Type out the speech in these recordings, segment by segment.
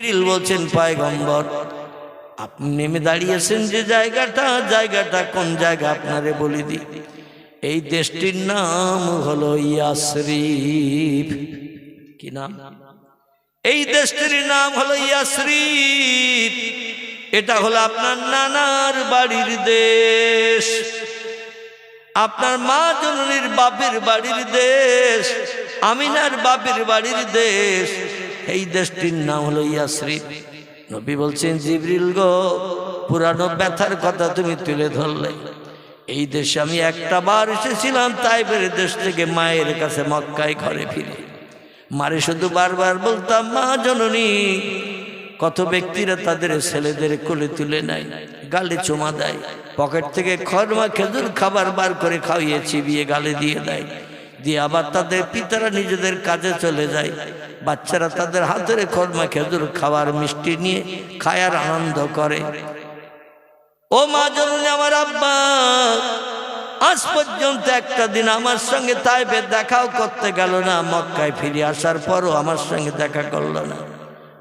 বলছেন পয়গম্বর আপনি নেমে দাঁড়িয়েছেন যে জায়গাটা কোন জায়গা আপনারে বলে দিই। এই দেশটির নাম হলো ইয়াসরিব। কি নাম? এই দেশটির নাম হলো ইয়াসরিব। এটা হলো আপনার নানার বাড়ির দেশ, আপনার মা জননীর বাপের বাড়ির দেশ, আমিনার বাপের বাড়ির দেশ। এই দেশটির নাম হলো ইয়াসরিব। নবী বলছেন জিবরিল গো, পুরানো ব্যথার কথা তুমি তুলে ধরলে। এই দেশে আমি একটা বার এসেছিলাম তাইফের দেশ থেকে মায়ের কাছে মক্কায় ঘরে ফিরে। মারে শুধু বারবার বলতাম মা জননী। কত ব্যক্তিরা তাদের ছেলেদের কোলে তুলে নেয়, গালে চুমা দেয়, পকেট থেকে খরমা খেজুর খাবার বার করে খাইয়ে চিবিয়ে গালে দিয়ে দেয়, দিয়ে আবার তাদের পিতারা নিজেদের কাজে চলে যায়। বাচ্চারা তাদের হাতের খরমা খেজুর খাবার মিষ্টি নিয়ে খায় আর আনন্দ করে। ও মা জননী, আমার আব্বা আজ পর্যন্ত একটা দিন আমার সঙ্গে তাইফে দেখাও করতে গেল না। মক্কায় ফিরে আসার পরও আমার সঙ্গে দেখা করলো না।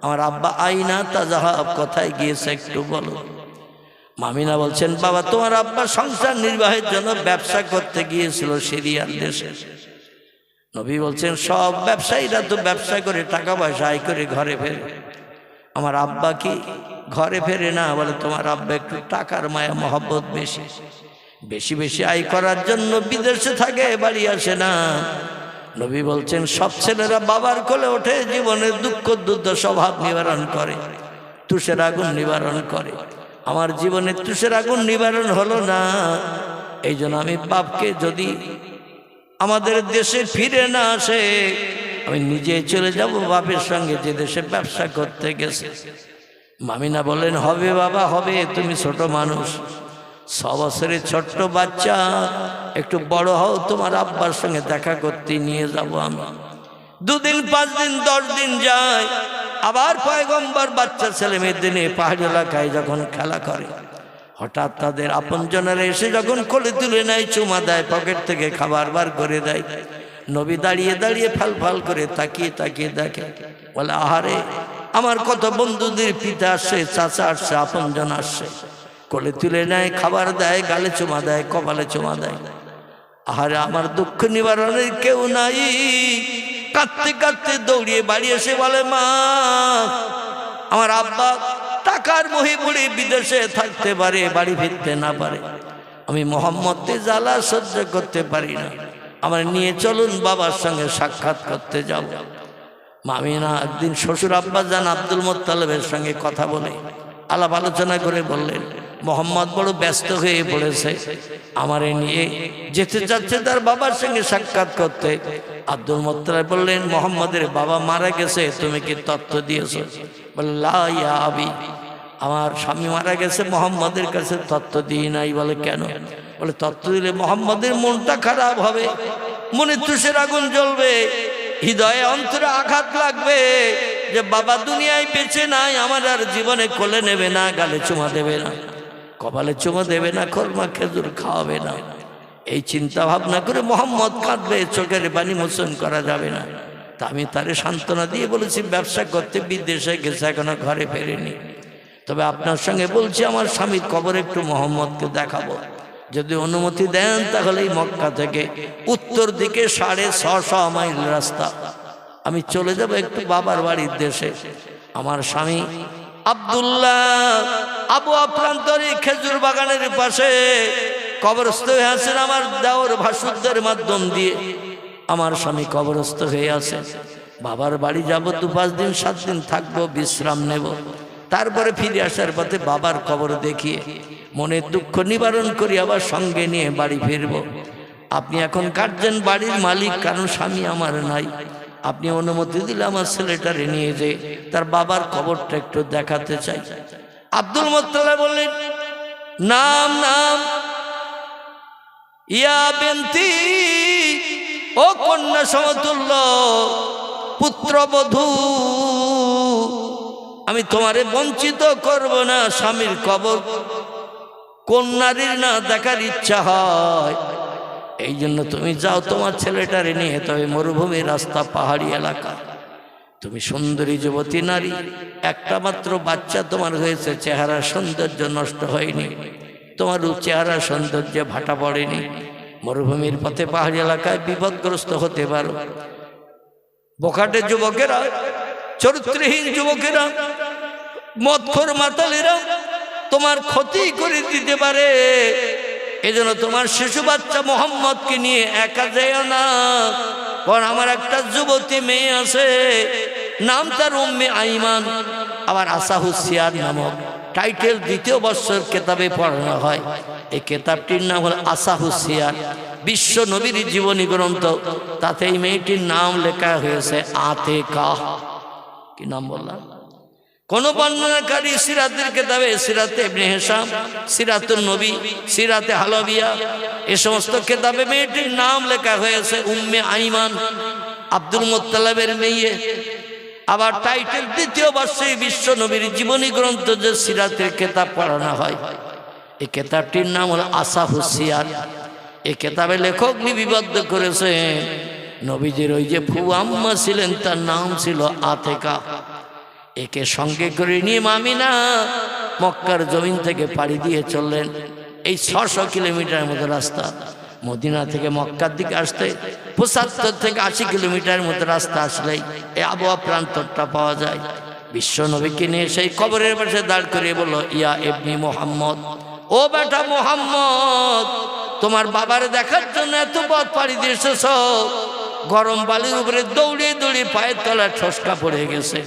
আমার আব্বা আইনা তাজাহাব কোথায় গিয়েছে একটু বলো। মামিনা বলছেন বাবা তোমার আব্বা সংসার নির্বাহের জন্য ব্যবসা করতে গিয়েছিল সিরিয়ার দেশে। নবী বলছেন সব ব্যবসায়ীরা তো ব্যবসা করে টাকা পয়সা আয় করে ঘরে ফেরে, আমার আব্বা কি ঘরে ফেরে না? বলে তোমার আব্বা একটু টাকার মায়া মহব্বত বেশি, বেশি বেশি আয় করার জন্য বিদেশে থাকে, বাড়ি আসে না। নবী বলছেন সব ছেলেরা বাবার কোলে ওঠে, জীবনের দুঃখ দুর্দশা স্বভাব নিবারণ করে, তুষের আগুন নিবারণ করে। আমার জীবনে তুষের আগুন নিবারণ হলো না। এই জন্য আমি বাপকে যদি আমাদের দেশে ফিরে না আসে আমি নিজে চলে যাব বাপের সঙ্গে, যে দেশে ব্যবসা করতে গেছে। মামিনা বলেন হবে বাবা হবে, তুমি ছোট মানুষ, 6 বছরের ছোট্ট বাচ্চা, একটু বড় হও, তোমার আব্বার সঙ্গে দেখা করতে নিয়ে যাব আমি। 2 দিন 5 দিন 10 দিন যায়, আবার পয়গম্বর বাচ্চা ছেলে মেয়েদের নিয়ে পাহাড়ি এলাকায় যখন খেলা করে, হঠাৎ তাদের আপনজনেরা এসে যখন কোলে তুলে নেয়, চুমা দেয়, পকেট থেকে খাবার বার করে দেয়। নবী দাঁড়িয়ে দাঁড়িয়ে ফাল ফাল করে তাকিয়ে তাকিয়ে দেখে, বলে আহারে আমার কত বন্ধুদের পিতা আসছে, চাচা আসছে, আপনজন আসছে, কোলে তুলে নেয়, খাবার দেয়, গালে চুমা দেয়, কপালে চুমা দেয়। আহারে আমার দুঃখ নিবারণের কেউ নাই। কাঁদতে কাঁদতে দৌড়িয়ে বাড়ি এসে বলে মা আমার আব্বা টাকার মোহে পড়ে বিদেশে থাকতে পারে, বাড়ি ফিরতে না পারে, আমি মুহাম্মদকে জ্বালা সহ্য করতে পারি না, আমার নিয়ে চলুন বাবার সঙ্গে সাক্ষাৎ করতে যাব। মামিনা একদিন শ্বশুর আব্বা জান আব্দুল মুত্তালিবের সঙ্গে কথা বলে আলাপ আলোচনা করে বললেন মোহাম্মদ বড় ব্যস্ত হয়ে পড়েছে, আমারে নিয়ে যেতে চাচ্ছে তার বাবার সঙ্গে সাক্ষাৎ করতে। আব্দুল মুত্তালিব বললেন মোহাম্মদের বাবা মারা গেছে, তুমি কি তথ্য দিয়েছো? বলে লা ইয়া আবি, আমার স্বামী মারা গেছে, মোহাম্মদের কাছে তথ্য দিই নাই। বলে কেন? বলে তথ্য দিলে মোহাম্মদের মনটা খারাপ হবে, মনে তুষের আগুন জ্বলবে, হৃদয়ে অন্তরে আঘাত লাগবে যে বাবা দুনিয়ায় বেঁচে নাই, আমার আর জীবনে কোলে নেবে না, গালে চুমা দেবে না, কপালে চুমা দেবে না, খরমা খেজুর খাওয়াবে না। এই চিন্তা ভাবনা করে মোহাম্মদ কাঁদবে, চোখের পানি মোচন করা যাবে না। তা আমি তারে সান্ত্বনা দিয়ে বলেছি ব্যবসা করতে বিদেশে গেছে, এখনো ঘরে ফেরেনি, তবে আপনার সঙ্গে বলছি আমার স্বামীর কবর একটু মোহাম্মদকে দেখাবো, যদি অনুমতি দেন তাহলে এই মক্কা থেকে উত্তর দিকে 650 মাইল রাস্তা আমি চলে যাব একটু বাবার বাড়ির দেশে। আমার স্বামী আব্দুল্লাহ আবু আপ্রান্তরে খেজুর বাগানের পাশে কবরস্থ হয়ে আছেন, আমার দেওর ভাসুরদের মাধ্যম দিয়ে আমার স্বামী কবরস্থ হয়ে আছে। বাবার বাড়ি যাব, 2-5 দিন 7 দিন থাকবো, বিশ্রাম নেব, তারপরে ফিরে আসার পথে বাবার কবর দেখিয়ে মনের দুঃখ নিবারণ করি, আবার সঙ্গে নিয়ে বাড়ি ফিরব। আপনি এখন কাটছেন বাড়ির মালিক, কারণ স্বামী আমার নাই, আপনি অনুমতি দিলে আমার ছেলেটারে নিয়ে যে তার বাবার কবরটা একটু দেখাতে চাই। আব্দুল মুত্তালিব বললেন নাম নাম ইয়া বেনতি, ও কন্যা সমতুল্য পুত্রবধূ, আমি তোমারে বঞ্চিত করব না। স্বামীর কবর কোন নারীর না দেখার ইচ্ছা হয়, এই জন্য তুমি যাও তোমার ছেলেটারে নিয়ে, তবে মরুভূমির রাস্তা, পাহাড়ি এলাকা, তুমি সুন্দরী যুবতী নারী, একটা মাত্র বাচ্চা তোমার হয়েছে, চেহারা সৌন্দর্য নষ্ট হয়নি, তোমার চেহারা সৌন্দর্যে ভাটা পড়েনি। মরুভূমির পথে পাহাড়ি এলাকায় বিপদগ্রস্ত হতে পারো। বোকাটে যুবকেরা, চরিত্রহীন যুবকেরা, মদখোর মাতালেরা তোমার ক্ষতি করে দিতে পারে। এজন্য তোমার শিশু বাচ্চা মোহাম্মদকে নিয়ে একা যেও না। কারণ আমার একটা যুবতী মেয়ে আছে, নাম তার উম্মে আইমান, আবার আসাহুসিয়ার নামক টাইটেল দ্বিতীয় বর্ষর কেতাবে পড়ানো হয়। এই কেতাবটির নাম হল আসাহুসিয়ার, বিশ্ব নবীর জীবনী গ্রন্থ। তাতে এই মেয়েটির নাম লেখা হয়েছে আতেকা। কি নাম বললাম? কোন বর্ণনাকারী সিরাতের কেতাবে, সিরাতে ইবনে হিশাম, সিরাতুন নবী, সিরাতে হালাবিয়া, এই সমস্ত কেতাবে মেয়েটির নাম লেখা হয়েছে উম্মে আইমান, আব্দুল মুত্তালিবের মেয়ে। আবার টাইটেল দ্বিতীয় বর্ষে বিশ্ব নবীর জীবনী গ্রন্থ যে সিরাতের কেতাব পড়ানো হয়, এই কেতাবটির নাম হল আসাহুসিয়ার। এই কেতাবে লেখক লিপিবদ্ধ করেছেন নবীজির ওই যে ফুফু আম্মা ছিলেন, তার নাম ছিল আতেকা। একে সঙ্গে করে নিয়ে আমিনা মক্কার জমিন থেকে পাড়ি দিয়ে চললেন। এই 600 কিলোমিটার মতো রাস্তা, মদিনা থেকে মক্কার দিকে আসতে 75 থেকে 80 কিলোমিটার মতো রাস্তা আসলেই এই আবহাওয়া প্রান্তরটা পাওয়া যায়। বিশ্ব নবীকে নিয়ে সেই কবরের পাশে দাঁড় করিয়ে বলল, ইয়া ইবনি মুহাম্মদ, ও বেটা মুহাম্মদ, তোমার বাবার দেখার জন্য এত পথ পাড়ি দিয়ে এসেছ। গরম বালির উপরে দৌড়িয়ে দৌড়িয়ে পায়ের তলায় ঠসকা পড়ে গেছে,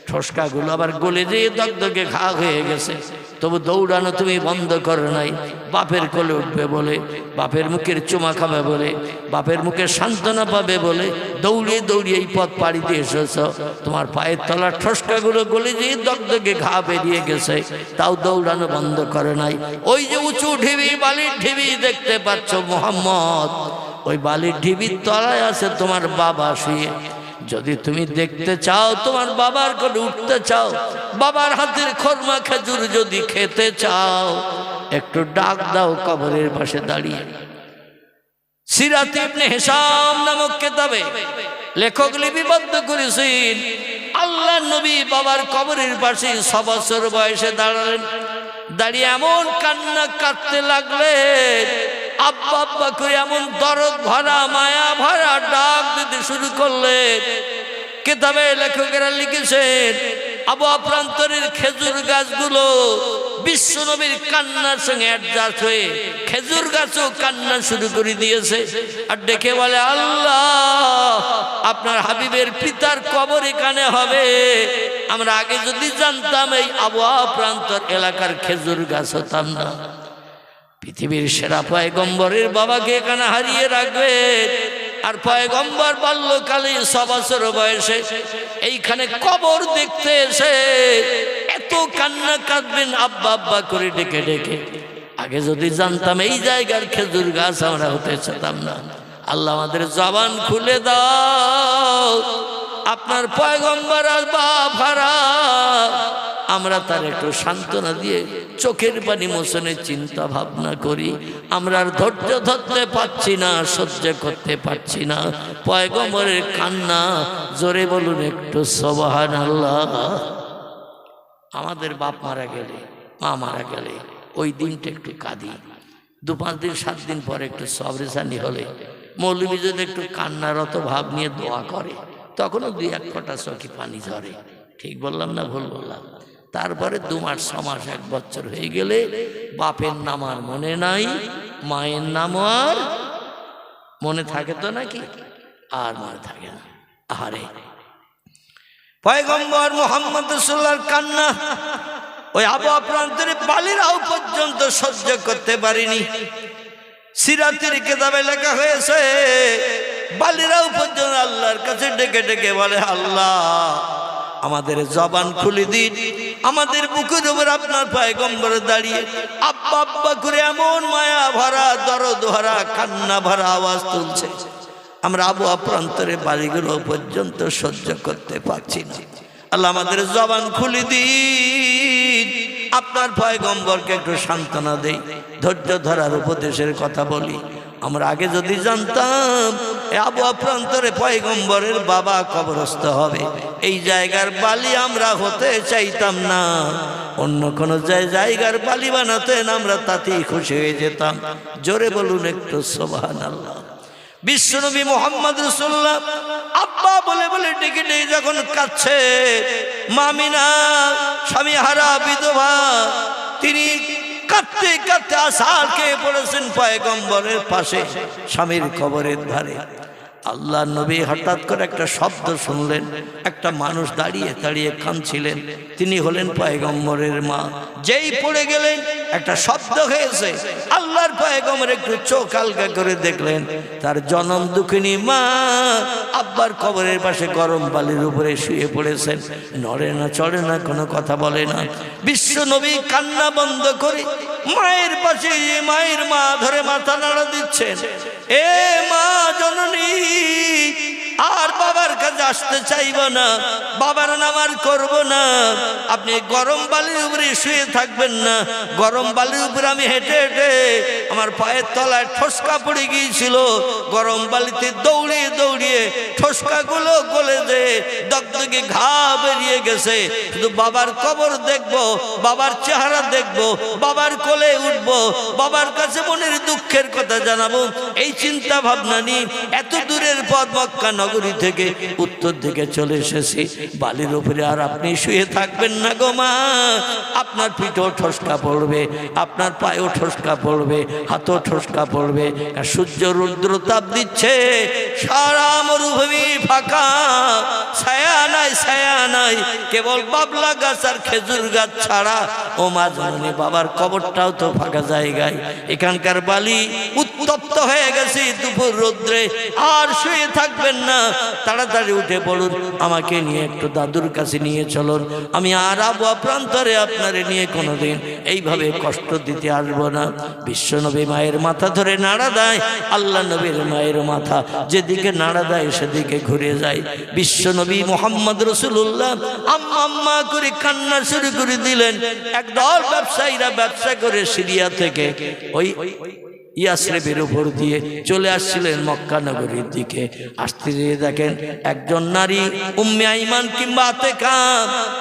ঠসকাগুলো আবার গলে যেয়ে দগদগে ঘা হয়ে গেছে। তবু দৌড়ানো তুমি বন্ধ করো নাই। বাপের কোলে উঠবে বলে, বাপের মুখের চুমা খাবে বলে, বাপের মুখে সান্ত্বনা পাবে বলে দৌড়িয়ে দৌড়িয়ে এই পথ পাড়ি দিয়ে এসেছ। তোমার পায়ের তলার ঠসকাগুলো গলে যেয়ে দগদগে ঘা বেরিয়ে গেছে, তাও দৌড়ানো বন্ধ করে নাই। ওই যে উঁচু ঢিবি, বালির ঢিবি দেখতে পাচ্ছ মুহাম্মদ, ওই বালির ঢিবির তলায় আছে তোমার বাবা শুয়ে। যদি তুমি দেখতে চাও, তোমার বাবার কোলে উঠতে চাও, বাবার হাতের খরমা খেজুর যদি খেতে চাও, একটু ডাক দাও কবরের পাশে দাঁড়িয়ে। সিরাতে ইবনে হিশাম নামক কেতাবে লেখক লিপিবদ্ধ করেছেন আল্লাহর নবী বাবার কবরের পাশে 6 বছর বয়সে দাঁড়ালেন। দাঁড়িয়ে এমন কান্না কাঁদতে লাগলেন, আব্বা আব্বা করে এমন দরদ ভরা মায়া ভরা ডাক দিতে শুরু করলেন। কেতাবে লেখকেরা লিখেছেন আবহাওয়া প্রান্তরের খেজুর গাছগুলো বিশ্ব নবীর কান্নার সঙ্গে অ্যাডজাস্ট হয়ে খেজুর গাছও কান্না শুরু করে দিয়েছে। আর ডেকে বলে, আল্লাহ, আপনার হাবিবের পিতার কবর এখানে হবে। আমরা আগে যদি জানতাম এই আবহাওয়া প্রান্তর এলাকার খেজুর গাছ হতাম না। পৃথিবীর সেরা পয়গম্বরের বাবাকে এখানে হারিয়ে রাখবেন, আর পয়গম্বর বাল্যকালে 6 বছর বয়সে এইখানে কবর দেখতে এসে এত কান্না কাঁদবেন আব্বা আব্বা করে ডেকে ডেকে। আগে যদি জানতাম এই জায়গার খেজুর গাছ আমরা হতে চাইতাম না। আল্লাহ আমাদের জবান খুলে দাও, আপনার পয়গম্বর আর বাপ হারা, আমরা তার একটু সান্ত্বনা দিয়ে চোখের পানি মোছনের চিন্তা ভাবনা করি। আমরা আর ধৈর্য ধরতে পারছি না, সহ্য করতে পারছি না পয়গম্বরের কান্না। জোরে বলুন একটু সুবহানাল্লাহ। আমাদের বাপ মারা গেলে, মা মারা গেলে ওই দিনটা একটু কাঁদি। 2-5 দিন 7 দিন পরে একটু সবরেশানি হলে মৌলবী যদি একটু কান্নারত ভাব নিয়ে দোয়া করে, তখনও 2-1 ফোঁটা চোখে পানি ঝরে। ঠিক বললাম না ভুল বললাম? তারপরে 2 মাস 6 মাস 1 বছর হয়ে গেলে বাপের নাম আর মনে নাই, মায়ের নাম আর মনে থাকে তো নাকি? আর মনে থাকে না। আরে পয়গম্বর মুহাম্মদ রাসূলুল্লাহর কান্না ওই আবহাওয়া প্রান্তরে বালিরাও পর্যন্ত সহ্য করতে পারিনি। সিরাতের কিতাবে লেখা হয়েছে বালিরাও পর্যন্ত আল্লাহর কাছে ডেকে ডেকে বলে, আল্লাহ, আমাদের জবান খুলে দিন। আমাদের বুকের উপর আপনার পয়গম্বর দাঁড়িয়ে আব্বা আব্বা করে এমন মায়া ভরা দরদ ভরা কান্না ভরা আওয়াজ তুলছে, আমরা আবহাওয়া প্রান্তরে বাড়িগুলো পর্যন্ত সহ্য করতে পারছি না। আল্লাহ, আমাদের জবান খুলে দিন, আপনার পয়গম্বরকে একটু সান্ত্বনা দেই, ধৈর্য ধরার উপদেশের কথা বলি। আমরা আগে যদি জানতাম আবওয়া প্রান্তরে পয়গম্বরের বাবা কবরস্থ হবে। এই জায়গার বালি আমরা হতে চাইতাম না, অন্য কোন জায়গার বালি বানাতেন, আমরা তাতেই খুশি হয়ে যেতাম। জোরে বলুন একটু সুবহানাল্লাহ। বিশ্বনবী মুহাম্মদ রাসূলুল্লাহ আব্বা বলে বলে ডেকে ডেকে যখন কাঁদছে, মামিনা স্বামী হারা বিধবা, তিনি কাঁদতে কাঁদতে আসার খেয়ে পড়েছেন পয়গম্বরের পাশে স্বামীর কবরের ধারে। আল্লাহ নবী হঠাৎ করে একটা শব্দ শুনলেন, একটা মানুষ দাঁড়িয়ে দাঁড়িয়ে কাঁদছিলেন, তিনি হলেন পয়গম্বরের মা। যেই পড়ে গেলেন একটা শব্দ হয়েছে, আল্লাহর পয়গম্বর একটু চোখ হালকা করে দেখলেন, তার জনম দুঃখিনী মা আব্বার কবরের পাশে গরম বালির উপরে শুয়ে পড়েছেন, নড়ে না চড়ে না, কোনো কথা বলে না। বিশ্ব নবী কান্না বন্ধ করে মায়ের পাশে, মায়ের মা ধরে মাথা নাড়া দিচ্ছেন, এ মা জননী আর বাবার কাছে আসতে চাইব না, বাবার নাম আর করব না, আপনি গরম বালির উপরে শুয়ে থাকবেন না। গরম বালির উপরে আমি হেঁটে হেঁটে আমার পায়ের তলায় ঠোসকা পড়ে গিয়েছিল, গরম বালিতে দৌড়িয়ে দৌড়িয়ে ঠোসকাগুলো গলে যে দগদগে ঘা বেরিয়ে গেছে, শুধু বাবার কবর দেখব, বাবার চেহারা দেখব, বাবার কোলে উঠব, বাবার কাছে মনের দুঃখের কথা জানাবো, এই চিন্তা ভাবনা নিয়ে এত দূরের পথ মক্কা নগরী থেকে উত্তর দিকে চলে এসেছি। বালির উপরে আর আপনি শুয়ে থাকবেন না গো মা, আপনার পিঠেও ঠোসকা পড়বে, আপনার পায়েও ঠোসকা পড়বে, হাতও ঠোসকা পড়বে। সূর্য রুদ্র তাপ দিচ্ছে, সারা মরুভূমি ফাঁকা, ছায়া নাই ছায়া নাই, কেবল বাবলা গাছ আর খেজুর গাছ ছাড়া। ও মা জননী, বাবার কবরটাও তো ফাঁকা জায়গায়, এখানকার বালি উত্তপ্ত হয়ে গেছে দুপুর রৌদ্রে, আর শুয়ে থাকবেন না, তাড়াতাড়ি উঠে পড়ুন, আমাকে নিয়ে একটু দাদুর কাছে নিয়ে চলুন, আমি আর আবওয়া প্রান্তরে আপনারে নিয়ে কোনোদিন এইভাবে কষ্ট দিতে আসবো না। বিশ্বনবী মায়ের মাথা ধরে নাড়া দেয়, আল্লাহ নবীর মায়ের মাথা যেদিকে নাড়া দেয় সেদিকে ঘুরে যায়। বিশ্বনবী মুহাম্মদ রাসূলুল্লাহ আম্মা আম্মা করে কান্না শুরু করে দিলেন। একদল ব্যবসায়ীরা ব্যবসা করে সিরিয়া থেকে ওই ইয়াসরিবের উপর দিয়ে চলে আসছিলেন মক্কা নগরীর দিকে। আসতে গিয়ে দেখেন একজন নারী উম্মে আইমান কিংবা আতেকা,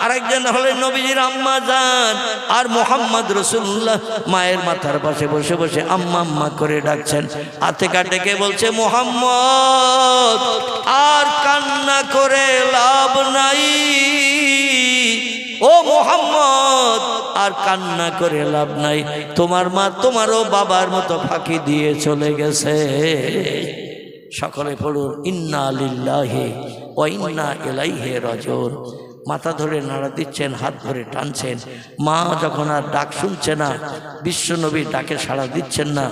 আরেকজন হলেন নবীজির আম্মা জান, আর মুহাম্মদ রাসূলুল্লাহ মায়ের মাথার পাশে বসে বসে আম্মা আম্মা করে ডাকছেন। আতেকা ডেকে বলছে, মুহাম্মদ আর কান্না করে লাভ নাই, ও মুহাম্মদ আর কান্না করে লাভ নাই, তোমার মা তোমারও বাবার মতো ফাঁকি দিয়ে চলে গেছে। সকলে পড়ুন ইন্না লিল্লাহি ওয়া ইন্না ইলাইহি রাজিউন। মাথা ধরে নাড়া দিচ্ছেন, হাত ধরে টানছেন। মা যখন আর ডাক শুনছে না, বিশ্বনবীর ডাকে সাড়া দিচ্ছেন না,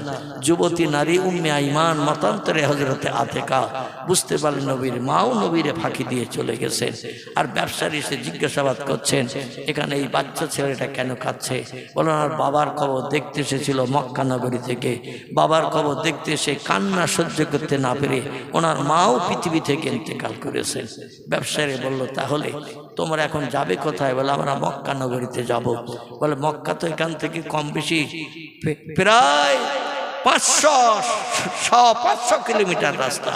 যুবতী নারী উম্মে আইমান মতান্তরে হযরতে আতেকা বুঝতে পারলেন নবীর মাও নবীরে ফাঁকি দিয়ে চলে গেছেন। আর ব্যবসায়ী এসে জিজ্ঞাসাবাদ করছেন, এখানে এই বাচ্চা ছেলেটা কেন কাঁদছে? বলেন আর বাবার কবর দেখতে এসেছিল মক্কা নগরী থেকে, বাবার কবর দেখতে এসে কান্না সহ্য করতে না পেরে ওনার মাও পৃথিবী থেকে ইন্তেকাল করেছেন। ব্যবসায়ী বলল, তাহলে তোমরা এখন যাবে কোথায়? বলে আমরা মক্কা নগরীতে যাব। বলে মক্কা তো এখান থেকে কম বেশি প্রায় 500 কিলোমিটার রাস্তা,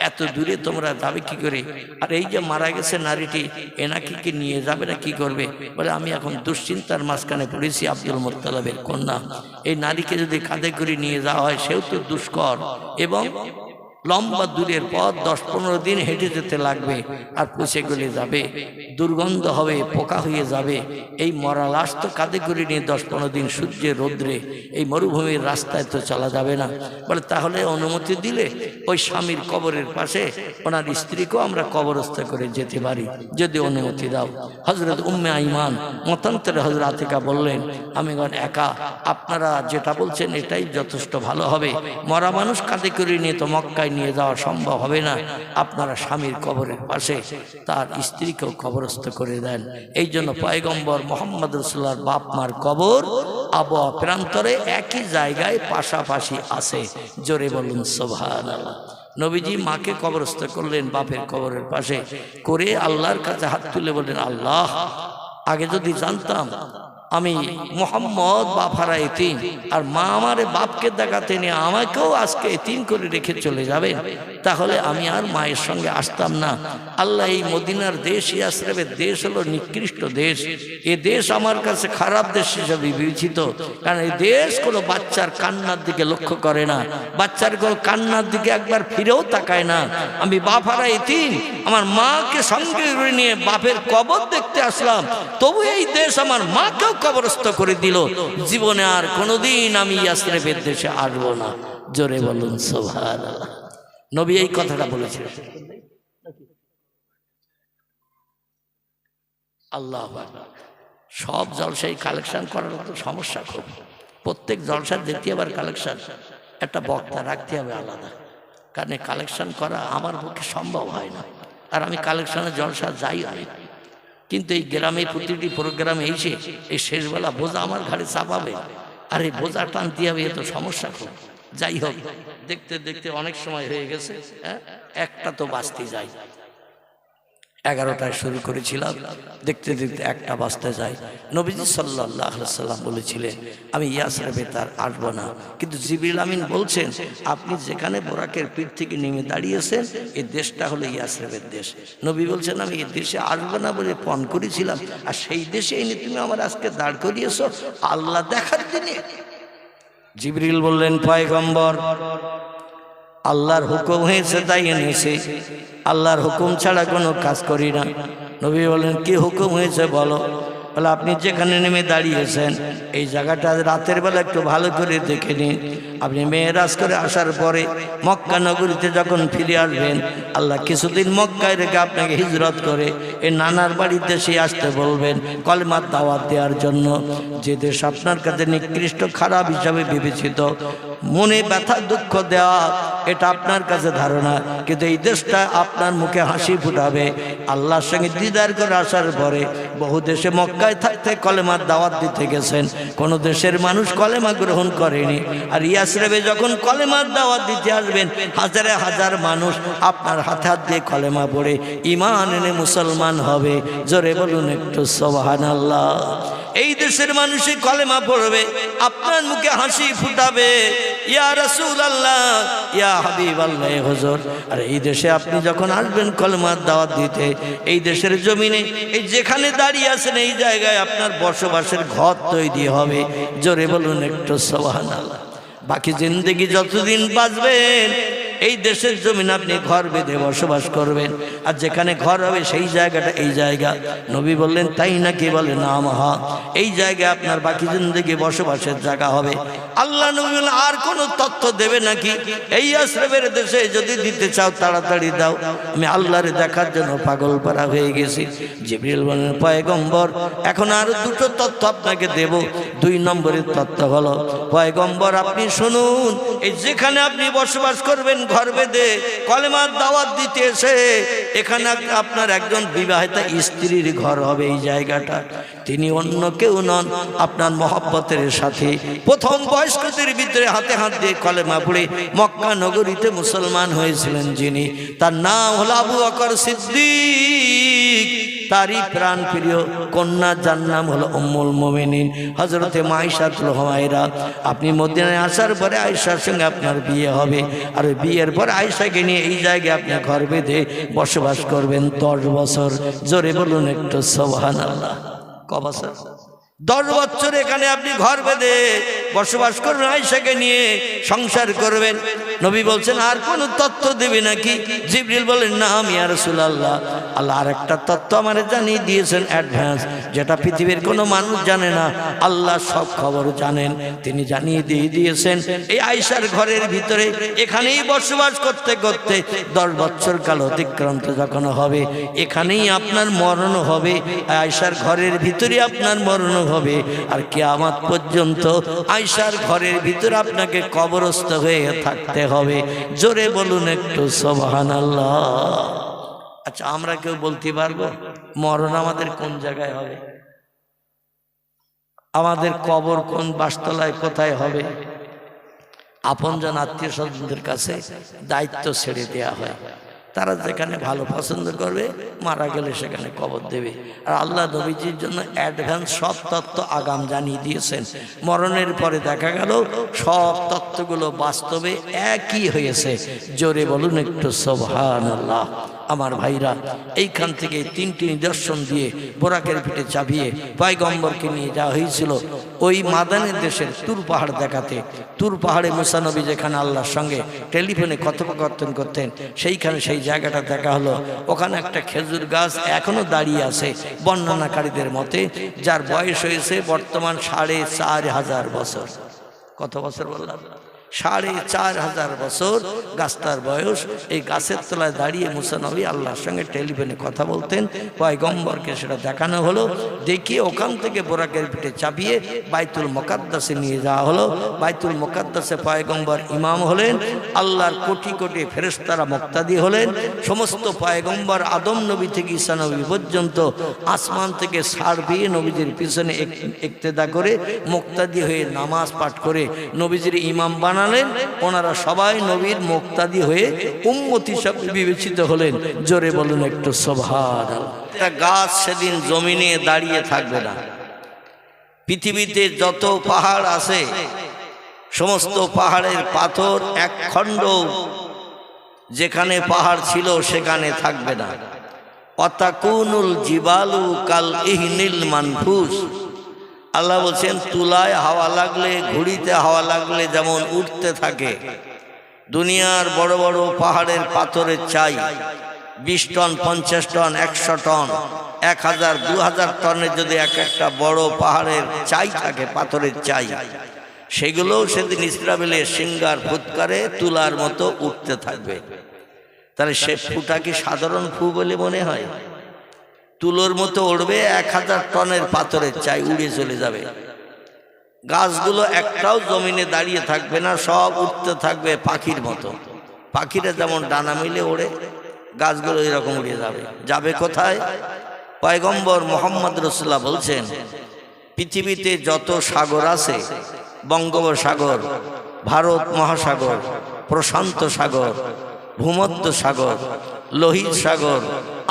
এত দূরে তোমরা যাবে কি করে? আর এই যে মারা গেছে নারীটি, এনাকে কি নিয়ে যাবে না কি করবে? বলে আমি এখন দুশ্চিন্তার মাঝখানে পড়েছি, আব্দুল মুত্তালিবের কন্যা, এই নারীকে যদি কাঁধে করে নিয়ে যাওয়া হয় সেও তো দুষ্কর এবং লম্বা দূরের পথ, 10-15 দিন হেঁটে যেতে লাগবে, আর পুষে গলে যাবে, দুর্গন্ধ হবে, পোকা হয়ে যাবে। এই মরা লাশ তো কাঁধে করে নিয়ে 10-15 দিন সূর্যের রৌদ্রে এই মরুভূমির রাস্তায় তো চলা যাবে না। বলে তাহলে অনুমতি দিলে ওই স্বামীর কবরের পাশে ওনার স্ত্রীকেও আমরা কবরস্থ করে যেতে পারি, যদি অনুমতি দাও। হযরত উম্মে আইমান মতান্তরে হযরত আতিকা বললেন, আমি একা, আপনারা যেটা বলছেন এটাই যথেষ্ট ভালো হবে, মরা মানুষ কাঁধে করে নিয়ে তো মক্কায় নিয়ে যাওয়া সম্ভব হবে না, আপনারা স্বামীর কবরের পাশে তার স্ত্রীকেও কবরস্থ করে দেন। এই জন্য পয়গম্বর মুহাম্মদ রাসূলুল্লাহর বাপ মার কবর আবওয়া প্রান্তরে একই জায়গায় পাশাপাশি আছে। জোরে বলুন সুবহানাল্লাহ। নবীজি মাকে কবরস্থ করলেন বাপের কবরের পাশে করে, আল্লাহর কাছে হাত তুলে বললেন, আল্লাহ আগে যদি জানতাম আমি মোহাম্মদ বাফারা এতিম, আর মা আমারে বাপকে দেখাতে নিয়ে আমাকেও আজকে এতিম করে রেখে চলে যাবে, তাহলে আমি আর মায়ের সঙ্গে আসতাম না। আল্লাহ এই মদিনার দেশ, ইয়াসরিবের দেশ হলো নিকৃষ্ট দেশ। এ দেশ আমার কাছে খারাপ দেশ হিসেবে বিবেচিত, কারণ এই দেশ কোনো বাচ্চার কান্নার দিকে লক্ষ্য করে না, বাচ্চার কোনো কান্নার দিকে একবার ফিরেও তাকায় না। আমি বাফারা এতিম, আমার মাকে সঙ্গে করে নিয়ে বাপের কবর দেখতে আসলাম, তবু এই দেশ আমার মাকেও কবরস্থ করে দিল। জীবনে আর কোনোদিন আমি ইয়াসরিবের দেশে আসবো না। জোরে বলুন সুবহানাল্লাহ। নবী এই কথাটা বলেছিলেন। আল্লাহু আকবার। সব জলসাই কালেকশন করার তো সমস্যা খুব। প্রত্যেক জলসার দ্বিতীয় আবার কালেকশন, একটা বক্তা রাখতে হবে আলাদা, কারণ কালেকশন করা আমার পক্ষে সম্ভব হয় না। আর আমি কালেকশনের জলসা যাই হয়, কিন্তু এই গ্রামে প্রতিটি প্রোগ্রামে এসে এই শেষবেলা বোঝা আমার ঘাড়ে চাপাবে, আর এই বোঝা টানতে হবে, এ তো সমস্যা খুব। যাই হোক, দেখতে দেখতে অনেক সময় হয়ে গেছে, একটা তো বাঁচতে যাই। 11টায় শুরু করেছিলাম, দেখতে দেখতে 1টা বাজতে যায়। নবীজি সাল্লাল্লাহু আলাইহি সাল্লাম বলেছিলেন আমি ইয়াসরিবে তার আসবো না, কিন্তু জিবরিল আমিন বলছেন আপনি যেখানে বোরাকের পিঠ থেকে নেমে দাঁড়িয়েছেন এই দেশটা হলো ইয়াসরিবের দেশ। নবী বলছেন আমি এই দেশে আসবো না বলে পণ করেছিলাম, আর সেই দেশে এনে তুমি আমার আজকে দাঁড় করিয়েছো আল্লাহ দেখার দিনে। জিবরিল বললেন পয়গম্বর, আল্লাহর হুকুম হয়েছে তাই এনেছে, আল্লাহর হুকুম ছাড়া কোনো কাজ করি না। নবী বলেন কি হুকুম হয়েছে বলো? বলে আপনি যেখানে নেমে দাঁড়িয়েছেন এই জায়গাটা রাতের বেলা একটু ভালো করে দেখে নিন। আপনি মেরাজ করে আসার পরে মক্কা নগরীতে যখন ফিরে আসবেন, আল্লাহ কিছুদিন মক্কায় রেখে আপনাকে হিজরত করে এই নানার বাড়িতে সে আসতে বলবেন কলেমার দাওয়াত দেওয়ার জন্য। যে দেশ আপনার কাছে নিকৃষ্ট খারাপ হিসাবে বিবেচিত, মনে ব্যথা দুঃখ দেওয়া এটা আপনার কাছে ধারণা, কিন্তু এই দেশটা আপনার মুখে হাসি ফুটাবে। আল্লাহর সঙ্গে দিদার করে আসার পরে বহু দেশে মক্কায় থাকতে কলেমার দাওয়াত দিতে গেছেন, কোন দেশের মানুষ কলেমা গ্রহণ করেনি। আর ইয়াসরিবে যখন কলেমার দাওয়াত দিতে আসবেন, হাজারে হাজার মানুষ আপনার হাতে হাত দিয়ে কলেমা পড়ে ঈমান এনে মুসলমান হবে। জোরে বলুন একটু সুবহানাল্লাহ। এই দেশের মানুষই কলেমা পড়বে, আপনার মুখে হাসি ফুটাবে, ইয়া রাসূলুল্লাহ, ইয়া হাবিবাল্লাহ, হুজুর। আর এই দেশে আপনি যখন আসবেন কলেমার দাওয়াত দিতে, এই দেশের জমিনে এই যেখানে দাঁড়িয়ে আছেন এই জায়গায় আপনার বসবাসের ঘর তৈরি হবে। জোরে বলুন একটু সুবহানাল্লাহ। বাকি জিন্দেগি যতদিন বাঁচবেন এই দেশের জমিন আপনি ঘর বেঁধে বসবাস করবেন, আর যেখানে ঘর হবে সেই জায়গাটা এই জায়গা। নবী বললেন তাই নাকি? বলে না মহা, এই জায়গায় আপনার বাকি জিন্দেগি বসবাসের জায়গা হবে। আল্লাহ নবী বললেন আর কোনো তথ্য দেবে নাকি? এই ইয়াসরিবের দেশে যদি দিতে চাও তাড়াতাড়ি দাও, আমি আল্লাহরে দেখার জন্য পাগল পারা হয়ে গেছি। জিবরিল বললেন পয়গম্বর এখন আর দুটো তথ্য আপনাকে দেব। 2 নম্বরের তথ্য হলো পয়গম্বর আপনি শুনুন, এই যেখানে আপনি বসবাস করবেন ঘর বেঁধে কলেমার দাওয়াত দিতে এসে, এখানে আপনার একজন বিবাহিতা স্ত্রীর ঘর হবে। এই জায়গাটা তিনি অন্য কেউ নন, আপনার মহব্বতের সাথে প্রথম বয়স্কদের ভিতরে হাতে হাত দিয়ে কলেমা পড়ে মক্কা নগরীতে মুসলমান হয়েছিলেন যিনি, তার নাম হলো আবু বকর সিদ্দিক। তারই প্রাণ প্রিয় কন্যা যার নাম হলো উম্মুল মুমিনিন হযরতে মাইশাতুল হুমায়রা। আপনি মদিনায় আসার পরে আয়েশার সঙ্গে আপনার বিয়ে হবে, আর ওই বিয়ের পর আয়েশাকে নিয়ে এই জায়গায় আপনি ঘর বেঁধে বসবাস করবেন 10 বছর। জোরে বলুন একটু সুবহানাল্লাহ। ক বছর? 10 বছর এখানে আপনি ঘর বেঁধে বসবাস করবেন, আয়েশাকে নিয়ে সংসার করবেন। নবী বলছেন আর কোন তথ্য দেবে নাকি? জিবরিল বলেন না ইয়া রাসূলুল্লাহ, আল্লাহ আরেকটা তথ্য আমারে জানিয়ে দিয়েছেন অ্যাডভান্স, যেটা পৃথিবীর কোনো মানুষ জানে না। আল্লাহ সব খবর জানেন, তিনি জানিয়ে দিয়েছেন এই আয়েশার ঘরের ভিতরে এখানেই বসবাস করতে করতে 10 বছর কাল অতিক্রান্ত যখন হবে, এখানেই আপনার মরণ হবে। আয়েশার ঘরের ভিতরে আপনার মরণ হবে, আর কিয়ামত পর্যন্ত আয়েশার ঘরের ভিতরে আপনাকে কবরস্থ হয়ে থাকতে হবে। জোরে বলুন একটু সুবহানাল্লাহ। আচ্ছা আমরা কেউ বলতে পারবো মরণ আমাদের কোন জায়গায় হবে? আমাদের কবর কোন বাসতলায় কোথায় হবে? আপনজন আত্মীয় স্বজনদের কাছে দায়িত্ব ছেড়ে দেয়া হয়। তারা যেখানে ভালো পছন্দ করবে মারা গেলে সেখানে কবর দেবে। আর আল্লাহ নবীজির জন্য অ্যাডভান্স সব তত্ত্ব আগাম জানিয়ে দিয়েছেন। মরণের পরে দেখা গেল সব তত্ত্বগুলো বাস্তবে একই হয়েছে। জোরে বলুন একটু সুবহানাল্লাহ। আমার ভাইরা, এইখান থেকে তিনটি নিদর্শন দিয়ে বোরাকের পিঠে চাপিয়ে পয়গম্বরকে নিয়ে যাওয়া হয়েছিল ওই মাদানের দেশের তুর পাহাড় দেখাতে। তুর পাহাড়ে মুসা নবী যেখানে আল্লাহর সঙ্গে টেলিফোনে কথোপকথন করতেন, সেইখানে সেই জায়গাটা দেখা হলো। ওখানে একটা খেজুর গাছ এখনো দাঁড়িয়ে আছে বর্ণনাকারীদের মতে, যার বয়স হয়েছে বর্তমান ৪,৫০০ বছর। কত বছর বললাম? ৪,৫০০ বছর গাছটার বয়স। এই গাছের তলায় দাঁড়িয়ে মুসা নবী আল্লাহর সঙ্গে টেলিফোনে কথা বলতেন। পয়গম্বরকে সেটা দেখানো হলো। দেখিয়ে ওখান থেকে বোরাকের পিঠে চাপিয়ে বাইতুল মুকাদ্দাসে নিয়ে যাওয়া হলো। বাইতুল মুকাদ্দাসে পয়গম্বর ইমাম হলেন। আল্লাহর কোটি কোটি ফেরেশতারা মুক্তাদি হলেন। সমস্ত পয়গম্বর আদম নবী থেকে ঈসা নবী পর্যন্ত আসমান থেকে ছাড় দিয়ে নবীজির পিছনে ইক্তেদা করে মুক্তাদি হয়ে নামাজ পাঠ করে নবীজির ইমাম বানালেন। ওনারা সবাই নবীর মুক্তাদি হয়ে উম্মত হিসাবে বিবেচিত হলেন। জোরে বলুন একটু সুবহানাল্লাহ। একটা গাছ সেদিন জমিনে দাঁড়িয়ে থাকবে না। পৃথিবীতে যত পাহাড় আছে সমস্ত পাহাড়ের পাথর এক খণ্ড যেখানে পাহাড় ছিল সেখানে থাকবে না। অতাকুনুল জিবালু কাল ইহনিল মানফুস। আল্লাহ বলছেন তুলায় হাওয়া লাগলে, ঘুড়িতে হাওয়া লাগলে যেমন উঠতে থাকে, দুনিয়ার বড় বড় পাহাড়ের পাথরের চাই 20 টন, 50 টন, 100 টন, 1000, 2000 টনের যদি এক একটা বড় পাহাড়ের চাই থাকে, পাথরের চাই, সেগুলো সেদিন ইসরাফিলের সিংহার ফুৎকারে তুলার মতো উঠতে থাকবে। তাহলে সে ফুটা কি সাধারণ ফু বলে মনে হয়? তুলোর মতো উড়বে। 1000 টনের পাথরের চাই উড়ে চলে যাবে। গাছগুলো একটাও জমিনে দাঁড়িয়ে থাকবে না, সব উঠতে থাকবে পাখির মতো। পাখিরা যেমন ডানা মিলে ওড়ে, গাছগুলো এরকম উড়ে যাবে। যাবে কোথায়? পয়গম্বর মোহাম্মদ রাসূলুল্লাহ বলছেন পৃথিবীতে যত সাগর আছে, বঙ্গোপসাগর, ভারত মহাসাগর, প্রশান্ত সাগর, ভূমধ্য সাগর, লোহিত সাগর,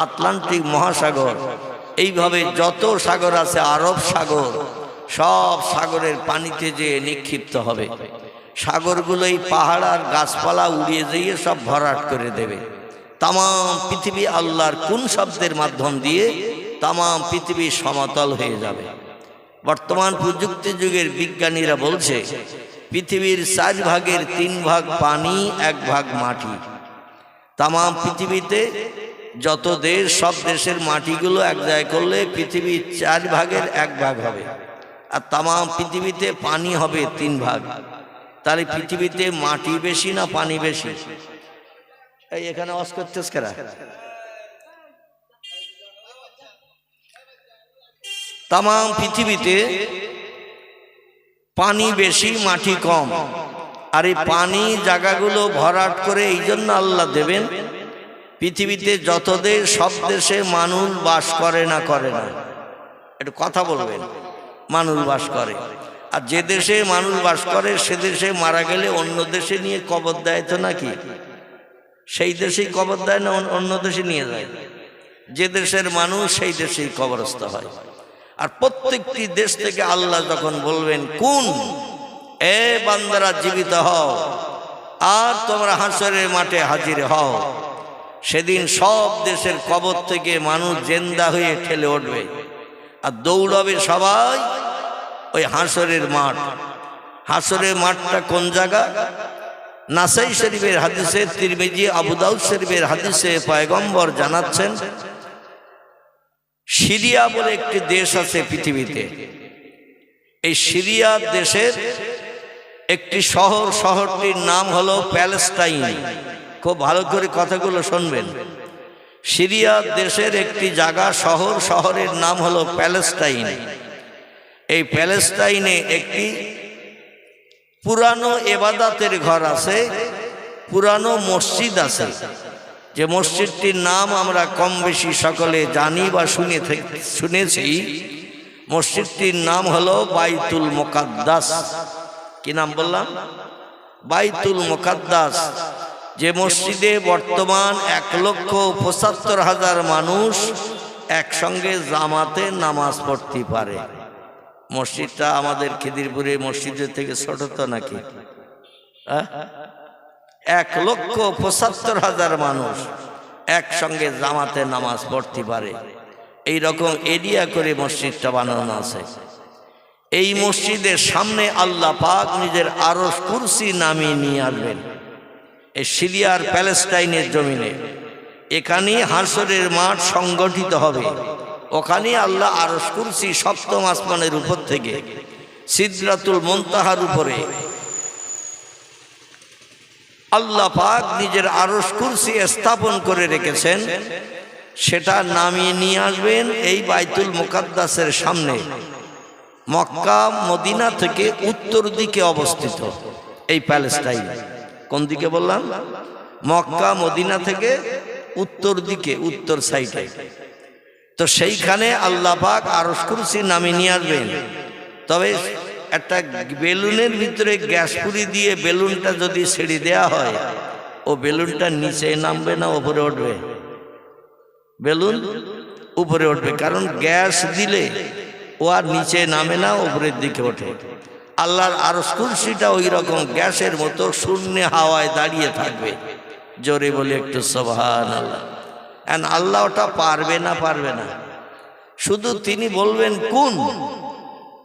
আটলান্টিক মহাসাগর, এইভাবে যত সাগর আছে, আরব সাগর, সব সাগরের পানিতে যে নিক্ষিপ্ত হবে। সাগরগুলোই পাহাড় আর গাছপালা উড়িয়ে দিয়ে সব ভরাট করে দেবে। তাম পৃথিবী আল্লাহর কোন শব্দের মাধ্যম দিয়ে তাম পৃথিবী সমতল হয়ে যাবে। বর্তমান প্রযুক্তি যুগের বিজ্ঞানীরা বলছে পৃথিবীর 4 ভাগের 3 ভাগ পানি, 1 ভাগ মাটি। তাম পৃথিবীতে যত দেশ, সব দেশের মাটিগুলো এক জায়গায় করলে পৃথিবীর 4 ভাগের 1 ভাগ হবে। আর তাম পৃথিবীতে পানি হবে 3 ভাগ। তাহলে পৃথিবীতে মাটি বেশি না পানি বেশি? এই এখানে ওয়াজ করতেছ কারা? তাম পৃথিবীতে পানি বেশি, মাটি কম। আর এই পানি জায়গাগুলো ভরাট করে এই জন্য আল্লাহ দেবেন পৃথিবীতে যত দেশ, সব দেশে মানুষ বাস করে না? করে না? একটু কথা বলবেন। মানুষ বাস করে। আর যে দেশে মানুষ বাস করে সে দেশে মারা গেলে অন্য দেশে নিয়ে কবর দেয় তো নাকি? সেই দেশেই কবর দেয় না অন্য দেশে নিয়ে যায়? যে দেশের মানুষ সেই দেশেই কবরস্থ হয়। আর প্রত্যেকটি দেশ থেকে আল্লাহ যখন বলবেন কোন এ বান্দারা জীবিত হও আর তোমরা হাসরের মাঠে হাজির হও, সেদিন সব দেশের কবর থেকে মানুষ জিন্দা হয়ে ঠেলে উঠবে আর দৌড়াবে সবাই ওই হাসরের মাঠ। হাসরের মাঠটা কোন জায়গা? নাসাই শরীফের হাদিসে, তিরমিজি, আবু দাউদ শরীফের হাদিসে পয়গম্বর জানাচ্ছেন সিরিয়া বলে একটি দেশ আছে পৃথিবীতে। এই সিরিয়া দেশের একটি শহর, শহরটির নাম হলো প্যালেস্টাইন। খুব ভালো করে কথাগুলো শুনবেন। সিরিয়া দেশের একটি জায়গা, শহর, শহরের নাম হলো প্যালেস্টাইন। এই প্যালেস্টাইনে একটি পুরানো ইবাদতের ঘর আছে, পুরানো মসজিদ আছে। যে মসজিদটির নাম আমরা কম বেশি সকলে জানি বা শুনেছি। মসজিদটির নাম হলো বাইতুল মুকাদ্দাস। কি নাম বললাম? বাইতুল মুকাদ্দাস। যে মসজিদে বর্তমান 1,75,000 মানুষ একসঙ্গে জামাতে নামাজ পড়তে পারে। মসজিদটা আমাদের খিদিরপুরে মসজিদের থেকে ছোট তো নাকি? 1,75,000 মানুষ একসঙ্গে জামাতে নামাজ পড়তে পারে, এই রকম এরিয়া করে মসজিদটা বানানো আছে। এই মসজিদের সামনে আল্লাহ পাক নিজের আরশ কুরসি নামিয়ে নিয়ে আসবেন এই সিরিয়ার প্যালেস্টাইনের জমিনে। এখানেই হাসরের মাঠ সংগঠিত হবে। ওখানে আল্লাহ আরশ কুরসি সপ্তম আসমানের উপর থেকে সিদরাতুল মুনতাহার উপরে আল্লাহ পাক নিজের আরশ কুরসি স্থাপন করে রেখেছেন। সেটা নামিয়ে নিয়ে আসবেন এই বাইতুল মুকাদ্দাসের সামনে। মক্কা মদিনা থেকে উত্তর দিকে অবস্থিত এই প্যালেস্টাইন। কোন দিকে বললাম? মক্কা মদিনা থেকে উত্তর দিকে, উত্তর সাইডে। তো সেইখানে আল্লাহ পাক আরশ কুরসি নামিয়ে নিয়ে আসবেন। তবে একটা বেলুনের ভিতরে গ্যাস পুরি দিয়ে বেলুনটা যদি ছেড়ে দেওয়া হয়, ও বেলুনটা নিচে নামবে না উপরে উঠবে? বেলুন উপরে উঠবে, কারণ গ্যাস দিলে ও আর নিচে নামে না, উপরের দিকে ওঠে। আল্লাহর আরশ কুরসিটা ওই রকম গ্যাসের মতো শূন্য হাওয়ায় দাঁড়িয়ে থাকবে। জোরে বলি একটু সুবহানাল্লাহ। আল্লাহ ওটা পারবে না? পারবে না। শুধু তিনি বলবেন কুন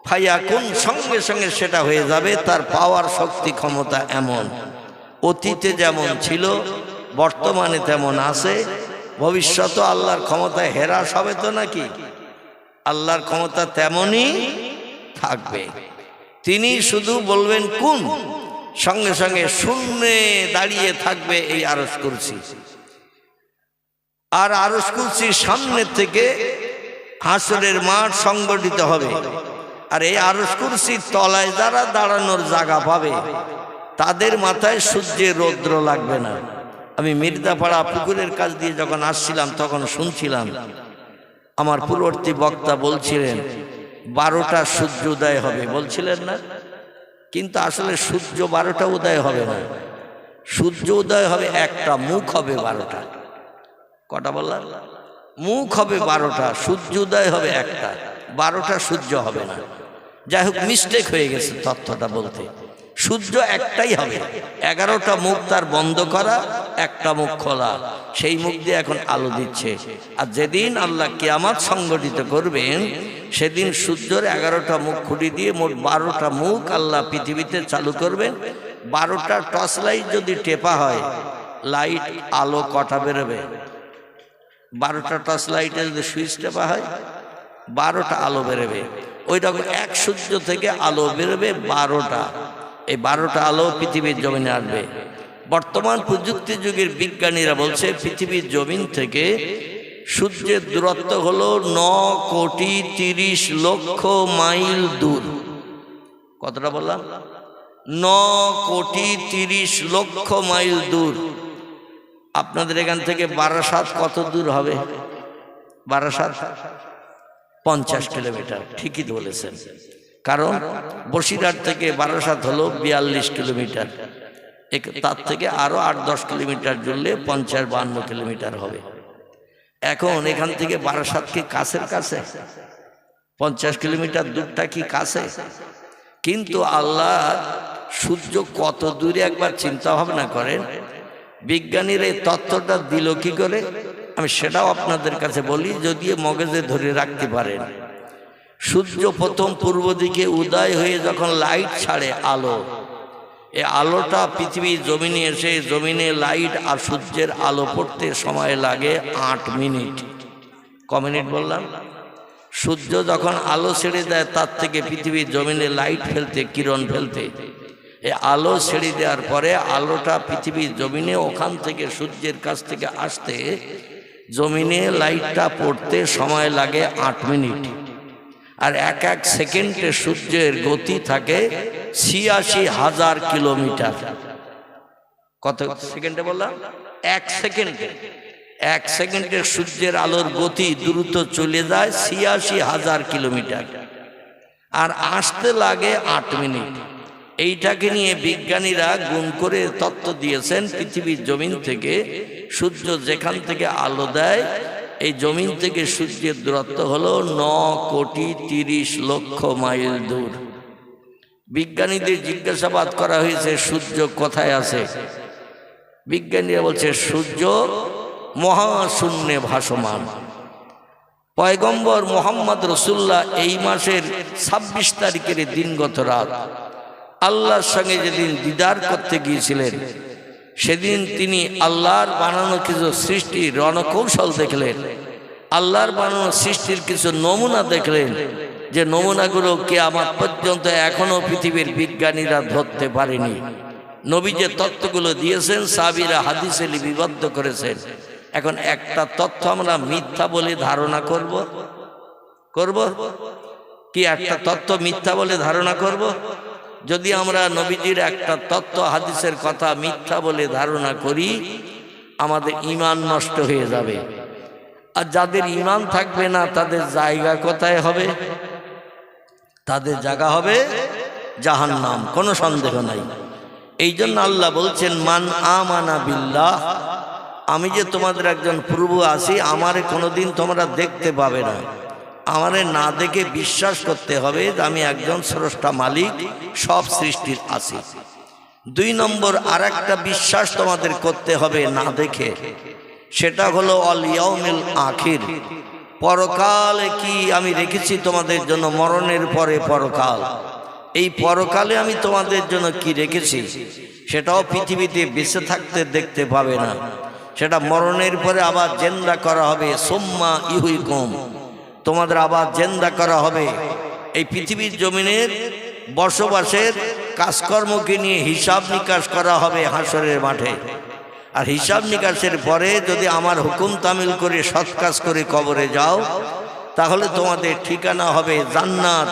ফায়াকুন, সঙ্গে সঙ্গে সেটা হয়ে যাবে। তার পাওয়ার শক্তি ক্ষমতা এমন, অতীতে যেমন ছিল বর্তমানে তেমন আছে, ভবিষ্যতে আল্লাহর ক্ষমতা হেরাস হবে তো নাকি? আল্লাহর ক্ষমতা তেমনই থাকবে। তিনি শুধু বলবেন কুন, সঙ্গে সঙ্গে শূন্যে দাঁড়িয়ে থাকবে এই আরশ কুরসি। আর আরশ কুরসির সামনে থেকে হাসরের মাঠ সংগঠিত হবে। আর এই আরশ কুরসির তলায় যারা দাঁড়ানোর জায়গা পাবে তাদের মাথায় সূর্যের রৌদ্র লাগবে না। আমি মির্জাপাড়া পুকুরের কাছ দিয়ে যখন আসছিলাম তখন শুনছিলাম আমার পূর্ববর্তী বক্তা বলছিলেন 12টা সূর্য উদয় হবে, বলছিলেন না? কিন্তু আসলে সূর্য 12টা উদয় হবে না। সূর্য উদয় হবে একটা, মুখ হবে 12টা। কটা বললাম? মুখ হবে 12টা, সূর্য উদয় হবে একটা, 12টা সূর্য হবে না। যাই হোক, মিস্টেক হয়ে গেছে তথ্যটা বলতে। সূর্য একটাই হবে, 11টা মুখ তার বন্ধ করা, একটা মুখ খোলা। সেই মুখ দিয়ে এখন আলো দিচ্ছে। আর যেদিন আল্লাহ কিয়ামত সংগঠিত করবেন সেদিন সূর্যের 11টা মুখ খুঁটি দিয়ে মোট 12টা মুখ আল্লাহ পৃথিবীতে চালু করবেন। 12টা টর্চ লাইট যদি টেপা হয়, লাইট আলো কটা বেরোবে? 12টা টর্চ লাইটে যদি সুইচ টেপা হয় 12টা আলো বেরোবে। ওই রকম এক সূর্য থেকে আলো বেরোবে 12টা। এই 12টা আলো পৃথিবীর জমিনে আসবে। বর্তমান প্রযুক্তি যুগের বিজ্ঞানীরা বলছে পৃথিবীর জমিন থেকে সূর্যের দূরত্ব হলো 9,30,00,000 মাইল দূর। কতটা বললাম? 9,30,00,000 মাইল দূর। আপনাদের এখান থেকে বারাসাত কত দূর হবে? বারাসাত 50 কিলোমিটার। ঠিকই বলেছেন, কারণ বসিরহাট থেকে বারাসাত হলো 42 কিলোমিটার। তার থেকে আরো 8-10 কিলোমিটার জুড়লে 50-52 কিলোমিটার হবে। এখন এখান থেকে বারাসাত কি কাছের কাছে? 50 কিলোমিটার দূরটা কি কাছে? কিন্তু আল্লাহ সূর্য কত দূরে একবার চিন্তা ভাবনা করেন। বিজ্ঞানীরা এই তত্ত্বটা দিল কি করে আমি সেটাও আপনাদের কাছে বলি, যদিও মগজে ধরে রাখতে পারেন। সূর্য প্রথম পূর্ব দিকে উদয় হয়ে যখন লাইট ছাড়ে, আলো, এই আলোটা পৃথিবীর জমিনে এসে জমিনে লাইট আর সূর্যের আলো পড়তে সময় লাগে 8 মিনিট। ক মিনিট বললাম? সূর্য যখন আলো ছেড়ে দেয় তার থেকে পৃথিবীর জমিনে লাইট ফেলতে, কিরণ ফেলতে, এই আলো ছেড়ে দেওয়ার পরে আলোটা পৃথিবীর জমিনে ওখান থেকে সূর্যের কাছ থেকে আসতে জমিনে লাইটটা পড়তে সময় লাগে 8 মিনিট। আর এক এক সেকেন্ডে সূর্যের গতি থাকে 86,000 কিলোমিটার। কত সেকেন্ডে বললাম? 1 সেকেন্ডে। 1 সেকেন্ডে সূর্যের আলোর গতি দ্রুত চলে যায় 86,000 কিলোমিটার। আর আসতে লাগে 8 মিনিট। এইটাকে নিয়ে বিজ্ঞানীরা গুণ করে তত্ত্ব দিয়েছেন, পৃথিবীর জমিন থেকে সূর্য যেখান থেকে আলো দেয়, এই জমিন থেকে সূর্যের দূরত্ব হলো 9,30,00,000 মাইল দূর। বিজ্ঞানীদের জিজ্ঞাসাবাদ করা হয়েছে সূর্য কোথায় আছে। বিজ্ঞানীরা বলছে সূর্য মহাশূন্যে ভাসমান। পয়গম্বর মোহাম্মদ রসুল্লাহ এই মাসের 26 তারিখের দিনগত রাত আল্লাহর সঙ্গে যেদিন দিদার করতে গিয়েছিলেন, সেদিন তিনি আল্লাহর বানানো কিছু সৃষ্টির রণকৌশল দেখলেন, আল্লাহর বানানো সৃষ্টির কিছু নমুনা দেখলেন, যে নমুনাগুলো কিয়ামত পর্যন্ত এখনো পৃথিবীর বিজ্ঞানীরা ধরতে পারেনি। নবী যে তত্ত্বগুলো দিয়েছেন সাহাবীরা হাদিসে লিপিবদ্ধ করেছেন। এখন একটা তথ্য আমরা মিথ্যা বলে ধারণা করব কি? একটা তথ্য মিথ্যা বলে ধারণা করব? যদি আমরা নবীজির একটা তত্ত্ব হাদিসের কথা মিথ্যা বলে ধারণা করি, আমাদের ঈমান নষ্ট হয়ে যাবে। আর যাদের ঈমান থাকবে না তাদের জায়গা কোথায় হবে? তাদের জায়গা হবে জাহান্নাম, কোনো সন্দেহ নাই। এই জন্য আল্লাহ বলছেন মান আমানা বিল্লাহ, আমি যে তোমাদের একজন প্রভু আছি, আমারে কোনোদিন তোমরা দেখতে পাবে না, আমারে না দেখে বিশ্বাস করতে হবে যে আমি একজন স্রষ্টা মালিক, সব সৃষ্টির আছি। 2 নম্বর আর একটা বিশ্বাস তোমাদের করতে হবে না দেখে, সেটা হলো অল ইয়াউমিল আখির, পরকালে কি আমি রেখেছি তোমাদের জন্য, মরণের পরে পরকাল। এই পরকালে আমি তোমাদের জন্য কি রেখেছি সেটাও পৃথিবীতে বেঁচে থাকতে দেখতে পাবে না, সেটা মরণের পরে আবার জেন্দা করা হবে। সুম্মা ইউহয়িকুম, তোমাদের আবার জেন্দা করা হবে। এই পৃথিবীর জমিনের বসবাসের কাজকর্মকে নিয়ে হিসাব নিকাশ করা হবে হাসরের মাঠে। আর হিসাব নিকাশের পরে যদি আমার হুকুম তামিল করে সৎ কাজ করে কবরে যাও, তাহলে তোমাদের ঠিকানা হবে জান্নাত।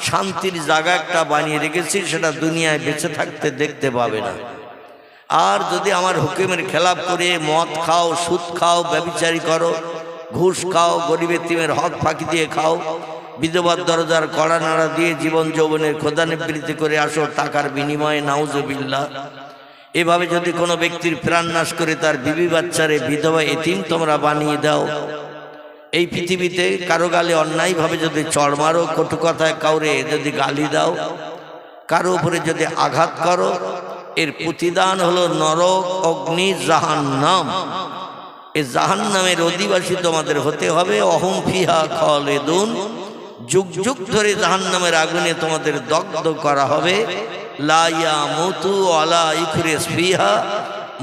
শান্তির জায়গা একটা বানিয়ে রেখেছি, সেটা দুনিয়ায় বেঁচে থাকতে দেখতে পাবে না। আর যদি আমার হুকুমের খেলাপ করে মদ খাও, সুদ খাও, ব্যভিচারী করো, ঘুষ খাও, গরিব এতিমের হক ফাঁকি দিয়ে খাও, বিধবার দরজার কড়া নাড়া দিয়ে জীবন যৌবনের খোদানিবৃত্তি করে আসো টাকার বিনিময়ে, নাউজুবিল্লাহ, এভাবে যদি কোনো ব্যক্তির প্রাণ নাশ করে তার বিবি বাচ্চারে বিধবা এতিম তোমরা বানিয়ে দাও, এই পৃথিবীতে কারো গালে অন্যায়ভাবে যদি চড় মারো, কটু কথায় কাউরে যদি গালি দাও, কারো উপরে যদি আঘাত করো, এর প্রতিদান হলো নরক, অগ্নি, জাহান্নাম। এই জাহান্নামের অধিবাসী তোমাদের হতে হবে। অহম ফিহা খালিদুন, যুগ যুগ ধরে জাহান্নামের আগুনে তোমাদের দগ্ধ করা হবে। লা ইয়ামুতু ওয়ালা ইখরিজ ফিহা,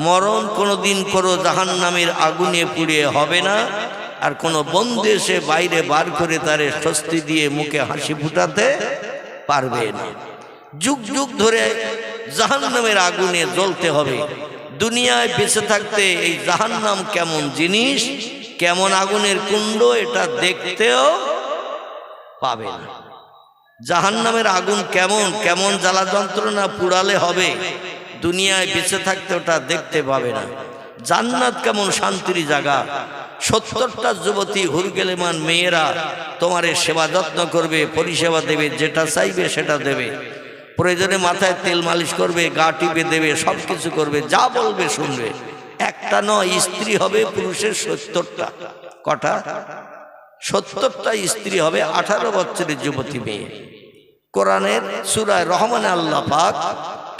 মরণ কোনোদিন করো জাহান্নামের আগুনে পুড়িয়ে হবে না। আর কোনো বন্ধু এসে বাইরে বার করে তারে স্বস্তি দিয়ে মুখে হাসি ফুটাতে পারবে না। যুগ যুগ ধরে জাহান্নামের আগুনে জ্বলতে হবে। দুনিয়ায় বেঁচে থাকতে এই জাহান্নাম কেমন জিনিস, কেমন আগুনের কুণ্ড, এটা দেখতেও পাবে না। জাহান্নামের আগুন কেমন কেমন জ্বালা যন্ত্রণা পুড়ালে হবে, দুনিয়ায় বেঁচে থাকতে ওটা দেখতে পাবে না। জান্নাত কেমন শান্তির জায়গা, 70টা যুবতী হুরগেলেমান মেয়েরা তোমারে সেবা যত্ন করবে, পরিষেবা দেবে, যেটা চাইবে সেটা দেবে, প্রয়োজনে মাথায় তেল মালিশ করবে, গা টিপে দেবে, সব কিছু করবে, যা বলবে শুনবে। একটা নয়, স্ত্রী হবে পুরুষের 70টা। কটা? 70টা স্ত্রী হবে 18 বছরের যুবতী মেয়ে। কোরআনের সূরা রহমানে আল্লাহ পাক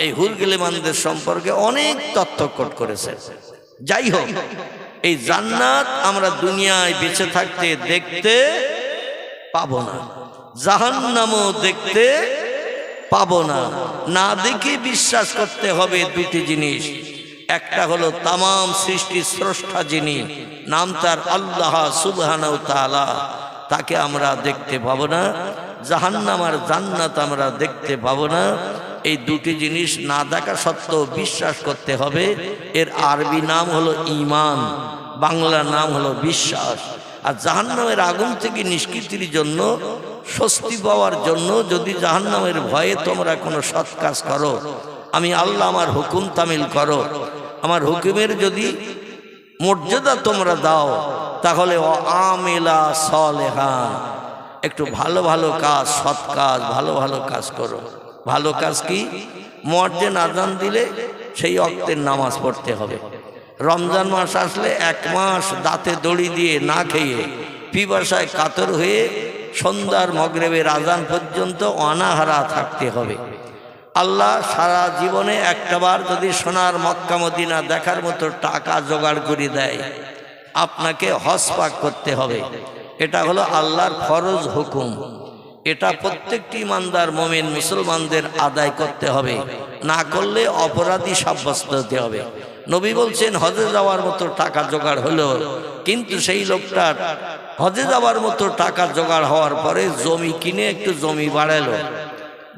এই হুরগেলেমানদের সম্পর্কে অনেক তথ্য কোট করেছে। যাই হোক, এই জান্নাত আমরা দুনিয়ায় বেঁচে থাকতে দেখতে পাবো না, জাহান্নামও দেখতে পাবো না। না দেখে বিশ্বাস করতে হবে 2টি জিনিস। একটা হলো তামাম সৃষ্টির স্রষ্টা যিনি, নাম তার আল্লাহ সুবহানাহু ওয়া তাআলা, তাকে আমরা দেখতে পাবো না। জাহান্নাম আর জান্নাত আমরা দেখতে পাবো না। এই 2টি জিনিস না দেখা সত্ত্বেও বিশ্বাস করতে হবে। এর আরবি নাম হলো ঈমান, বাংলা নাম হলো বিশ্বাস। আর জাহান্নামের আগুন থেকে নিষ্কৃতির জন্য, স্বস্তি পাওয়ার জন্য যদি জাহান্নামের ভয়ে তোমরা কোনো সৎ কাজ করো, আমি আল্লাহ আমার হুকুম তামিল করো, আমার হুকুমের যদি মর্যাদা তোমরা দাও, তাহলে ও আমিলা সলেহান, একটু ভালো ভালো কাজ, সৎ কাজ, ভালো ভালো কাজ করো। ভালো কাজ কি? মুয়াজ্জিন আযান দিলে সেই ওয়াক্তের নামাজ পড়তে হবে। রমজান মাস আসলে 1 মাস দাঁতে দড়ি দিয়ে না খেয়ে পিপাসায় কাতর হয়ে সন্ধ্যার মাগরিবের আযান পর্যন্ত অনাহারা থাকতে হবে। আল্লাহ সারা জীবনে একটাবার যদি সোনার মক্কা মদিনা দেখার মতো টাকা জোগাড় করে দেয়, আপনাকে হজ পাক করতে হবে। এটা হলো আল্লাহর ফরজ হুকুম। এটা প্রত্যেকটি ইমানদার মুমিন মুসলমানদের আদায় করতে হবে, না করলে অপরাধী সাব্যস্ত হতে হবে। নবী বলছেন হজে যাওয়ার মতো টাকা জোগাড় হলো, কিন্তু সেই লোকটার হজে যাওয়ার মতো টাকা জোগাড় হওয়ার পরে জমি কিনে একটু জমি বাড়ালো,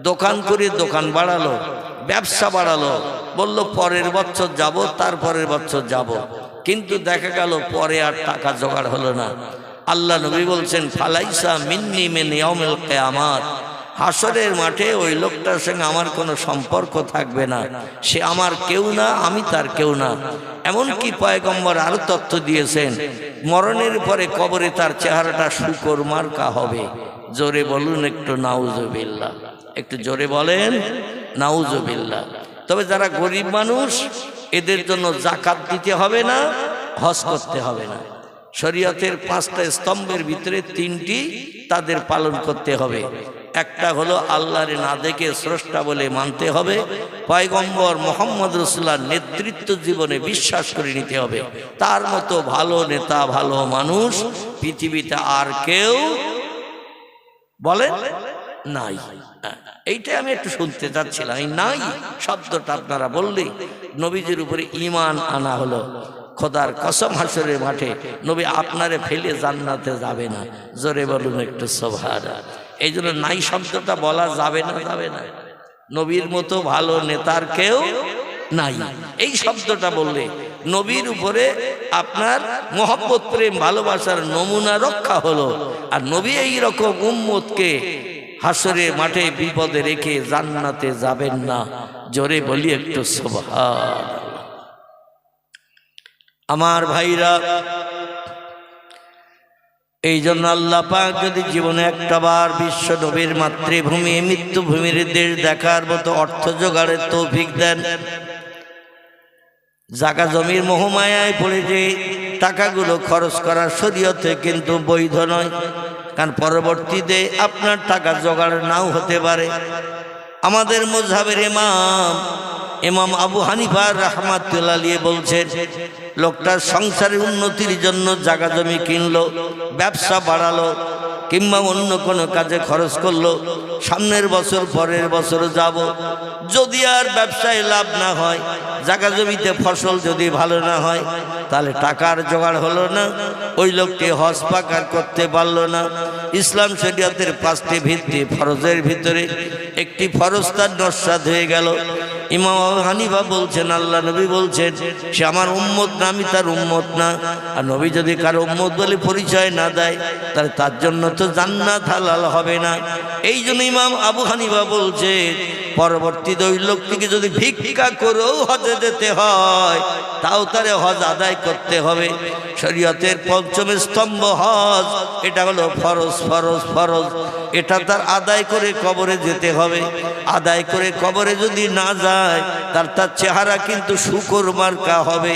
দোকান করে দোকান বাড়ালো, ব্যবসা বাড়ালো, বলল পরের বছর যাব, তারপরের বছর যাব, কিন্তু দেখা গেল পরে আর টাকা জোগাড় হলো না। আল্লাহ নবী বলছেন ফালাইসা মিন্নি মিন ইয়াউমিল কিয়ামাত, হাসরের মাঠে ওই লোকটার সঙ্গে আমার কোনো সম্পর্ক থাকবে না, সে আমার কেউ না, আমি তার কেউ না। এমনকি পয়গম্বর আরো তথ্য দিয়েছেন, মরণের পরে কবরে তার চেহারাটা শূকর মার্কা হবে। জোরে বলুন একটু নাউজুবিল্লাহ, একটু জোরে বলেন নাউজুবিল্লাহ। তবে যারা গরিব মানুষ, এদের জন্য যাকাত দিতে হবে না, হজ করতে হবে না। শরীয়তের 5টা স্তম্ভের ভিতরে 3টি তাদের পালন করতে হবে। একটা হলো আল্লাহর না দেখে স্রষ্টা বলে মানতে হবে, পয়গম্বর মুহাম্মদ রাসূলুল্লাহর নেতৃত্ব জীবনে বিশ্বাস করে নিতে হবে। তার মতো ভালো নেতা, ভালো মানুষ পৃথিবীতে আর কেউ বলেন নাই। এইটাই আমি একটু শুনতে চাচ্ছিলাম। এই নাই শব্দটা আপনারা বললে নবীজির উপরে ঈমান আনা হলো। খোদার কসম, হাসরের মাঠে নবী আপনারে ফেলে জান্নাতে যাবে না। জোরে বলুন একটু সুবহানাল্লাহ। এই জন্য নাই শব্দটা বলা যাবে না, যাবে না। নবীর মতো ভালো নেতার কেউ নাই, এই শব্দটা বললে নবীর উপরে আপনার মহব্বত, প্রেম, ভালোবাসার নমুনা রক্ষা হলো। আর নবী এই রকম উম্মতকে হাসরের মাঠে বিপদে রেখে জান্নাতে যাবেন না। জোরে বলি একটু সুবহানাল্লাহ। আমার ভাইরা, এই জন্য আল্লাহ পাক যদি জীবনে একটাবার বিশ্ব নবীর মাতৃভূমি মৃত্যুভূমির দেশ দেখার মতো অর্থ জোগাড়ের তৌফিক দেন, জায়গা জমির মোহমায়ায় পড়ে যে টাকাগুলো খরচ করা শরীয়তে কিন্তু বৈধ নয়, কারণ পরবর্তীতে আপনার টাকা জোগাড় নাও হতে পারে। আমাদের মাযহাবের ইমাম আবু হানিফা রাহমাতুল্লাহ আলাইহি বলছেন, লোকটার সংসারের উন্নতির জন্য জায়গা জমি কিনলো, ব্যবসা বাড়ালো, কিংবা অন্য কোনো কাজে খরচ করলো, সামনের বছর পরের বছর যাব, যদি আর ব্যবসায় লাভ না হয়, জায়গা জমিতে ফসল যদি ভালো না হয়, তাহলে টাকার জোগাড় হলো না, ওই লোকটি হজ পাকার করতে পারলো না। ইসলাম শরীয়তের 5টি ভিত্তি ফরজের ভিতরে একটি ফরজ তার নস্যাৎ হয়ে গেল। ইমাম আবু হানিফা বলছেন, আল্লাহ নবী বলছেন সে আমার উম্মত না, আমি তার উম্মত না। আর নবী যদি কারো উম্মত বলে পরিচয় না দেয়, তাহলে তার জন্য তো জান্নাত হালাল হবে না। এই জন্য ইমাম আবু হানিফা বলছে, পরবর্তীতে ওই লোকটিকে যদি ভিক্ষা করেও হজে যেতে হয়, তাও তারে হজ আদায় করতে হবে। শরীয়তের 5ম স্তম্ভ হজ, এটা হলো ফরজ ফরজ ফরজ। এটা তার আদায় করে কবরে যেতে হবে। আদায় করে কবরে যদি না যায়, তার চেহারা কিন্তু শূকর মার্কা হবে।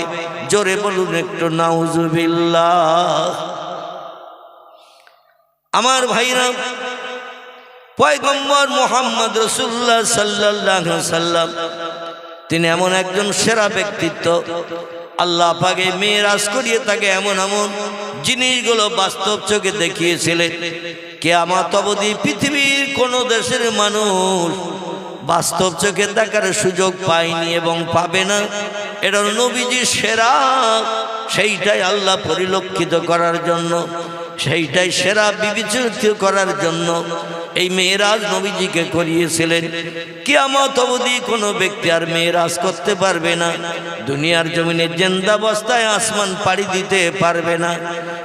জোরে বলুন একটু নাউজুবিল্লাহ। আমার ভাইরা, পয়গম্বর মুহাম্মদ রাসূলুল্লাহ সাল্লাল্লাহু আলাইহি ওয়াসাল্লাম তিনি এমন একজন সেরা ব্যক্তিত্ব, আল্লাহ পাকে মেরাজ করিয়ে তাকে এমন এমন জিনিসগুলো বাস্তব চোখে দেখিয়েছিলেন, কিয়ামত অবধি পৃথিবীর কোন দেশের মানুষ বাস্তব চোখে দেখার সুযোগ পায়নি এবং পাবে না। এটা নবীজি সেরা, সেইটাই আল্লাহ পরিলক্ষিত করার জন্য, সেইটাই সেরা বিবেচিত করার জন্য এই মেরাজ নবীজিকে করিয়েছিলেন। কিয়ামত অবধি কোনো ব্যক্তি আর মেরাজ করতে পারবে না। দুনিয়ার জমিনে জিন্দাবস্থায় আসমান পাড়ি দিতে পারবে না।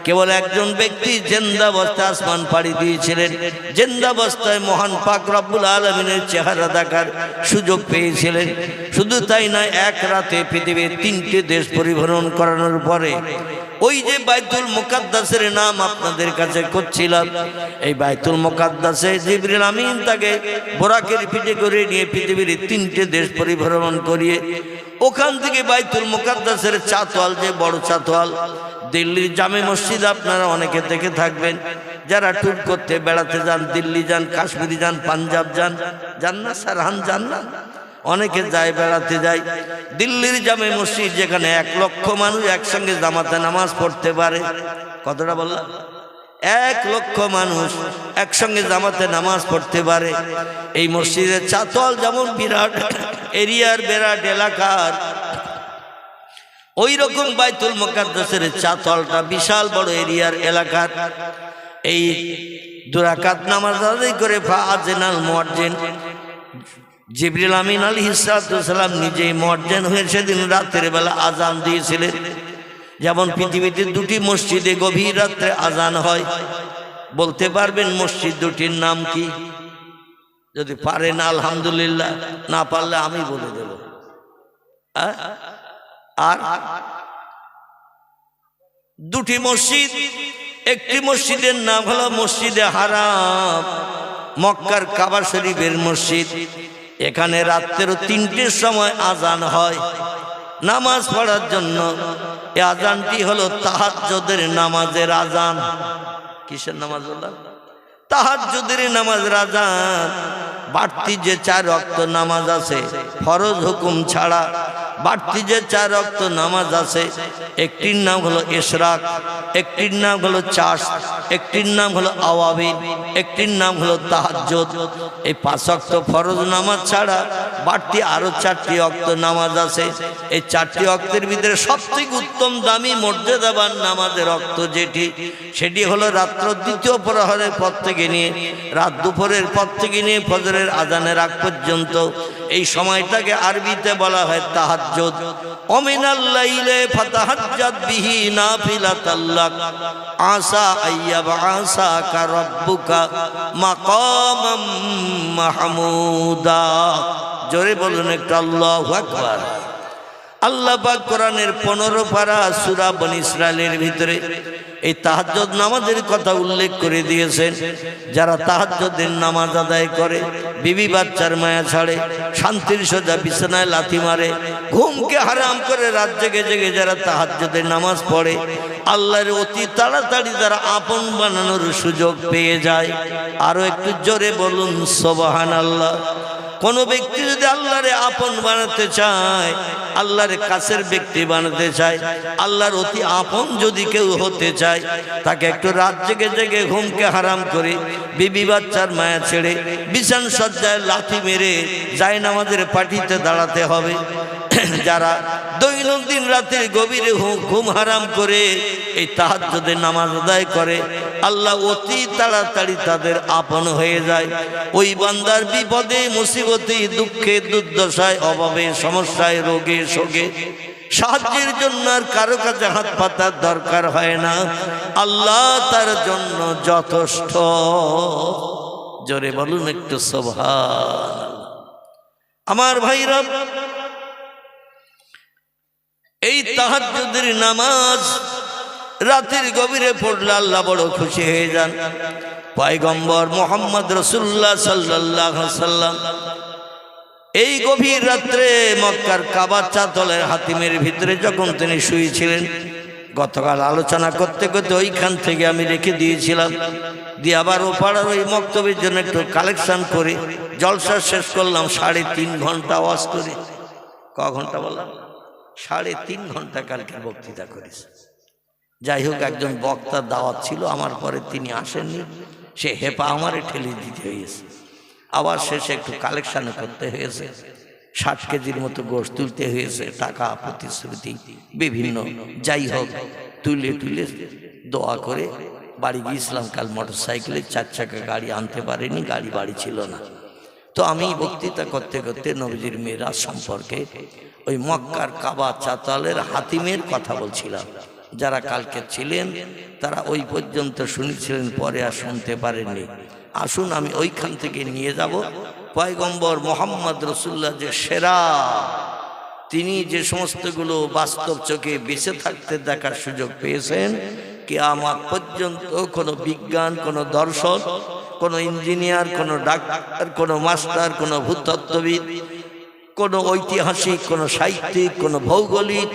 কেবল একজন ব্যক্তি জিন্দাবস্থায় আসমান পাড়ি দিয়েছিলেন, জিন্দাবস্থায় মহান পাক রব্বুল আলামিনের চেহারা দেখার সুযোগ পেয়েছিলেন। শুধু তাই নয়, এক রাতে পৃথিবীর 3টে দেশ পরিভ্রমণ করানোর পরে ওই যে বাইতুল মুকাদ্দাসের নাম আপনাদের কাছে করছিলাম, এই বাইতুল মুকাদ্দাসে জিবরিল আমিন তাকে বোরাকের পিঠে করে নিয়ে পৃথিবীর 3টে দেশ পরিভ্রমণ করিয়ে ওখান থেকে বাইতুল মুকাদ্দাসের চাতওয়াল, যে বড় চাতওয়াল, দিল্লির জামে মসজিদ আপনারা অনেকে দেখে থাকবেন, যারা ট্যুর করতে বেড়াতে যান, দিল্লি যান, কাশ্মীর যান, পাঞ্জাব যান, যান না সারহান যান না, অনেকে যায় বেড়াতে যায়। দিল্লির জামে মসজিদ যেখানে 1 লক্ষ মানুষ একসঙ্গে জামাতে নামাজ পড়তে পারে। কতটা বললাম? 1 লক্ষ মানুষ একসঙ্গে জামাতে নামাজ পড়তে পারে। এই মসজিদের চাতওয়াল যেমন বিরাট এরিয়ার, বিরাট এলাকার, ওই রকম বাইতুল মুকাদ্দাসের চাতওয়ালটা বিশাল বড় এরিয়ার এলাকার। এই 2 রাকাত নামাজ আদায় করে ফাআযিনাল মুয়াজ্জিন, জিবরিল আমিন আলাইহিস সালাম নিজেই মুয়াজ্জিন হয়ে সেদিন রাতের বেলা আজান দিয়েছিলেন। যেমন পৃথিবীতে 2টি মসজিদে গভীর রাত্রে আজান হয়। বলতে পারবেন মসজিদ 2টির নাম কি? যদি পারেন আলহামদুলিল্লাহ, না পারলে আমি বলে দেব। আর 2টি মসজিদ, একটি মসজিদের নাম হলো মসজিদে হারাম, মক্কার কাবা শরীফের মসজিদ। এখানে রাত্রেও 3টের সময় আজান হয় নামাজ পড়ার জন্য। এই আজানটি হলো তাহাজ্জুদের নামাজের আজান। কিসের নামাজ বললাম? তাহাজ্জুদের নামাজের আজান। বাড়তি যে 4 ওয়াক্ত নামাজ আছে ফরজ হুকুম ছাড়া, বাড়তি যে 4 ওয়াক্ত নামাজ আছে, একটির নাম হলো ইশরাক, একটির নাম হলো চাষ, একটির নাম হলো আওয়াবিন, একটির নাম হলো তাহাজ্জুদ। এই 5 ওয়াক্ত ফরজ নামাজ ছাড়া বাড়তি আরো 4টি ওয়াক্ত নামাজ আছে। এই 4টি ওয়াক্তের ভিতরে সবথেকে উত্তম দামি মর্যাদাবান নামাজের ওয়াক্ত যেটি, সেটি হলো রাত্র 2য় প্রহরের পর থেকে নিয়ে রাত দুপুরের পর থেকে নিয়ে ফজরের আজানের আগ পর্যন্ত। এই সময়টাকে আরবিতে বলা হয় তাহাজ্জুদ। ওমিনাল লাইলি ফাতাহাজ্জাদ বিহি নাফিলাতাল লাক আসা আইয়াবআসাকা রাব্বুকা মাকামাম মাহমুদা। জোরে বলুন একটু আল্লাহু আকবার। আল্লাহ পাক কোরআনের 15 পারা সূরা বনী ইসরাইলের ভিতরে এই তাহাজ্জুদ নামাজের কথা উল্লেখ করে দিয়েছেন। যারা তাহাজ্জুদের নামাজ আদায় করে, বিবি বাচ্চার মায়া ছাড়ে, শান্তির সোজা বিছানায় লাথি মারে, ঘুমকে হারাম করে রাত জেগে জেগে যারা তাহাজ্জুদের নামাজ পড়ে, আল্লাহর অতি তাড়াতাড়ি যারা আপন বানানোর সুযোগ পেয়ে যায়। আরো একটু জোরে বলুন সুবহানাল্লাহ। কোন ব্যক্তি যদি আল্লাহরে আপন বানাতে চায়, আল্লাহর কাছের ব্যক্তি বানাতে চায়, আল্লাহর অতি আপন যদি কেউ হতে চায়, তাকে একটু রাত জেগে জেগে ঘুমকে হারাম করে বিবি বাচ্চার মায়া ছেড়ে বিছান সজ্জায় লাথি মেরে জায়নামাজের পাটিতে দাঁড়াতে হবে। যারা দৈনন্দিন রাতের গভীরে ঘুম হারাম করে এই তাহাজ্জুদের নামাজ আদায় করে, আল্লাহ অতি তাড়াতাড়ি তাদের আপন হয়ে যায়। ওই বান্দার বিপদে মুসিবতে, দুঃখে, দুর্দশায়, অভাবে, সমস্যায়, রোগে শোকে সাহায্যের জন্য আর কারো কাছে হাত পাতার দরকার হয় না। আল্লাহ তার জন্য যথেষ্ট। জোরে বলুন একটু সুবহানাল্লাহ। আমার ভাইরা, এই তাহাজ্জুদের নামাজ রাতের গভীরে পড়লে আল্লাহ বড় খুশি হয়ে যান। পয়গম্বর মুহাম্মদ রাসূলুল্লাহ সাল্লাল্লাহু আলাইহি ওয়াসাল্লাম এই গভীর রাত্রে মক্কার কাবার চাতলের হাতিমের ভিতরে যখন তিনি শুয়েছিলেন, গতকাল আলোচনা করতে করতে ওইখান থেকে আমি রেখে দিয়েছিলাম, দিয়ে আবার ও পাড়ার ওই মক্তবের জন্য একটু কালেকশন করে জলসা শেষ করলাম 3.5 ঘন্টা ওয়াজ করে। ক ঘন্টা বললাম? 3.5 ঘন্টা কালকে বক্তৃতা করেছে। যাই হোক, একজন বক্তার দাওয়াত ছিল, আমার পরে তিনি আসেননি, সে হেপা আমারে ঠেলে দিতে হয়েছে। আবার শেষে একটু কালেকশন করতে হয়েছে, 60 কেজির মতো গোশত তুলতে হয়েছে, টাকা প্রতিশ্রুতি বিভিন্ন। যাই হোক, তুলে তুলে দোয়া করে বাড়ি গিয়েছিলাম। কাল মোটরসাইকেলে 4 চাকা গাড়ি আনতে পারিনি, গাড়ি বাড়ি ছিল না। তো আমি বক্তৃতা করতে করতে নবীজির মেরাজ সম্পর্কে ওই মক্কার কাবা চাতালের হাতিমের কথা বলছিলাম। যারা কালকে ছিলেন তারা ওই পর্যন্ত শুনেছিলেন, পরে আর শুনতে পারেননি। আসুন আমি ওইখান থেকে নিয়ে যাব। পয়গম্বর মুহাম্মদ রাসূলুল্লাহ যে সেরা তিনি যে সমস্তগুলো বাস্তব চোখে বেঁচে থাকতে দেখার সুযোগ পেয়েছেন, কিয়ামত পর্যন্ত কোনো বিজ্ঞান, কোনো দর্শন, কোনো ইঞ্জিনিয়ার, কোনো ডাক্তার, কোনো মাস্টার, কোনো ভূতত্ত্ববিদ, কোনো ঐতিহাসিক, কোনো সাহিত্যিক, কোনো ভৌগোলিক,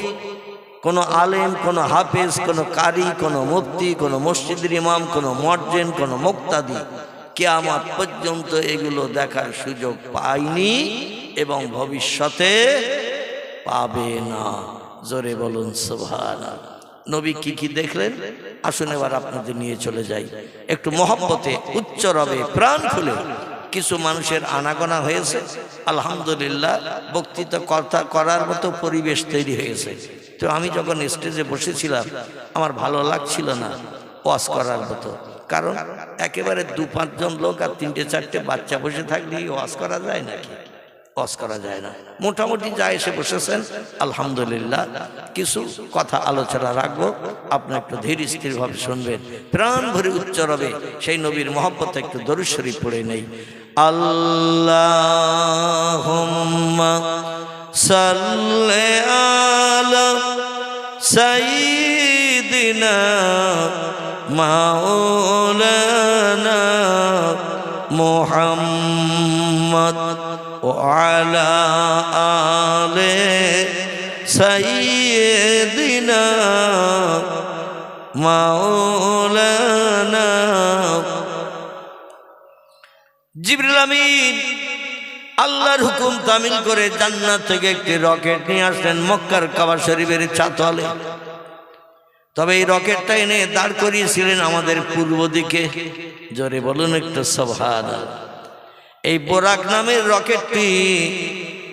কোনো আলেম, কোনো হাফেজ, কোনো কারি, কোনো মুফতি, কোনো মসজিদের ইমাম, কোনো মুয়াজ্জিন, কোনো মুক্তাদি কিয়ামত পর্যন্ত এগুলো দেখার সুযোগ পায়নি এবং ভবিষ্যতে পাবে না। জোরে বলুন সুবহানাল্লাহ। নবী কি কি দেখলেন আসুন এবার আপনাদের নিয়ে চলে যাই। একটু মহব্বতে উচ্চ রবে প্রাণ খুলে কিছু মানুষের আনাগোনা হয়েছে, আলহামদুলিল্লাহ বক্তৃতা কথা করার মতো পরিবেশ তৈরি হয়েছে। তো আমি যখন স্টেজে বসেছিলাম আমার ভালো লাগছিল না ওয়াজ করার মতো, কারণ একেবারে 2-5 জন লোক আর 3-4টে বাচ্চা বসে থাকলে ওয়াজ করা যায় নাকি? ওয়াজ করা যায় না। মোটামুটি যা এসে বসেছেন আলহামদুলিল্লাহ, কিছু কথা আলোচনা রাখবো, আপনার একটু ধীর স্থিরভাবে শুনবেন, প্রাণ ভরে উচ্চ রবে সেই নবীর মহব্বতে একটু দরুদ শরীফ পড়ে নেই। আল্লাহুম্মা সাল্লি আলা সাইয়্যিদিনা মাওলানা মুহাম্মদ وعلى آل سيدنا مولانا জিবরিল আমিন আল্লাহর হুকুম তামিল করে জান্নাত থেকে একটি রকেট নিয়ে আসলেন মক্কার কাবা শরীফের চাতলে। তবে এই রকেটটা এনে দাঁড় করিয়েছিলেন আমাদের পূর্ব দিকে। জোরে বলুন একটু সুবহানাল্লাহ। এই বোরাক নামের রকেটটি,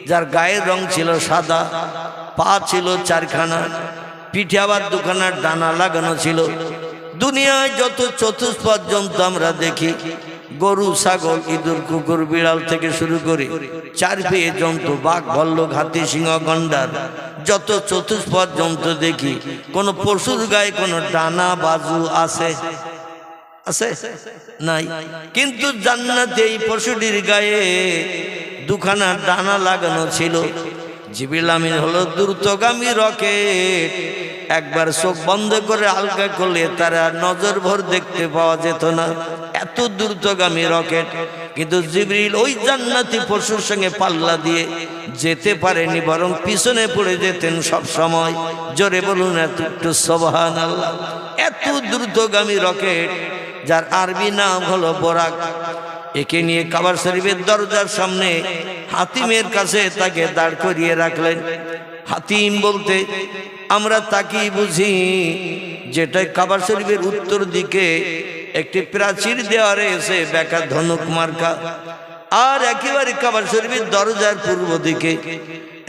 যার গায়ের রং ছিল সাদা, পা ছিল 4খানা, পিঠে আবার 2খানার ডানা লাগানো ছিল। দুনিয়ায় যত চতুষ্পদ জন্তু আমরা দেখি, গরু, ছাগল, ইঁদুর, কুকুর, বিড়াল থেকে শুরু করে 4 পেয়ে জন্তু, বাঘ, ভাল্লুক, হাতি, সিংহ, গন্ডার, যত চতুষ্পদ জন্তু দেখি, কোন পশুর গায়ে কোনো ডানা বাজু আছে? আছে? নাই। কিন্তু জান্নাতে এই পশুটির গায়ে 2খানা ডানা লাগানো ছিল। জিবরিল আমিন হলো দ্রুতগামী রকেট, একবার চোখ বন্ধ করে হালকা করলে তারা নজর ভর দেখতে পাওয়া যেত না, এত দ্রুতগামী রকেট। কিন্তু জিবরিল ওই জান্নাতি পশুর সঙ্গে পাল্লা দিয়ে যেতে পারেনি, বরং পিছনে পড়ে যেতেন সব সময়। জোরে বলুন একটু সুবহানাল্লাহ। এত দ্রুতগামী রকেট, যার আরবি নাম হলো বোরাক। একে নিয়ে কাবা শরীফের দরজার সামনে হাতিমের কাছে তাকে দাঁড় করিয়ে রাখলেন। হাতিম বলতে আমরা তাকেই বুঝি যেটা কাবা শরীফের উত্তর দিকে একটি প্রাচীর দেওয়া রয়েছে বেকা ধনুক মার্কা, আর একেবারে কাবা শরীফের দরজার পূর্ব দিকে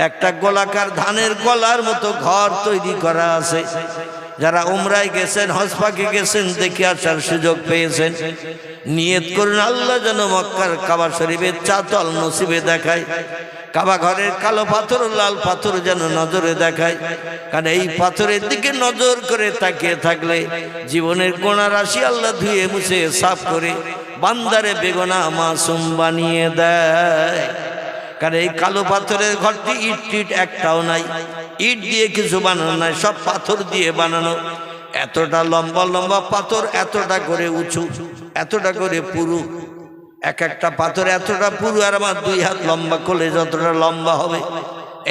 একটা গোলাকার ধানের গলার মতো ঘর তৈরি করা আছে। যারা উমরায় গেছেন, হজ পাকে গেছেন, দেখে আসার সুযোগ পেয়েছেন, নিয়ত করুন আল্লাহ যেন মক্কার কাবা শরীফের চাতল নসিবে দেখায়, কাবা ঘরের কালো পাথর, লাল পাথর যেন নজরে দেখায়। কারণ এই পাথরের দিকে নজর করে তাকিয়ে থাকলে জীবনের গোনা রাশি আল্লাহ ধুয়ে মুছে সাফ করে বান্দারে বেগুনা মাসুম বানিয়ে দেয়। কারণ এই কালো পাথরের ঘরটি ইট টিট একটাও নাই, ইট দিয়ে কিছু বানানো নাই, সব পাথর দিয়ে বানানো। এতটা লম্বা লম্বা পাথর, এতটা করে উঁচু, এতটা করে পুরু, এক একটা পাথর এতটা পুরু, আর আমার 2 হাত লম্বা করলে যতটা লম্বা হবে,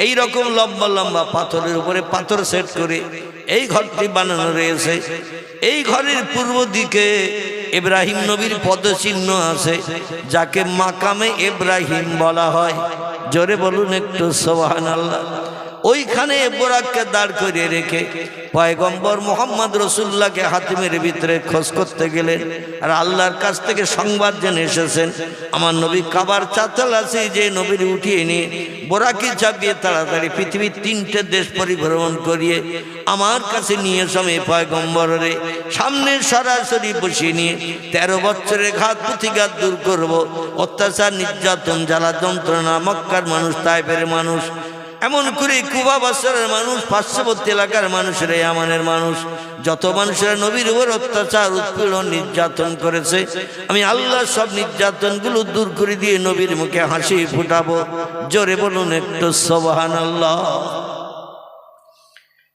এই রকম লম্বা লম্বা পাথরের উপরে পাথর সেট করে এই ঘরটি বানানো রয়েছে। এই ঘরের পূর্ব দিকে ইব্রাহিম নবীর পদচিহ্ন আছে, যাকে মাকামে ইব্রাহিম বলা হয়। জোরে বলুন একটু সুবহানাল্লাহ। ওইখানে বোরাককে দাঁড় করিয়ে রেখে পয়গম্বর মোহাম্মদ রসুল্লাহকে হাতিমের ভিতরে খোঁজ করতে গেলেন, আর আল্লাহর কাছ থেকে সংবাদ জেনে এসেছেন আমার নবী কাবার চাতাল আছে, যে নবীর উঠিয়ে নিয়ে বোরাকে চাপিয়ে তাড়াতাড়ি পৃথিবীর 3টে দেশ পরিভ্রমণ করিয়ে আমার কাছে নিয়ে সময় পয়গম্বরের সামনে সরাসরি বসিয়ে নিয়ে 13 বছরের ঘাত প্রতিঘাত দূর করব, অত্যাচার, নির্যাতন, জ্বালা যন্ত্রণা, মক্কার মানুষ, তায়েফের মানুষ এমন করে কুবা বাসারের মানুষ, পার্শ্ববর্তী এলাকার মানুষেরা, ইয়ামানের মানুষ, যত মানুষেরা নবীর উপর অত্যাচার, উৎপীড়ন, নির্যাতন করেছে, আমি আল্লাহ সব নির্যাতনগুলো দূর করে দিয়ে নবীর মুখে হাসি ফুটাবো। জোরে বলুন একটু সুবহানাল্লাহ।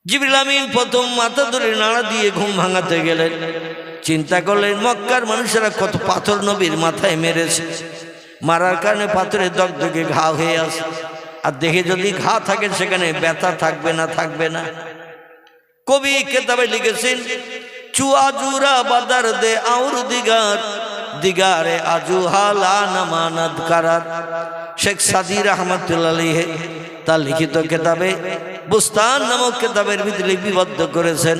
জিবরিল আমিন প্রথম মাথা ধরে নাড়া দিয়ে ঘুম ভাঙাতে গেলেন। চিন্তা করলেন মক্কার মানুষেরা কত পাথর নবীর মাথায় মেরেছে, মারার কারণে পাথরে দগদগে ঘা হয়ে আসে। আর দেখে যদি ঘা থাকে সেখানে ব্যথা থাকবে না, থাকবে না। কবি কেতাবে লিখেছেন চুয়াজুরা বাদার দে আউর দিগার, দিগারে আজু হালা নামানাদ কারার। শেখ সাদি রহমাতুল্লাহ আলাইহি তার লিখিত কেতাবে বুস্তান নামক কেতাবের ভিতরে লিপিবদ্ধ করেছেন,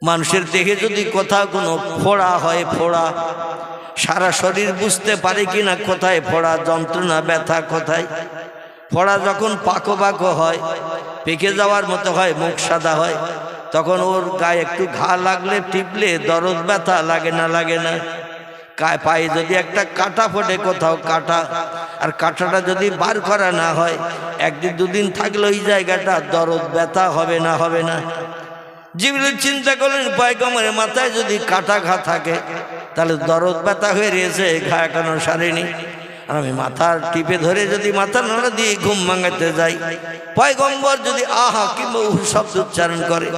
মানুষের দেহে যদি কোথাও কোনো ফোড়া হয়, ফোড়া সারা শরীর বুঝতে পারে কিনা কোথায় ফোড়া, যন্ত্রণা, ব্যথা কোথায়। ফোড়া যখন পাকো পাকো হয়, পেকে যাওয়ার মতো হয়, মুখ সাদা হয়, তখন ওর গায়ে একটু ঘা লাগলে, টিপলে দরদ ব্যথা লাগে না, লাগে না? পায়ে যদি একটা কাটা ফোটে কোথাও, কাটা, আর কাটাটা যদি বার করা না হয়, একদিন দুদিন থাকলে ওই জায়গাটা দরদ ব্যথা হবে না, হবে না? জিবরিল চিন্তা করলেন পয়গম্বরের মাথায় যদি কাটা ঘা থাকে তাহলে দরদ ব্যথা হয়ে রয়েছে, ঘা এখনো সারেনি। আর আমি মাথার টিপে ধরে যদি মাথা নাড়া দিয়ে ঘুম ভাঙাতে যাই, পয়গম্বর যদি আহা কিংবা উহু শব্দ উচ্চারণ করে,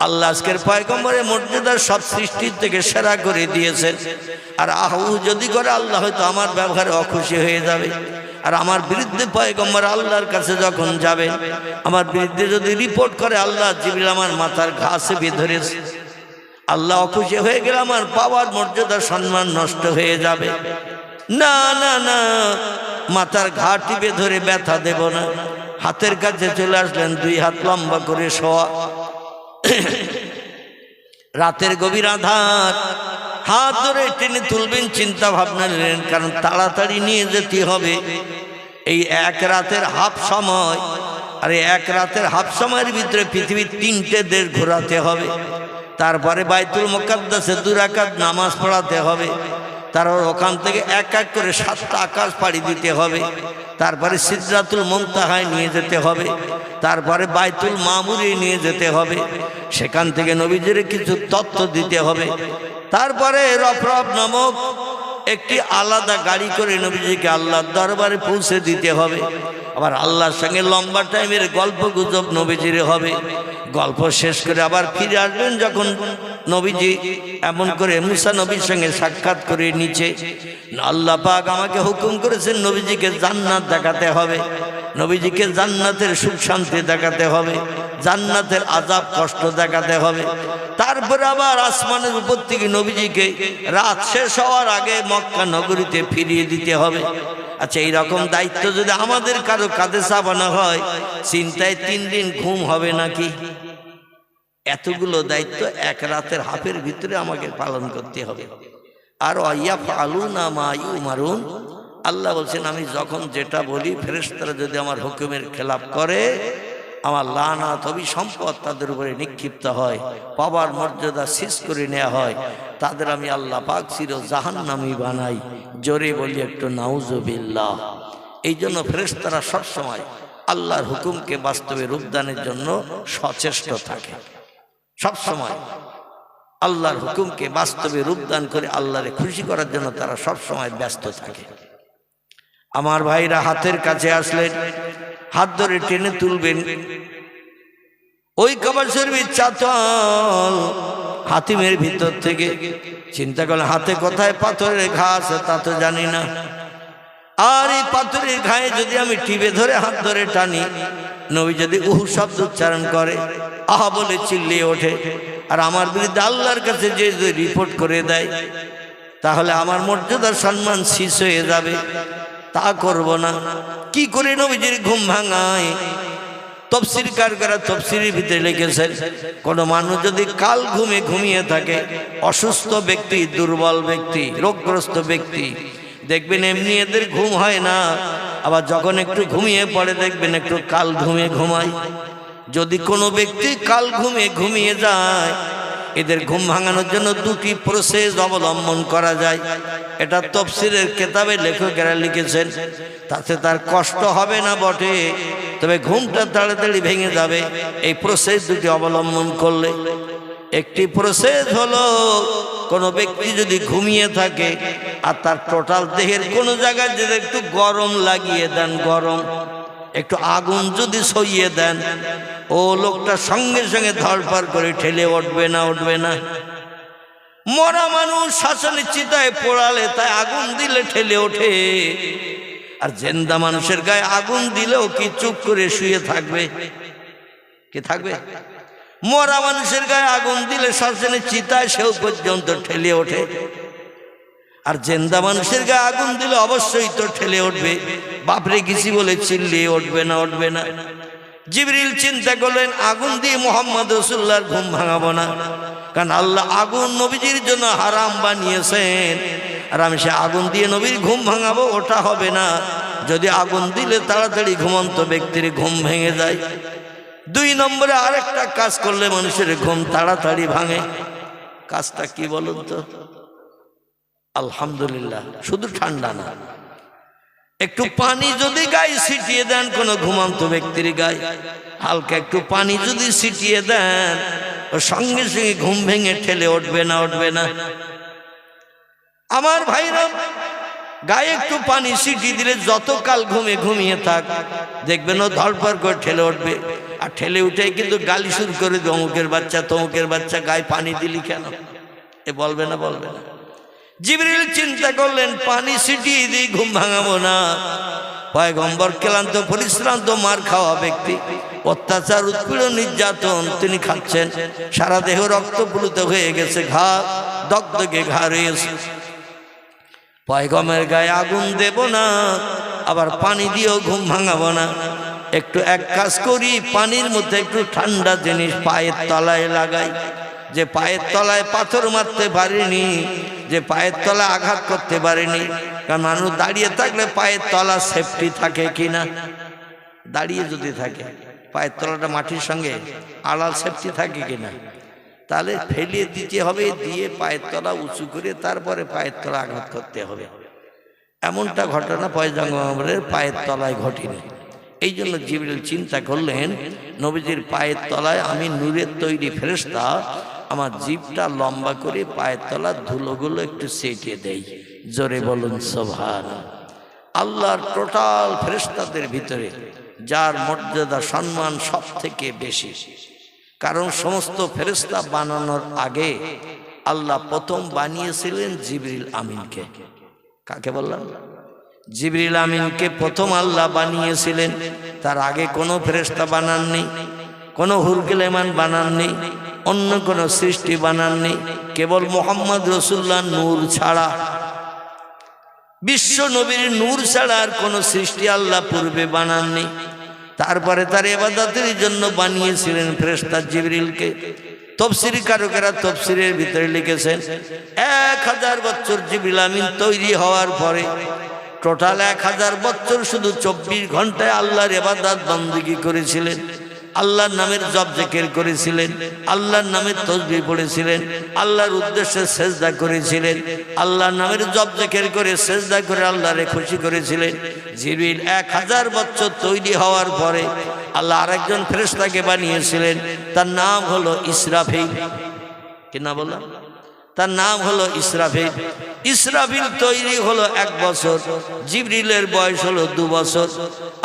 আল্লাহ আজকের পয়গম্বরের মর্যাদার সব সৃষ্টির থেকে সেরা করে দিয়েছেন। আর আহু যদি করে আল্লাহ হয়তো আমার ব্যবহারে অখুশি হয়ে যাবে। আর আমার বিরুদ্ধে পয়গম্বর আল্লাহর কাছে যখন যাবে, আমার বিরুদ্ধে যদি রিপোর্ট করে আল্লাহ জিবরিল আমার মাথার ঘা চেপে ধরেছে, আল্লাহ অখুশি হয়ে গেলে আমার পাওয়ার মর্যাদা, সম্মান নষ্ট হয়ে যাবে। না না না, মাথার ঘা টিপে ধরে ব্যথা দেব না। হাতের কাছে চলে আসলেন, দুই হাত লম্বা করে শোয়া, রাতের গভীর আঁধার, হাত ধরে টেনে তুলবেন, চিন্তা ভাবনা নিলেন, কারণ তাড়াতাড়ি নিয়ে যেতে হবে। এই এক রাতের হাফ সময়, আর এক রাতের হাফ সময়ের ভিতরে পৃথিবীর 3টে দেশ ঘোরাতে হবে। তারপরে বাইতুল মুকাদ্দাসে 2 রাকাত নামাজ পড়াতে হবে। তারপর ওখান থেকে এক এক করে 7টা আকাশ পাড়ি দিতে হবে। তারপরে সিদরাতুল মুনতাহায় নিয়ে যেতে হবে। তারপরে বাইতুল মামুরে নিয়ে যেতে হবে। সেখান থেকে নবীজির কিছু তথ্য দিতে হবে। তারপরে রফরফ নামক একটি আলাদা গাড়ি করে নবীজিকে আল্লাহর দরবারে পৌঁছে দিতে হবে। আবার আল্লাহর সঙ্গে লম্বা টাইমের গল্প গুজব নবীজির হবে। গল্প শেষ করে আবার ফিরে আসবেন যখন নবীজি এমন করে মুসা নবীর সঙ্গে সাক্ষাৎ করে নিচে, আল্লাহ পাক আমাকে হুকুম করেছেন নবীজিকে জান্নাত দেখাতে হবে, নবীজিকে জান্নাতের সুখ শান্তি দেখাতে হবে, জান্নাতের আযাব কষ্ট দেখাতে হবে। তারপরে আবার আসমানের উপর থেকে নবীজিকে রাত শেষ হওয়ার আগে মক্কা নগরীতে ফিরিয়ে দিতে হবে। আচ্ছা, এইরকম দায়িত্ব যদি আমাদের কারো কাঁধে চাপানো হয়, চিন্তায় 3 দিন ঘুম হবে নাকি? এতগুলো দায়িত্ব এক রাতের হাফের ভিতরে আমাকে পালন করতে হবে। আর ইয়াফআলুনা মা ইউমারুন, আল্লাহ বলছেন আমি যখন যেটা বলি, ফেরেশতারা যদি আমার হুকুমের খেলাপ করে, আমার লানাত, অভিসম্পদ তাদের উপরে নিক্ষিপ্ত হয়, পাওয়ার মর্যাদা শেষ করে নেওয়া হয়, তাদের আমি আল্লাহ পাক চির জাহান্নামী বানাই। জোরে বলি একটু নাউজুবিল্লাহ। এই জন্য ফেরেশতারা সবসময় আল্লাহর হুকুমকে বাস্তবে রূপদানের জন্য সচেষ্ট থাকে। সবসময় আল্লাহর হুকুমকে বাস্তবে রূপদান করে আল্লাহরে খুশি করার জন্য তারা সবসময় ব্যস্ত থাকে। আমার ভাইরা হাতের কাছে আসলেন, হাত ধরে টেনে তুলবেন। ওই কাবা শরীফের চাতল হাতিমের ভিতর থেকে চিন্তা করলেন হাতে কোথায় পাথরের ঘা আছে তা তো জানি না। আর এই পাথরের ঘায়ে যদি আমি টিপে ধরে হাত ধরে টানি, নবী যদি উহু শব্দ উচ্চারণ করে, আহা বলে চিল্লিয়ে ওঠে, আর আমার বিরুদ্ধে আল্লাহর কাছে যে রিপোর্ট করে দেয়, তাহলে আমার মর্যাদার সম্মান শেষ হয়ে যাবে। তা করব না। কি করে নবীজির ঘুম ভাঙায়? তফসিরকাররা তফসিরের ভিতরে লিখেছেন, কোন মানুষ যদি কাল ঘুমে ঘুমিয়ে থাকে, অসুস্থ ব্যক্তি, দুর্বল ব্যক্তি, রোগগ্রস্ত ব্যক্তি, দেখবেন এমনি এদের ঘুম হয় না, আবার যখন একটু ঘুমিয়ে পড়ে দেখবেন একটু কাল ঘুমে ঘুমায়। যদি কোনো ব্যক্তি কাল ঘুমে ঘুমিয়ে যায়, এদের ঘুম ভাঙানোর জন্য 2টি প্রসেস অবলম্বন করা যায়। এটা তফসিরের কেতাবে লেখকেরা লিখেছেন। তাতে তার কষ্ট হবে না বটে, তবে ঘুমটা তাড়াতাড়ি ভেঙে যাবে এই প্রসেস দুটি অবলম্বন করলে। একটি প্রসেস হলো কোনো ব্যক্তি যদি ঘুমিয়ে থাকে আর তার টোটাল দেহের কোনো জায়গায় যদি একটু গরম লাগিয়ে দেন, গরম একটু আগুন যদি সইয়ে দেন, ও লোকটা সঙ্গে সঙ্গে ধড়ফড় করে ঠেলে উঠবে না, উঠবে না। মরা মানুষ শ্মশানের চিতায় পোড়ালে তাই আগুন দিলে ঠেলে ওঠে, আর জিন্দা মানুষের গায়ে আগুন দিলেও কি চুপ করে শুয়ে থাকবে? কি থাকবে? মরা মানুষের গায়ে আগুন দিলে শ্মশানের চিতায় সেও পর্যন্ত ঠেলে ওঠে, আর জিন্দা মানুষের গায়ে আগুন দিলে অবশ্যই তো ঠেলে উঠবে। বাপরে গেছি বলে চিল্লিয়ে উঠবে না, উঠবে না। জিবরিল চিন্তা করলেন আগুন দিয়ে মুহাম্মদ রাসূলুল্লাহর ঘুম ভাঙাবো না, কারণ আল্লাহ আগুন নবীজির জন্য হারাম বানিয়েছেন, আর আমি সে আগুন দিয়ে নবীর ঘুম ভাঙাবো, ওটা হবে না। যদি আগুন দিলে তাড়াতাড়ি ঘুমন্ত ব্যক্তির ঘুম ভেঙে যায়। 2 নম্বরে আরেকটা কাজ করলে মানুষের ঘুম তাড়াতাড়ি ভাঙে। কাজটা কি বলুন তো? আলহামদুলিল্লাহ, শুধু ঠান্ডা না, একটু পানি যদি গায়ে ছিটিয়ে দেন কোনো ঘুমন্ত ব্যক্তির গায়ে, হালকা একটু পানি যদি ছিটিয়ে দেন, ও সঙ্গে সঙ্গে ঘুম ভেঙে ঠেলে উঠবে না, উঠবে না। আমার ভাইরা, গায়ে একটু পানি ছিটিয়ে দিলে যতকাল ঘুমিয়ে থাক, দেখবেন ও ধড়ফড় করে ঠেলে উঠবে, আর ঠেলে উঠে কিন্তু গালি শুরু করে দেবে, অমুকের বাচ্চা তমুকের বাচ্চা, গায়ে পানি দিলি কেন? এ বলবে না, বলবে না। জিবরিল চিন্তা করলেন পানি ছিটিয়ে দিয়ে ঘুম ভাঙাবো না। পয়গম্বর ক্লান্ত পরিশ্রান্ত মার খাওয়া ব্যক্তি, অত্যাচার উৎপীড়ন নির্যাতন তিনি খাচ্ছেন, সারা দেহ রক্তপ্লুত হয়ে গেছে, ঘা দগদগে ঘা রয়েছে। পয়গম্বরের গায়ে আগুন দেব না, আবার পানি দিয়েও ঘুম ভাঙাবো না। একটু এক কাজ করি, পানির মধ্যে একটু ঠান্ডা জিনিস পায়ের তলায় লাগাই, যে পায়ের তলায় পাথর মারতে পারিনি, যে পায়ের তলা আঘাত করতে পারেনি। কারণ মানুষ দাঁড়িয়ে থাকলে পায়ের তলা সেফটি থাকে কিনা? দাঁড়িয়ে যদি থাকে পায়ের তলাটা মাটির সঙ্গে আড়াল সেফটি থাকে কিনা? তাহলে ফেলিয়ে দিতে হবে, দিয়ে পায়ের তলা উঁচু করে তারপরে পায়ের তলা আঘাত করতে হবে। এমনটা ঘটনা পয়গম্বরের পায়ের তলায় ঘটেনি। এই জন্য জিবরিল চিন্তা করলেন নবীজির পায়ের তলায় আমি নূরের তৈরি ফেরেশতা, আমার জিভটা লম্বা করে পায়ের তলার ধুলোগুলো একটু ছিটিয়ে দেই। জোরে বলুন সুবহানাল্লাহ। আল্লাহর টোটাল ফেরেশতাদের ভিতরে যার মর্যাদা সম্মান সব থেকে বেশি, কারণ সমস্ত ফেরেশতা বানানোর আগে আল্লাহ প্রথম বানিয়েছিলেন জিবরিল আমিনকে। কাকে বললাম? জিবরিল আমিনকে প্রথম আল্লাহ বানিয়েছিলেন, তার আগে কোনো ফেরেশতা বানাননি, কোনো হুরগিলেমান বানাননি, অন্য কোনো সৃষ্টি বানাননি, কেবল মুহাম্মদ রাসূলুল্লাহ নূর ছাড়া, বিশ্ব নবীর নূর ছাড়া আর কোনো সৃষ্টি আল্লাহ পূর্বে বানাননি। তারপরে তার ইবাদতের জন্য বানিয়েছিলেন ফেরেশতা জিবরিলকে। তফসির কারকেরা তফসিরের ভিতরে লিখেছেন 1000 বছর জিবরিল আমিন তৈরি হওয়ার পরে টোটাল 1000 বছর শুধু 24 ঘন্টায় আল্লাহর ইবাদত বندگی করেছিলেন, আল্লাহর নামের জপ জিকির করেছিলেন, আল্লাহর নামের তাসবিহ পড়েছিলেন, আল্লাহর উদ্দেশ্যে সেজদা করেছিলেন, আল্লাহর নামের জপ জিকির করে সেজদা করে আল্লাহরে খুশি করেছিলেন। জিবরিল 1000 বছর তৈরি হওয়ার পরে আল্লাহ আরেকজন ফেরেশতাকে বানিয়েছিলেন, তার নাম হলো ইসরাফিল। কি নাম বললাম? তার নাম হলো ইসরাফিল। ইসরাফিল তৈরি হলো 1 বছর, জিবরিলের বয়স হলো 2 বছর।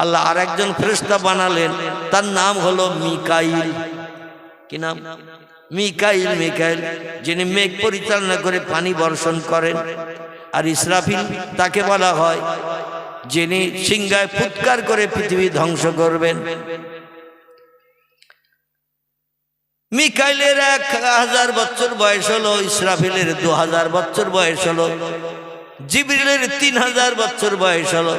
আল্লাহ আরেকজন ফেরেশতা বানালেন, তার নাম হলো মিকাইল। কি নাম? মিকাইল। মিকাইল যিনি মেঘ পরিচালনা করে পানি বর্ষণ করেন। আর ইসরাফিল তাকে বলা হয় যিনি সিংহায় ফুৎকার করে পৃথিবী ধ্বংস করবেন। মিকাইলের 1000 বছর বয়স হলো, ইসরাফিলের 2000 বছর বয়স হলো, জিবরিলের 3000 বছর বয়স হলো।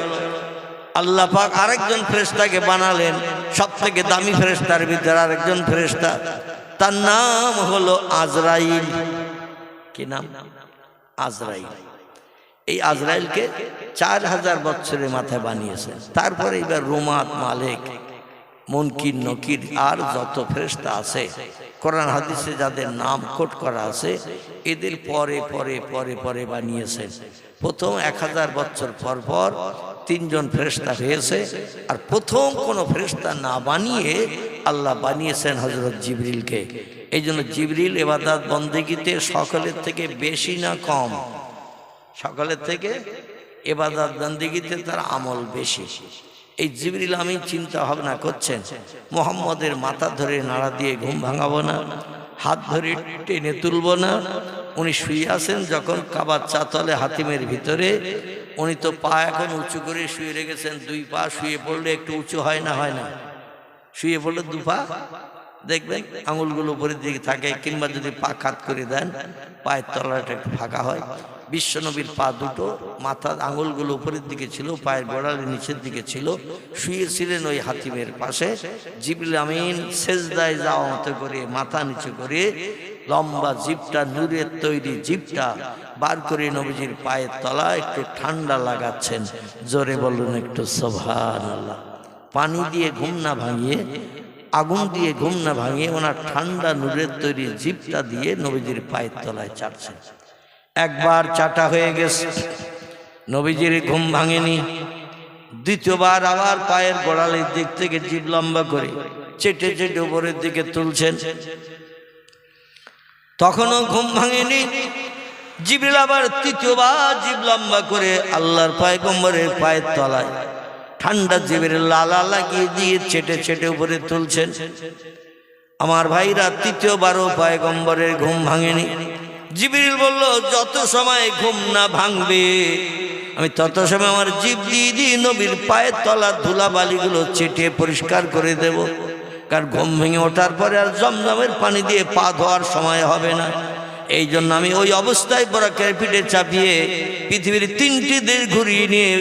আল্লাহ পাক আরেকজন ফেরেশতাকে বানালেন, সবথেকে দামি ফেরেশতার ভিতরে আরেকজন ফেরেশতা, তার নাম হলো আজরাইল। কি নাম? আজরাইল। এই আজরাইলকে 4000 বছরের মাথায় বানিয়েছেন। তারপরে এবার রুমাত, মালিক, মুনকির, নকির আর যত ফেরেশতা আছে কোরআন হাদিসে যাদের নাম কোট করা আছে, এদের পরে পরে পরে পরে বানিয়েছেন। প্রথম 1000 বছর পর পর তিনজন ফেরেশতা হয়েছে। আর প্রথম কোনো ফেরেশতা না বানিয়ে আল্লাহ বানিয়েছেন হযরত জিবরিলকে। এই জন্য জিবরিল ইবাদত বন্দেগীতে সকলের থেকে বেশি না কম, সকলের থেকে ইবাদত বন্দেগীতে তার আমল বেশি। এই জিবরিল আমিন চিন্তা ভাবনা করছেন, মুহাম্মদের মাথা ধরে নাড়া দিয়ে ঘুম ভাঙাবো না, হাত ধরে টেনে তুলবো না। উনি শুয়ে আছেন যখন কাবার চাতলে হাতিমের ভিতরে, উনি তো পা এখন উঁচু করে শুয়ে রেখেছেন, দুই পা শুয়ে পড়লে একটু উঁচু হয় না, হয় না? শুয়ে পড়লে দু পা দেখবেন আঙুলগুলো উপরের দিকে থাকে, কিংবা যদি পা কাত করে দেন পায়ের তলাটা একটু ফাঁকা হয়। বিশ্বনবীর পা দুটো মাথার আঙুলগুলো উপরের দিকে ছিল, পায়ের গোড়ালি নিচের দিকে ছিল, শুয়েছিলেন ওই হাতিমের পাশে। জিবরিল আমিন সেজদায় যাওয়া মতো করে মাথা নিচু করে লম্বা জিভটা, নূরের তৈরি জিভটা বার করে নবীজির পায়ের তলা একটু ঠান্ডা লাগাচ্ছেন। জোরে বলুন একটু সুবহানাল্লাহ। পানি দিয়ে ঘুম না ভাঙিয়ে, আগুন দিয়ে ঘুম না ভাঙিয়ে ওনার ঠান্ডা নূরের তৈরি জিভটা দিয়ে নবীজির পায়ের তলায় চাটছেন। একবার চাটা হয়ে গেছে, নবীজির ঘুম ভাঙেনি। দ্বিতীয়বার আবার পায়ের গোড়ালির দিক থেকে জিভ লম্বা করে চেটে চেটে উপরের দিকে তুলছেন, তখনও ঘুম ভাঙেনি। জিবরিল আবার তৃতীয়বার জিভ লম্বা করে আল্লাহর পয়গম্বরের পায়ের তলায় ঠান্ডা জিভের লালা লাগিয়ে দিয়ে চেটে চেটে উপরে তুলছেন। আমার ভাইরা, তৃতীয়বারও পয়গম্বরের ঘুম ভাঙেনি। জিবরিল বলল, যত সময় ঘুম না ভাঙবে আমি তত সময় আমার জিভ দিয়ে দিয়ে নবীর পায়ের তলার ধুলাবালিগুলো চেটে পরিষ্কার করে দেব। কারণ ঘুম ভেঙে ওঠার পরে আর জমজমের পানি দিয়ে পা ধোয়ার সময় হবে না। এই জন্য আমি ওই অবস্থায় বরাকের পিঠে চাপিয়ে পৃথিবীর 3টি দেশ ঘুরিয়ে নিয়ে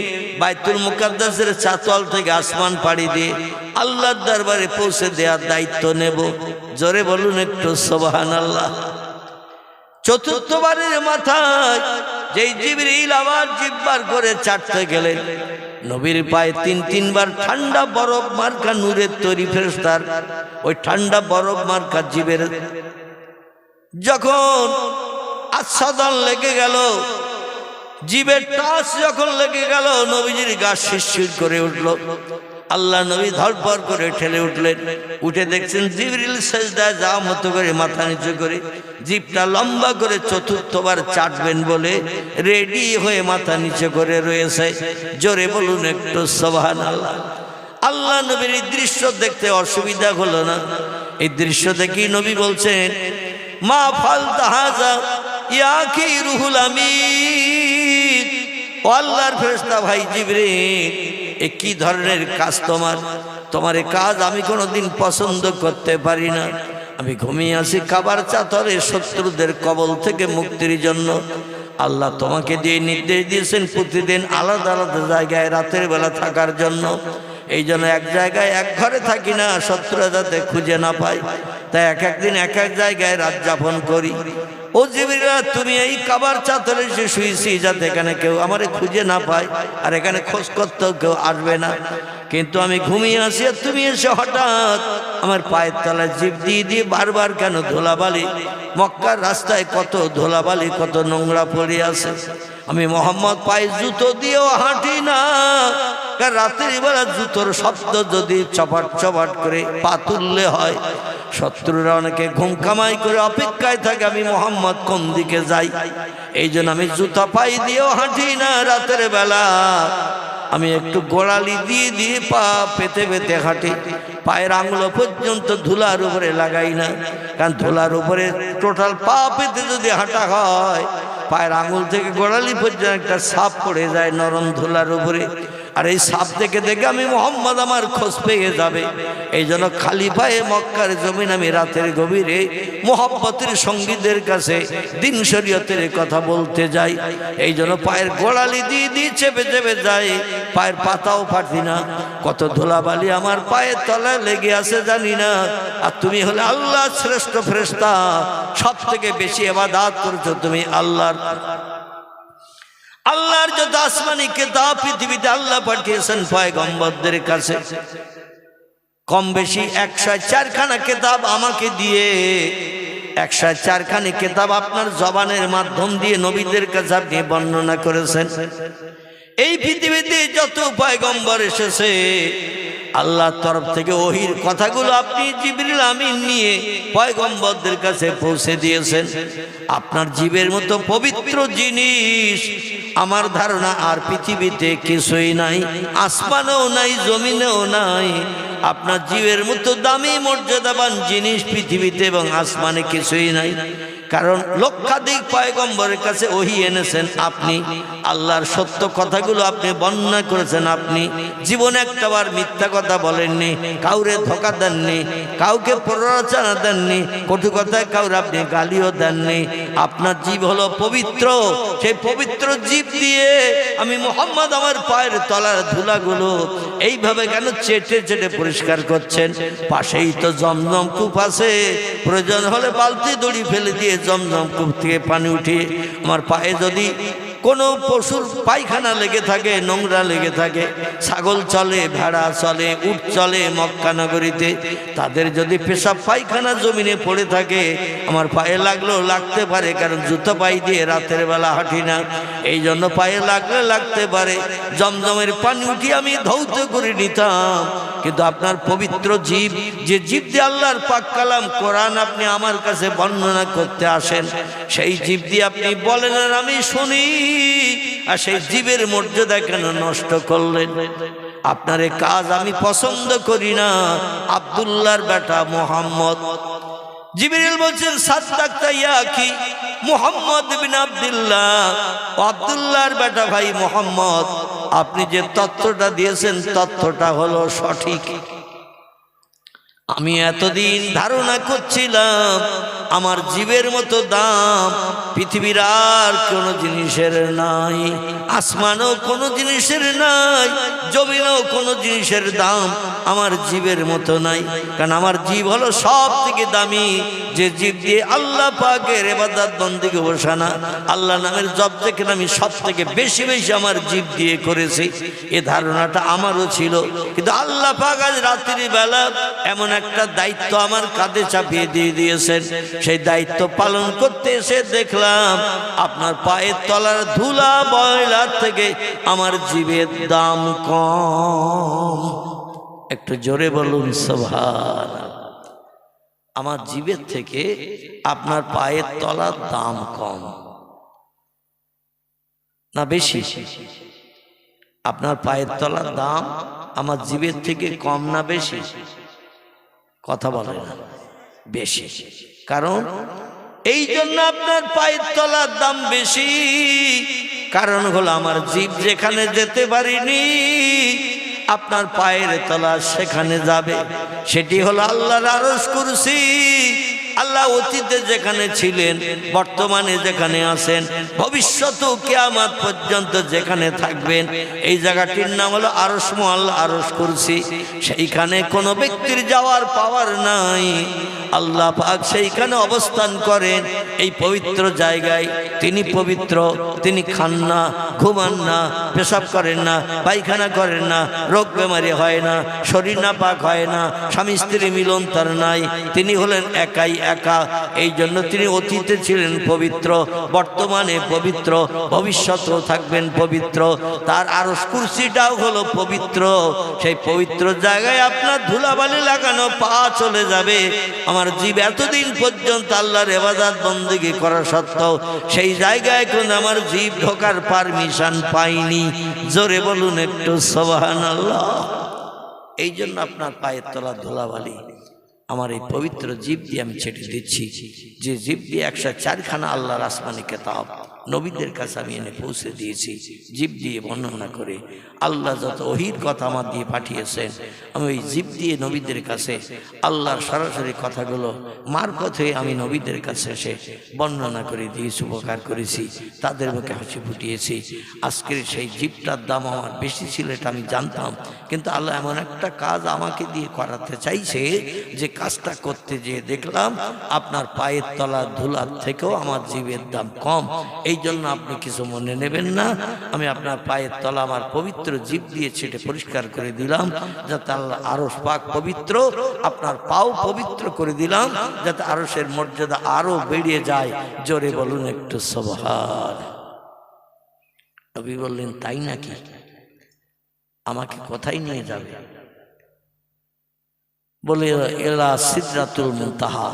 বাইতুল মুকাদ্দাসের চাতল থেকে আসমান পাড়ি দিয়ে আল্লাহর দরবারে পৌঁছে দেওয়ার দায়িত্ব নেব। জোরে বলুন একটু সুবহানাল্লাহ। চতুর্থবারের মাথায় যেই জিবরিল আবার জিব্বার করে চাটতে গেলেন, নবীর পায়ে 3-3বার ঠান্ডা বরফ মার্কা নূরের তৈরি ফেরেশতার ওই ঠান্ডা বরফ মার্কা জিবের যখন আচ্ছাদন লেগে গেল, জিবের টাচ যখন লেগে গেল, নবীজির গা শিরশির করে উঠল। আল্লাহ নবী ধরপড় করে ঠেলে উঠলেন। উঠে দেখছেন জিবরিল সেজদায় যাওয়া মতো করে মাথা নিচু করে জিভটা লম্বা করে চতুর্থবার চাটবেন বলে রেডি হয়ে মাথা নিচু করে রয়েছে। জোরে বলুন একটু সুবহানাল্লাহ। আল্লাহ নবীর এই দৃশ্য দেখতে অসুবিধা হলো না। এই দৃশ্য দেখি নবী বলছেন, মা ফালতা হাযা ইয়া কি রুহুল আমিন। ও আল্লাহর ফেরেশতা ভাই জিবরিল, এ কি ধরনের কাজ তোমার? তোমার এই কাজ আমি কোনোদিন পছন্দ করতে পারি না। আমি ঘুমিয়ে আছি কাবার চাতরে শত্রুদের কবল থেকে মুক্তির জন্য। আল্লাহ তোমাকে দিয়ে নির্দেশ দিয়েছেন প্রতিদিন আলাদা আলাদা জায়গায় রাতের বেলা থাকার জন্য। এই জন্য এক জায়গায় এক ঘরে থাকি না, শত্রুরা যাতে খুঁজে না পায়, তাই এক একদিন এক এক জায়গায় রাত যাপন করি। ও জিবরিল, তুমি এই কাবার চাতরে এসে শুয়েছি যাতে এখানে কেউ আমারে খুঁজে না পায়, আর এখানে খোঁজ করতেও কেউ আসবে না। কিন্তু আমি ঘুমিয়ে আছি আর তুমি এসে হঠাৎ আমার পায়ের তলায় জিভ দিয়ে দিয়ে বারবার কেন ধুলাবালি? মক্কার রাস্তায় কত ধুলাবালি, কত নোংরা পড়ে আছে। আমি মোহাম্মদ পায়ে জুতো দিয়েও হাঁটি না, কারণ রাতের বেলা জুতোর শব্দ যদি চপাট চপাট করে পা তুললে হয়, শত্রুরা অনেকে ঘুম কামাই করে অপেক্ষায় থাকে আমি মোহাম্মদ কোন দিকে যাই। এই জন্য আমি জুতা পাই দিয়েও হাঁটি না রাতের বেলা। আমি একটু গোড়ালি দিয়ে দিয়ে পা পেতে পেতে হাঁটি। পায়ের আঙুল পর্যন্ত ধুলার উপরে লাগাই না, কারণ ধুলার উপরে টোটাল পা পেতে যদি হাঁটা হয়, পায়ের আঙুল থেকে গোড়ালি পর্যন্ত একটা সাপ পড়ে যায় নরম ধুলার উপরে। আর এই সাপ দেখে দেখে আমি মোহাম্মদ আমার খোঁজ পেয়ে যাবে। এই জন্য খালি পায়ে মক্কার জমিন আমি রাতের গভীরে মোহাব্বতের সঙ্গীদের কাছে দিন শরীয়তের কথা বলতে যাই। এই জন্য পায়ের গোড়ালি দিয়ে দিয়ে চেপে চেপে যাই, পায়ের পাতাও ফাটি না। কত ধুলাবালি আমার পায়ের তলায় লেগে আছে জানি না। আর তুমি হলে আল্লাহ শ্রেষ্ঠ ফেরেশতা, সব থেকে বেশি ইবাদত করছো তুমি আল্লাহর। আল্লাহর যত আসমানি কিতাব পৃথিবীতে আল্লাহ পাঠিয়েছেন পয়গম্বরদের কাছে, কম বেশি 104খানা কিতাব আমাকে দিয়ে 104খানি কিতাব আপনার জবানের মাধ্যম দিয়ে নবীদের কাছে আপনি বর্ণনা করেছেন। এই পৃথিবীতে যত পয়গম্বর এসেছে আল্লাহর তরফ থেকে ওহির কথাগুলো আপনি জিবরিল আমিন নিয়ে পয়গম্বরদের কাছে পৌঁছে দিয়েছেন। আপনার জীবের মতো পবিত্র জিনিস আমার ধারণা আর পৃথিবীতে কিছুই নাই, আসমানেও নাই, জমিনেও নাই। আপনার জীবের মতো দামি মর্যাদাবান জিনিস পৃথিবীতে এবং আসমানে কিছুই নাই। কারণ লক্ষাধিক পয়গম্বরের কাছে ওহী এনেছেন আপনি, আল্লাহর সত্য কথাগুলো আপনি বর্ণনা করেছেন আপনি। জীবনে একটাবার মিথ্যা কথা বলেননি, কাউরে ধোঁকা দেননি, কাউকে প্ররোচনা দেননি, কটু কথায় কাউরে আপনি গালিও দেননি। আপনার জীব হলো পবিত্র। সেই পবিত্র জীব দিয়ে আমি মুহাম্মদ আমার পায়ের তলার ধুলাগুলো এইভাবে কেন চেটে চেটে পরিষ্কার করছেন? পাশেই তো জমজম কূপ আছে, প্রয়োজন হলে বালতি দড়ি ফেলে দিয়ে জমজম কূপ থেকে পানি উঠিয়ে আমার পায়ে যদি কোনো পশুর পায়খানা লেগে থাকে, নোংরা লেগে থাকে, ছাগল চলে, ভেড়া চলে, উট চলে মক্কা নগরীতে, তাদের যদি পেশাব পায়খানা জমিনে পড়ে থাকে আমার পায়ে লাগলেও লাগতে পারে, কারণ জুতো পায়ে দিয়ে রাতের বেলা হাঁটি না, এই জন্য পায়ে লাগলে লাগতে পারে। জমজমের পানি উঠিয়ে আমি ধৌত করে নিতাম। কিন্তু আপনার পবিত্র জীব, যে জীব দিয়ে আল্লাহর পাক কালাম কোরআন আপনি আমার কাছে বর্ণনা করতে আসেন, সেই জীব দিয়ে আপনি বলেন আর আমি শুনি, আর সেই জীবের মর্যাদা কেন নষ্ট করলেন? আপনার এই কাজ আমি পছন্দ করি না। আব্দুল্লাহর বেটা মুহাম্মদ, জিবরিল বলছেন সাদ্দাকতা ইয়া আখি মুহাম্মদ ইবনে আব্দুল্লাহ, আব্দুল্লাহর বেটা ভাই মুহাম্মদ, আপনি যে তথ্যটা দিয়েছেন তথ্যটা হলো সঠিক। আমি এতদিন ধারণা করছিলাম আমার জীবের মতো দাম পৃথিবীর আর কোনো জিনিসের নাই, আসমানেও কোনো জিনিসের নাই, জমিনেও কোনো জিনিসের দাম আমার জীবের মতো নাই। কারণ আমার জীব হলো সব থেকে দামি, যে জীব দিয়ে আল্লাহ পাকের ইবাদত বন্দেগী ঘোষণা, আল্লাহ নামের জপ যেখানে আমি সব থেকে বেশি বেশি আমার জীব দিয়ে করেছি, এ ধারণাটা আমারও ছিল। কিন্তু আল্লাহ পাক আজ রাত্রি বেলা এমন একটা দায়িত্ব আমার কাঁধে চাপিয়ে দিয়ে দিয়েছেন, সেই দায়িত্ব পালন করতে এসে দেখলাম আপনার পায়ের তলার ধুলা ময়লার থেকে আমার জীবের দাম কম। একটু জোরে বলুন সুবহানাল্লাহ। আমার জীবের থেকে আপনার পায়ের তলার দাম কম না বেশি? আপনার পায়ের তলার দাম আমার জীবের থেকে কম না বেশি? কথা বলে না, বেশি। কারণ এই জন্য আপনার পায়ের তলার দাম বেশি, কারণ হলো আমার জীব যেখানে যেতে পারিনি আপনার পায়ের তলা সেখানে যাবে। সেটি হলো আল্লাহর আরশ কুরসি। আল্লাহ অতীতে যেখানে ছিলেন, বর্তমানে যেখানে আছেন, ভবিষ্যতেও কিয়ামত পর্যন্ত যেখানে থাকবেন, এই জায়গাটির নাম হলো আরশ মুআল্লা, আরশ কুরসি। সেইখানে কোনো ব্যক্তির যাওয়ার পাওয়ার নাই। আল্লাহ পাক সেইখানে অবস্থান করেন, এই পবিত্র জায়গায়। তিনি পবিত্র, তিনি খান না, ঘুমান না, পেশাব করেন না, পায়খানা করেন না, রোগ বেমারি হয় না, শরীর নাপাক হয় না, স্বামী স্ত্রী মিলন তার নাই। তিনি হলেন একাই একা। এই জন্য তিনি অতীতে ছিলেন পবিত্র, বর্তমানে পবিত্র, ভবিষ্যতেও থাকবেন পবিত্র। তার আরশ কুরসিটাও হলো পবিত্র। সেই পবিত্র জায়গায় আপনার ধুলাবালি লাগানো পা চলে যাবে। আমার জীব এতদিন পর্যন্ত আল্লাহর ইবাদত বন্দেগী করা সত্ত্বেও সেই জায়গায় কোন আমার জীব ঢোকার পারমিশন পাইনি। জোরে বলুন একটু সুবহানাল্লাহ। এই জন্য আপনার পায়ের তলা ধুলাবালি আমার এই পবিত্র জীব দিয়ে আমি ছেড়ে দিচ্ছি, যে জীব দিয়ে 104খানা আল্লাহর আসমানি কিতাব নবীদের কাছে আমি এনে পৌঁছে দিয়েছি। জীব দিয়ে বর্ণনা করে আল্লাহ যত ওহির কথা আমার দিয়ে পাঠিয়েছেন, আমি ওই জীব দিয়ে নবীদের কাছে আল্লাহর সরাসরি কথাগুলো মারফত হয়ে আমি নবীদের কাছে এসে বর্ণনা করে দিয়েছি, উপকার করেছি, তাদের মুখে হাসি ফুটিয়েছি। আজকের সেই জীবটার দাম আমার বেশি ছিল, এটা আমি জানতাম। কিন্তু আল্লাহ এমন একটা কাজ আমাকে দিয়ে করাতে চাইছে, যে কাজটা করতে যেয়ে দেখলাম আপনার পায়ের তলা ধুলার থেকেও আমার জীবের দাম কম। এই জন্য আপনি কিছু মনে নেবেন না, আমি আপনার পায়ের তলা আমার পবিত্র জীব দিয়ে ছেটে পরিষ্কার করে দিলাম, যাতে আল্লাহ আরশ পাক পবিত্র, আপনার পাও পবিত্র করে দিলাম, যাতে আরশের মর্যাদা আরো বেড়ে যায়। জোরে বলুন একটু সুবহান। নবী বললেন, তাই নাকি? আমাকে কোথায় নিয়ে যাবে? বলে, এলা সিদরাতুল মুনতাহা,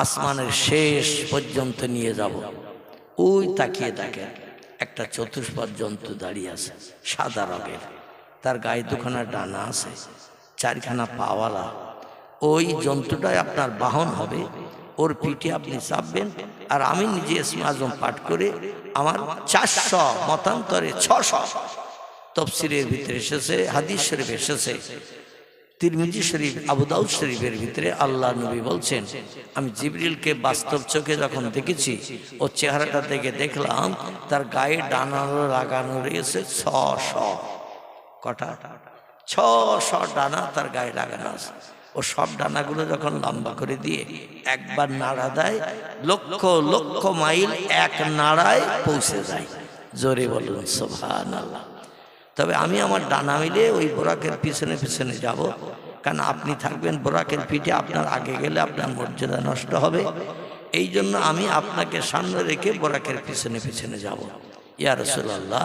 আসমানের শেষ পর্যন্ত নিয়ে যাব। ওই তাকিয়ে দেখেন একটা চতুষ্পদ জন্তু দাঁড়িয়ে আছে, সাদা রঙের, তার গায়ে দুখানা ডানা আছে, চারখানা পাওয়ালা। ওই জন্তুটাই আপনার বাহন হবে, ওর পিঠে আপনি চাপবেন, আর আমি নিজে ইসমে আজম পাঠ করে আমার 400 মতান্তরে 600 তফসিরের ভিতরে এসেছে, হাদিস শরীফ এসেছে, তিরমিজি শরীফ, আবু দাউদ শরীফের ভিতরে আল্লাহ নবী বলছেন, আমি জিবরিলকে বাস্তব চোখে যখন দেখেছি, ওর চেহারাটা দেখে দেখলাম তার গায়ে ডানা লাগানো রয়েছে 600। কটা? 600 ডানা তার গায়ে লাগানো আছে। ও সব ডানাগুলো যখন লম্বা করে দিয়ে একবার নাড়া দেয়, লক্ষ লক্ষ মাইল এক নাড়ায় পৌঁছে যায়। জোরে বলুন সুবহানাল্লাহ। তবে আমি আমার ডানা মিলে ওই বোরাকের পিছনে পিছনে যাব, কারণ আপনি থাকবেন বোরাকের পিঠে, আপনার আগে গেলে আপনার মর্যাদা নষ্ট হবে। এই জন্য আমি আপনাকে সামনে রেখে বোরাকের পিছনে পিছনে যাব। ইয়া রাসূলুল্লাহ,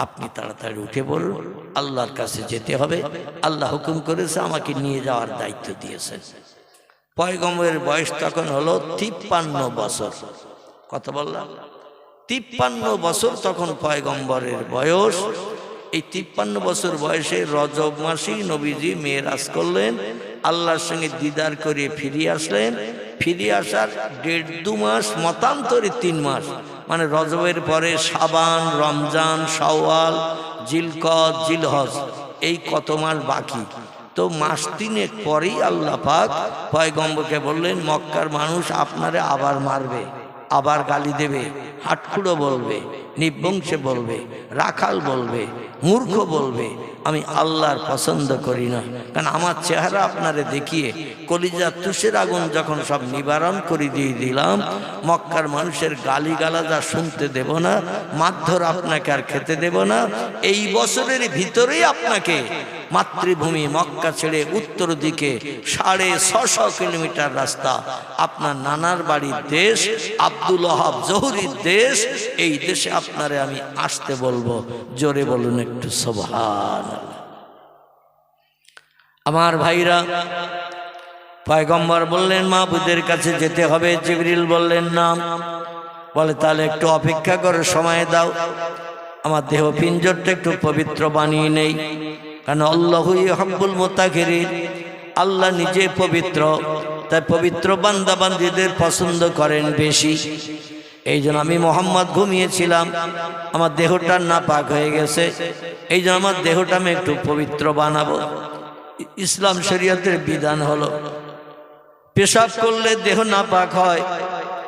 আপনি তাড়াতাড়ি উঠে পড়ুন, আল্লাহর কাছে যেতে হবে। আল্লাহ হুকুম করেছে, আমাকে নিয়ে যাওয়ার দায়িত্ব দিয়েছেন। পয়গম্বরের বয়স তখন হলো 53 বছর। কত বললাম? 53 বছর তখন পয়গম্বরের বয়স। এই 53 বছর বয়সে রজব মাসেই নবীজি মেরাজ করলেন, আল্লাহর সঙ্গে দিদার করে ফিরে আসলেন। ফিরে আসার 1.5-2 মাস, মতান্তরে 3 মাস, মানে রজবের পরে শাবান, রমজান, শাওয়াল, জিলকদ, জিলহজ, এই কত মাস বাকি। তো মাস 3 পরেই আল্লাহ পাক পয়গম্বরকে বললেন, মক্কার মানুষ আপনারে আবার মারবে, আবার গালি দেবে, হাটখুড়ো বলবে, নিবংশে বলবে, রাখাল বলবে, মূর্খ বলবে। আমি আল্লাহর পছন্দ করি না, কারণ আমার চেহারা আপনারে দেখিয়ে কলিজা তুষের আগুন যখন সব নিবারণ করে দিয়ে দিলাম, মক্কার মানুষের গালি গালাজা শুনতে দেব না, মারধর আপনাকে আর খেতে দেব না। এই বছরের ভিতরেই আপনাকে মাতৃভূমি মক্কা ছেড়ে উত্তর দিকে 650 কিলোমিটার রাস্তা, আপনার নানার বাড়ির দেশ, আব্দুল ওয়াহাব জহুরীর দেশ, এই দেশে আপনারে আমি আসতে বলবো। জোরে বলুন একটু সুবহানাল্লাহ। আমার ভাইরা, পয়গম্বর বললেন মাবুদের কাছে যেতে হবে। জিবরিল বললেন না। বলে, তাহলে একটু অপেক্ষা করে সময় দাও, আমার দেহ পিঞ্জরটা একটু পবিত্র বানিয়ে নেই, কারণ আল্লাহু ইউহিব্বুল মুতাহহিরিন, আল্লাহ নিজে পবিত্র, তাই পবিত্র বান্দা বান্দীদের পছন্দ করেন বেশি। এই জন্য আমি মোহাম্মদ ঘুমিয়েছিলাম, আমার দেহটা নাপাক হয়ে গেছে, এই জন্য আমার দেহটা আমি একটু পবিত্র বানাবো। ইসলাম শরীয়তের বিধান হলো, পেশাব করলে দেহ নাপাক হয়,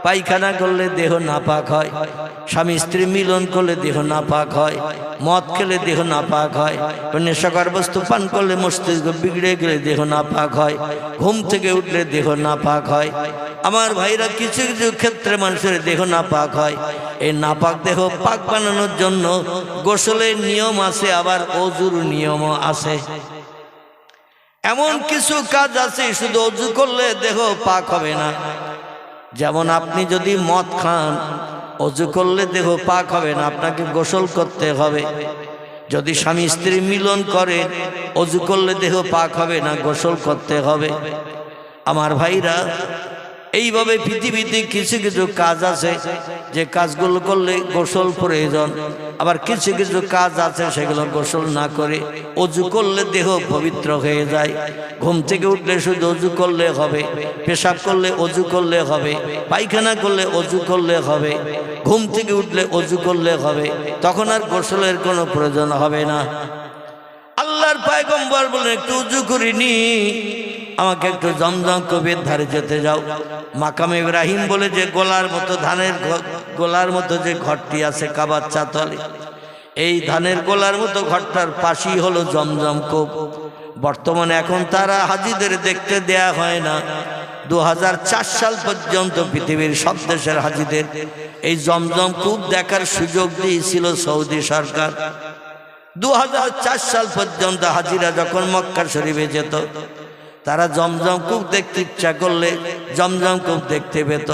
পায়খানা করলে দেহ নাপাক হয়, স্বামী স্ত্রী মিলন করলে দেহ নাপাক হয়, মদ খেলে দেহ নাপাক হয়, নেশাকর বস্তু পান করলে মস্তিষ্ক বিগড়ে গেলে দেহ নাপাক হয়, ঘুম থেকে উঠলে দেহ নাপাক হয়। আমার ভাইরা, কিছু কিছু ক্ষেত্রে মানুষের দেহ নাপাক হয়। এই নাপাক দেহ পাক বানানোর জন্য গোসলের নিয়ম আছে, আবার ওযুর নিয়মও আছে। এমন কিছু কাজ আছে শুধু ওযু করলে দেহ পাক হবে না। যেমন আপনি যদি মদ খান, ওযু করলে দেহ পাক হবে না, আপনাকে গোসল করতে হবে। যদি স্বামী স্ত্রী মিলন করে, ওযু করলে দেহ পাক হবে না, গোসল করতে হবে। আমার ভাইরা, এইভাবে পৃথিবীতে কিছু কিছু কাজ আছে যে কাজগুলো করলে গোসল প্রয়োজন, আবার কিছু কিছু কাজ আছে সেগুলো গোসল না করে ওযু করলে দেহ পবিত্র হয়ে যায়। ঘুম থেকে উঠলে শুধু ওযু করলে হবে, পেশাব করলে ওযু করলে হবে, পায়খানা করলে ওযু করলে হবে, ঘুম থেকে উঠলে ওযু করলে হবে, তখন আর গোসলের কোনো প্রয়োজন হবে না। আল্লাহর পয়গম্বর বলেন, একটু ওযু করিনি, আমাকে একটু জমজম কূপের ধারে যেতে যাও। মাকাম ইব্রাহিম বলে যে গোলার মতো, ধানের গোলার মতো যে ঘরটি আছে কাবার চাতলে, এই ধানের গোলার মতো ঘরটার পাশেই হলো জমজম কূপ। বর্তমানে এখন তারা হাজিদের দেখতে দেয়া হয় না। 2004 সাল পর্যন্ত পৃথিবীর সব দেশের হাজিদের এই জমজম কূপ দেখার সুযোগ দিয়েছিল সৌদি সরকার। 2004 সাল পর্যন্ত হাজিরা যখন মক্কা শরীফে যেত, তারা জমজম কূপ দেখতে ইচ্ছা করলে জমজম কূপ দেখতে পেত।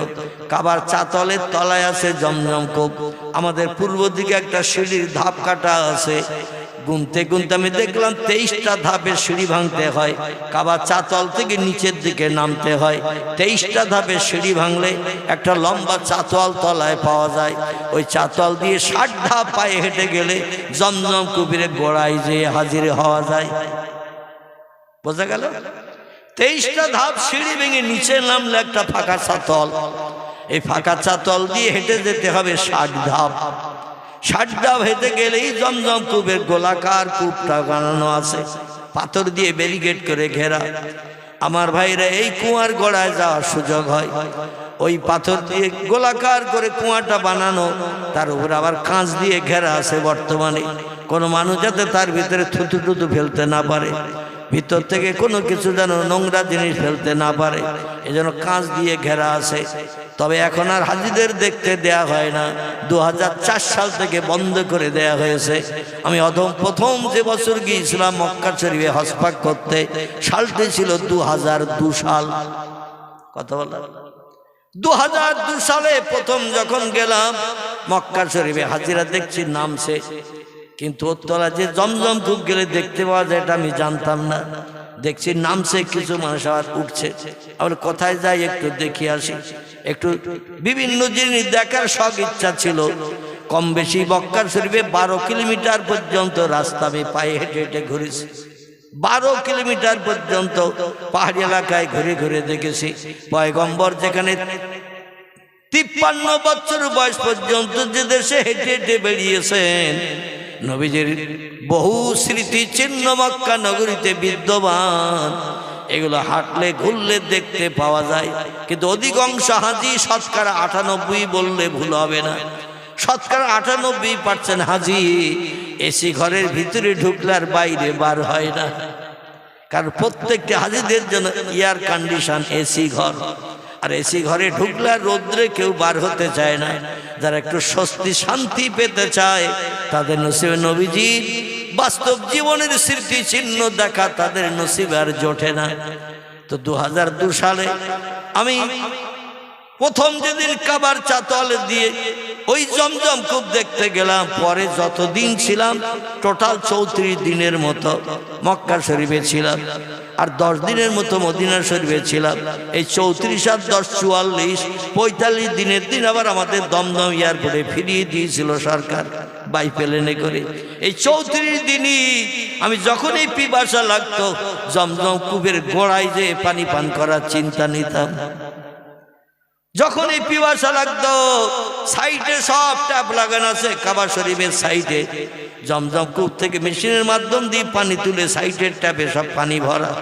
কাবার চাতলের তলায় আছে জমজম কূপ। আমাদের পূর্ব দিকে একটা সিঁড়ির ধাপ কাটা আছে, গুনতে গুনতে আমি দেখলাম 23টা ধাপে সিঁড়ি ভাঙতে হয়। কাবার চাতল থেকে নিচের দিকে নামতে হয়। 23টা ধাপে সিঁড়ি ভাঙলে একটা লম্বা চাতল তলায় পাওয়া যায়। ওই চাতল দিয়ে 60 ধাপ পায়ে হেঁটে গেলে জমজম কূপের গোড়ায় যেয়ে হাজির হওয়া যায়। বোঝা গেল? 23টা ধাপ সিঁড়ি ভেঙে নিচে নামলে একটা ফাঁকা চাতল। এই ফাঁকা চাতল দিয়ে হেঁটে যেতে হবে 60 ধাপ। 60 ধাপ হেঁটে গেলেই জমজম কূপের গোলাকার কূপটা বানানো আছে, পাথর দিয়ে ব্যারিকেড করে ঘেরা। আমার ভাইরা, এই কুয়ার গোড়ায় যাওয়ার সুযোগ হয়। ওই পাথর দিয়ে গোলাকার করে কুয়াটা বানানো, তার উপরে আবার কাঁচ দিয়ে ঘেরা আছে। বর্তমানে কোনো মানুষ যাতে তার ভিতরে থুতু টুতু ফেলতে না পারে, ভিতর থেকে কোনো কিছু যেন নোংরা জিনিস ফেলতে না পারে, এজন্য কাঁচ দিয়ে ঘেরা আছে। তবে এখন আর হাজিদের দেখতে দেয়া হয় না, 2004 সাল থেকে বন্ধ করে দেয়া হয়েছে। আমি প্রথম যে বছর গিয়েছিলাম মক্কা শরীফে হজ পাক করতে, সালটি ছিল 2002 সাল। কথা বলা 2002 সালে প্রথম যখন গেলাম মক্কা শরীফে, হাজিরা দেখছি নামছে, কিন্তু ওতলা যে জমজম কূপ গেলে দেখতে পাওয়া যায় এটা আমি জানতাম না। দেখছি নামছে, কিছু মানুষ আবার উঠছে। আবার কোথায় যাই একটু দেখে আসি, একটু বিভিন্ন জিনিস দেখার শখ ইচ্ছা ছিল। কম বেশি মক্কা শরীফে 12 কিলোমিটার পর্যন্ত রাস্তা আমি পায়ে হেঁটে হেঁটে ঘুরেছি। 12 কিলোমিটার পর্যন্ত পাহাড়ি এলাকায় ঘুরে ঘুরে দেখেছি। পয়গম্বর যেখানে 53 বছর বয়স পর্যন্ত যে দেশে হেঁটে হেঁটে বেরিয়েছেন, নবীজির বহু স্মৃতি চিহ্ন মক্কা নগরীতে বিদ্যমান। এগুলো হাঁটলে ঘুরলে দেখতে পাওয়া যায়। কিন্তু অধিকাংশ হাজি, শতকরা 98 বললে ভুল হবে না, শতকরা 98% হাজি এসি ঘরের ভিতরে ঢুকলে আর বাইরে বার হয় না। কারণ প্রত্যেকটি হাজিদের জন্য এয়ার কন্ডিশন এসি ঘর, আর এসি ঘরে ঢুকলে আর রোদ্রে কেউ বার হতে চায় না। যারা একটু স্বস্তি শান্তি পেতে চায় তাদের নসিবে নবীজির বাস্তব জীবনের স্মৃতি চিহ্ন দেখা তাদের নসিবে আর জোটে না। তো 2002 সালে আমি প্রথম যেদিন কাবার চাতল দিয়ে ওই জমজম কূপ দেখতে গেলাম, পরে যতদিন ছিলাম টোটাল 34 দিনের মতো মক্কা শরীফে ছিলাম, আর 10 দিনের মতো মদিনা শরীফে ছিলাম। এই 34 আর 10 44 45 দিনের দিন আবার আমাদের দমদম এয়ারপোর্টে ফিরিয়ে দিয়েছিল সরকার বাই প্লেনে করে। এই 34 দিনই আমি যখনই পিপাসা লাগতো জমজম কূপের গোড়ায় যে পানি পান করার চিন্তা নিতাম। যখন এই পিপাসা লাগতো, সাইডে সব ট্যাপ লাগানো আছে কাবা শরীফের সাইডে, জমজম কূপ থেকে মেশিনের মাধ্যম দিয়ে পানি তুলে সাইডের ট্যাপে সব পানি ভরা।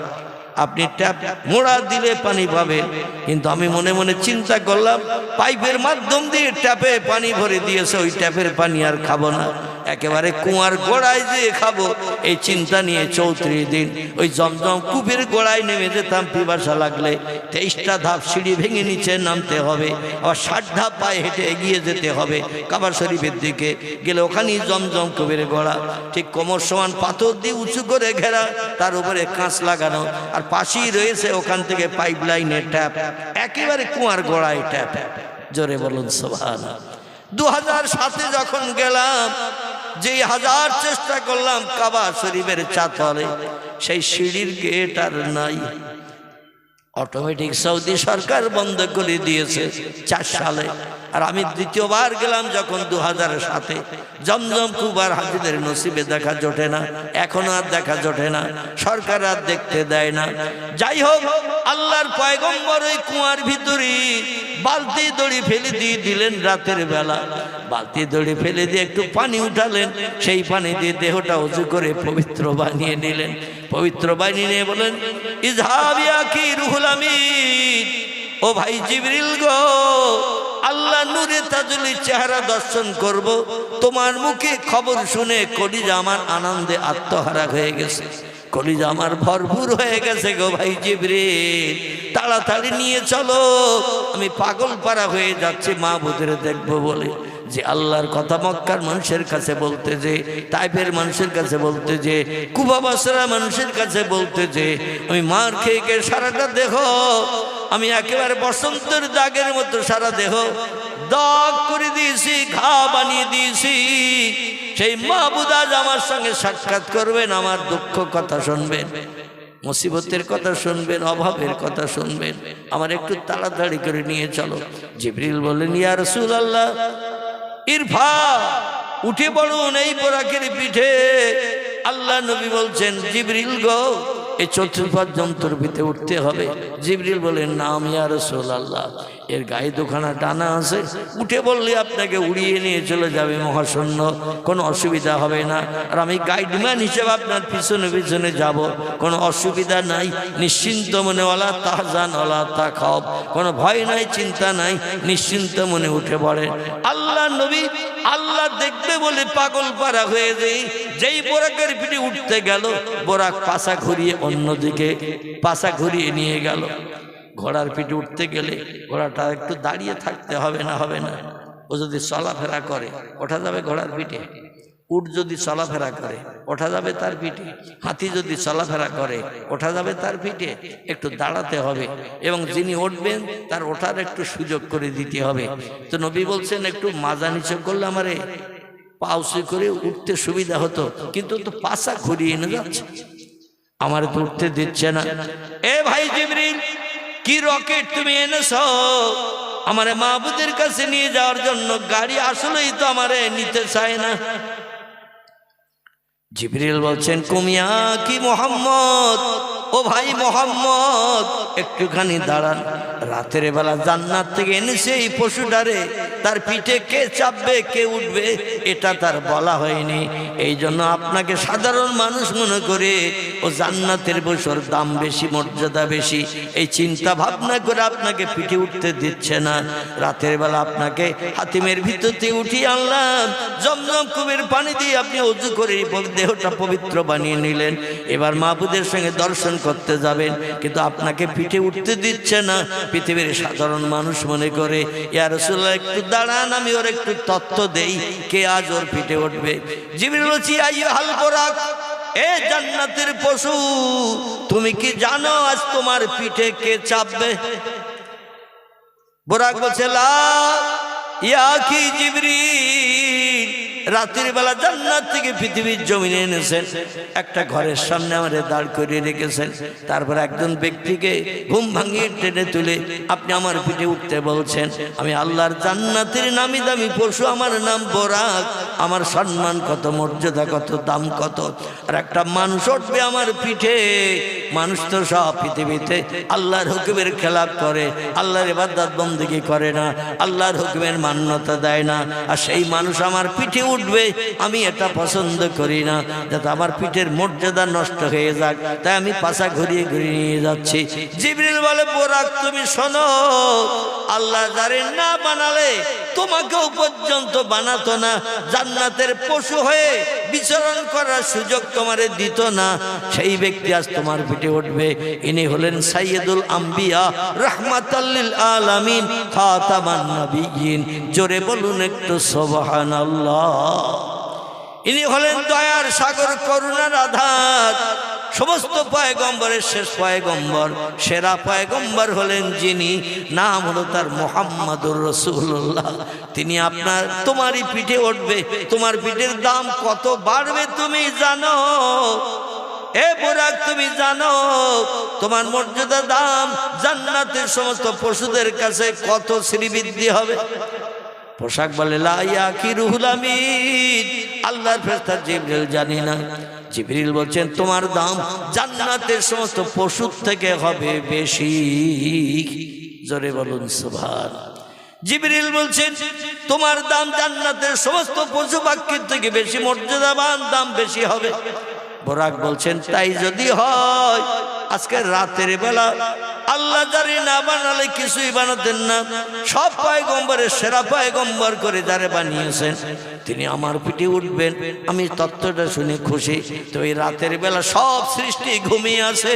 আপনি ট্যাপ মোড়া দিলে পানি পাবেন। কিন্তু আমি মনে মনে চিন্তা করলাম, পাইপের মাধ্যম দিয়ে ট্যাপে পানি ভরে দিয়েছে, ওই ট্যাপের পানি আর খাবো না, একেবারে কুয়ার গোড়ায় যেয়ে খাবো। এই চিন্তা নিয়ে 34 দিন ওই জমজম কূপের গোড়ায় নেমে যেতাম পিপাসা লাগলে। 23টা ধাপ সিঁড়ি ভেঙে নিচে নামতে হবে, আবার 60 ধাপ পায়ে হেঁটে এগিয়ে যেতে হবে কাবা শরীফের দিকে। গেলে ওখানেই জমজম কূপের গোড়া, ঠিক কোমর সমান পাথর দিয়ে উঁচু করে ঘেরা, তার উপরে কাঁচ লাগানো, আর পাশেই রয়েছে ওখান থেকে পাইপ লাইনের ট্যাপ, একেবারে কুয়ার গোড়ায় ট্যাপ। জোরে বলুন সুবহানাল্লাহ। 2007 যখন গেলাম, যে হাজার চেষ্টা করলাম কাবা শরীফের চাতলে, সেই সিঁড়ির গেট আর নাই, অটোমেটিক সৌদি সরকার বন্ধ করে দিয়েছে 4 সালে। আর আমি দ্বিতীয়বার গেলাম যখন 2007, জমজম কূপ আর হাজিদের নসিবে দেখা জোটে না, এখনো আর দেখা জোটে না, সরকার আর দেখতে দেয় না। যাই হোক, আল্লাহর পয়গম্বর ওই কুয়ার ভিতরে বালতি দড়ি ফেলে দিয়ে দিলেন রাতের বেলা। বালতি দড়ি ফেলে দিয়ে একটু পানি উঠালেন, সেই পানি দিয়ে দেহটা উঁচু করে পবিত্র বানিয়ে নিলেন। পবিত্র বানিয়ে নিয়ে বলেন, ইযহাব ইয়া কি রুহুল আমিন, ও ভাই জিবরিল গো, আল্লাহ নূরে তাজুলি চেহারা দর্শন করব, তোমার মুখে খবর শুনে কলিজা আমার আনন্দে আত্মহারা হয়ে গেছে, কলিজা আমার ভরপুর হয়ে গেছে গো ভাই জিবরিল, তাড়াতাড়ি নিয়ে চলো, আমি পাগল পারা হয়ে যাচ্ছি মাহবুদের দেখবো বলে। যে আল্লাহর কথা মক্কার মানুষের কাছে বলতে যে, তাইফের মানুষের কাছে বলতে যে, কুবা বসরা মানুষের কাছে বলতে যে, আমি মার খেয়ে খেয়ে সারাটা দেহ আমি একেবারে বসন্তের দাগের মতো সারা দেহ দাগ করে দিয়েছি, ঘা বানিয়ে দিয়েছি। সেই মাহবুদ আজ আমার সঙ্গে সাক্ষাৎ করবেন, আমার দুঃখ কথা শুনবেন, মুসিবতের কথা শুনবেন, অভাবের কথা শুনবেন, আমার একটু তাড়াতাড়ি করে নিয়ে চলো। জিবরিল বললেন, ইয়া রাসূলুল্লাহ ইরফা, উঠে পড়ুন এই বোরাকের পিঠে। আল্লাহ নবী বলছেন, জিবরিল গো, এই চতুর্পাঁচ যন্ত্র ভিতরে উঠতে হবে। জিবরিল বলেন, নাম ইয়া রাসূলুল্লাহ, এর গায়ে দুখানা ডানা আছে, উঠে বললে আপনাকে উড়িয়ে নিয়ে চলে যাবে মহাশূন্য, কোনো অসুবিধা হবে না। আর আমি গাইডম্যান হিসেবে আপনার পিছনে পিছনে যাব, কোনো অসুবিধা নাই। নিশ্চিন্ত মনে, ওয়ালা তাহজান ওয়ালা তাখাব, কোনো ভয় নাই, চিন্তা নাই, নিশ্চিন্ত মনে উঠে পড়েন। আল্লাহ নবী আল্লাহ দেখবে বলে পাগল পারা হয়ে যায়। যেই বোরাকের পিঠে উঠতে গেল, বোরাক পাছা ঘুরিয়ে অন্যদিকে পাছা ঘুরিয়ে নিয়ে গেল। ঘোড়ার পিঠে উঠতে গেলে ঘোড়াটা একটু দাঁড়িয়ে থাকতে হবে না? হবে না? ও যদি চলাফেরা করে ওঠা যাবে ঘোড়ার পিঠে? উট যদি চলাফেরা করে ওঠা যাবে তার পিঠে? হাতি যদি চলাফেরা করে ওঠা যাবে তার পিঠে? একটু দাঁড়াতে হবে, এবং যিনি উঠবেন তার ওঠার একটু সুযোগ করে দিতে হবে। তো নবী বলছেন, একটু মাজা নিচে করলে আমারে পাউসি করে উঠতে সুবিধা হতো, কিন্তু তো পাছা ঘুরিয়ে এনে যাচ্ছে, আমার তো উঠতে দিচ্ছে না। এ ভাই জিবরিল, কি রকেট তুমি এনেছো আমারে মাহবুদের কাছে নিয়ে যাওয়ার জন্য? গাড়ি আসলেই তো আমারে নিতে চায় না। জিবরিল বলছেন, কুমিয়া কি মোহাম্মদ, ও ভাই মোহাম্মদ, একটুখানি দাঁড়ান। রাতের বেলা জান্নাত থেকে এনেছে এই পশুটারে, তার পিঠে কে চাপবে কে উঠবে এটা তার বলা হয়নি। এই জন্য আপনাকে সাধারণ মানুষ মনে করে ও জান্নাতের পশুর দাম বেশি, মর্যাদা বেশি, এই চিন্তা ভাবনা করে আপনাকে পিঠে উঠতে দিচ্ছে না। রাতের বেলা আপনাকে হাতিমের ভিতরতে উঠিয়ে আনলাম, জমজম কুবের পানি দিয়ে আপনি ওযু করে দেহটা পবিত্র বানিয়ে নিলেন। এবার মাহবুদের সঙ্গে দর্শন করতে যাবেন, কিন্তু আপনাকে পিঠে উঠতে দিচ্ছে না। পৃথিবীর সাধারণ মানুষ মনে করে, ইয়া রাসূলুল্লাহ একটু দাঁড়ান, আমি ওর একটু তত্ত্ব দেই, কে আজ ওর পিঠে উঠবে। জিবরিল বলছে, আইয়ুহাল বুরাক, এ জান্নাতের পশু, তুমি কি জানো আজ তোমার পিঠে কে চাপবে? বুরাক বলছে, লা ইয়া কি জিবরিল, রাতের বেলা জান্নাত থেকে পৃথিবীর জমিনে এনেছেন, একটা ঘরের সামনে আমাদের দাঁড় করিয়ে রেখেছেন, তারপর একজন ব্যক্তিকে ঘুম ভাঙিয়ে টেনে তুলে আপনি আমার পিঠে উঠতে বলছেন। আমি আল্লাহর জান্নাতের নামি দামি পশু, আমার নাম বোরাক, আমার সম্মান কত, মর্যাদা কত, দাম কত। আর একটা মানুষ উঠবে আমার পিঠে। মানুষ তো সব পৃথিবীতে আল্লাহর হুকুমের খেলাপ করে, আল্লাহর ইবাদত বন্দেগী করে না, আল্লাহর হুকুমের মান্যতা দেয় না। আর সেই মানুষ আমার পিঠে উঠবে, আমি এটা পছন্দ করি না, যাতে আমার পিঠের মর্যাদা নষ্ট হয়ে যাক, তাই আমি পাছা ঘুরিয়ে ঘুরিয়ে নিয়ে যাচ্ছি। জিবরিল বলে, বোরাক তুমি শোনো, আল্লাহ যারে না বানালে তোমাকেও পর্যন্ত বানাতো না, জান্নাতের পশু হয়ে বিচরণ করার সুযোগ তোমারে দিত না, সেই ব্যক্তি আজ তোমার পিঠে উঠবে। ইনি হলেন সাইয়্যিদুল আম্বিয়া, রাহমাতাল লিল আলামিন, খাতামান নবিয়্যিন। জোরে বলুন একটু সুবহানাল্লাহ। ইনি হলেন দয়ার সাগর, করুণার আধার, সমস্ত পয়গম্বরের শেষ পয়গম্বর, সেরা পয়গম্বর হলেন যিনি, নাম হলো তার মুহাম্মাদুর রাসূলুল্লাহ। তিনি আপনার তোমারই পিঠে উঠবে। তোমার পিঠের দাম কত বাড়বে তুমি জানো? এ বোরাক তুমি জানো তোমার মর্যাদা, দাম জান্নাতের সমস্ত পশুদের কাছে কত শ্রীবৃদ্ধি হবে? পোশাক বলে, লা ইয়াকিরুহুল আমিন, আল্লাহর ফেরেশতা জিবরিল জানি না। জিবরিল বলছেন, তোমার দাম জান্নাতের সমস্ত পশুর থেকে হবে বেশি। জোরে বলুন সুবহান। জিবরিল বলছেন, তোমার দাম জান্নাতের সমস্ত পশু পাখির থেকে বেশি মর্যাদাবান, দাম বেশি হবে। বোরাক বলছেন, তাই যদি হয় আজকে রাতের বেলা আল্লাহ যারে না বানালে কিছুই বানাতেন না, সব পয়গম্বরের সেরা পয়গম্বর করে যারে বানিয়েছেন তিনি আমার পিঠে উঠবেন। আমি তত্ত্বটা শুনে খুশি। তো এই রাতের বেলা সব সৃষ্টি ঘুমিয়ে আছে,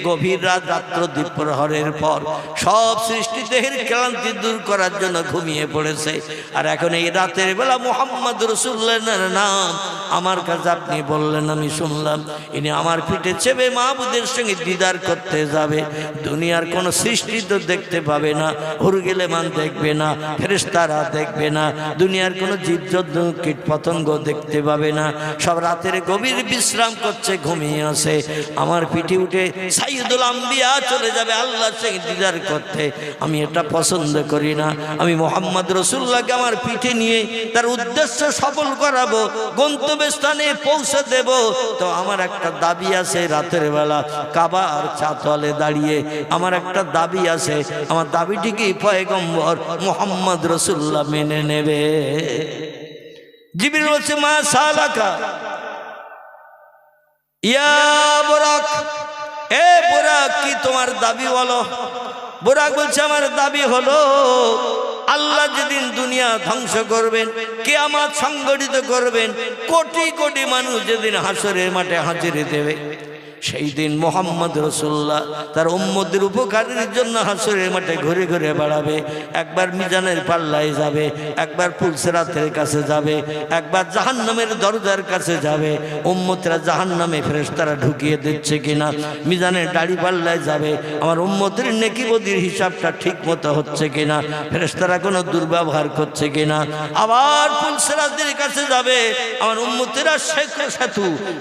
গভীর রাত, রাত্র দ্বীপ্রহরের পর সব সৃষ্টি দেহের ক্লান্তি দূর করার জন্য ঘুমিয়ে পড়েছে। আর এখন এই রাতের বেলা মুহাম্মদ রাসূলুল্লাহর নাম আমার কাছে আপনি বললেন, আমি শুনলাম ইনি আমার পিঠে চেপে মাহবুদের সঙ্গে দিদার করতে যাবে। দুনিয়ার কোনো সৃষ্টি তো দেখতে পাবে না, হুরগেলেমান দেখবে না, ফেরেশতারা দেখবে না, দুনিয়ার কোনো জীবজন্তু কীট পতঙ্গ দেখতে পাবে না, সব রাতের গভীর বিশ্রাম করছে, ঘুমিয়ে আছে। আমার পিঠে উঠে সাইয়্যিদুল আম্বিয়া চলে যাবে আল্লাহর সঙ্গে দিদার করতে। আমি এটা পছন্দ করি না। আমি মুহাম্মদ রাসূলুল্লাহকে আমার পিঠে নিয়ে তার উদ্দেশ্য সফল করাবো, গন্তব্যস্থানে পৌঁছে দেব। তো আমার একটা দাবি আছে, রাতের বেলা কাবার চাতলে দাঁড়িয়ে আমার একটা দাবি আছে। আমার দাবিটি কি পয়গম্বর মুহাম্মদ রাসূলুল্লাহ মেনে নেবে? জিবরিল বলছে, মা সালাকা ইয়া বুরাক, এ বুরাক কি তোমার দাবি বলো? বুরাক বলছে, আমার দাবি হলো আল্লাহ যেদিন দুনিয়া ধ্বংস করবেন, কিয়ামত সংগঠিত করবেন, কোটি কোটি মানুষ যেদিন হাসরের মাঠে হাজিরি দেবে, সেই দিন মুহাম্মদ রাসূলুল্লাহ তার উম্মতের উপকারের জন্য হাসরের মাঠে ঘুরে ঘুরে বেড়াবে। একবার মিজানের পাল্লায় যাবে, একবার পুলসিরাতের কাছে যাবে, একবার জাহান্নামের দরজার কাছে যাবে। উম্মতরা জাহান্নামে ফেরেশতারা ঢুকিয়ে দিচ্ছে কিনা, মিজানের দাড়ি পাল্লায় যাবে, আমার উম্মতের নেকি বদির হিসাবটা ঠিক মতো হচ্ছে কিনা, ফেরেশতারা কোনো দুর্ব্যবহার করছে কিনা। আবার পুলসিরাতের কাছে যাবে, আমার উম্মতেরা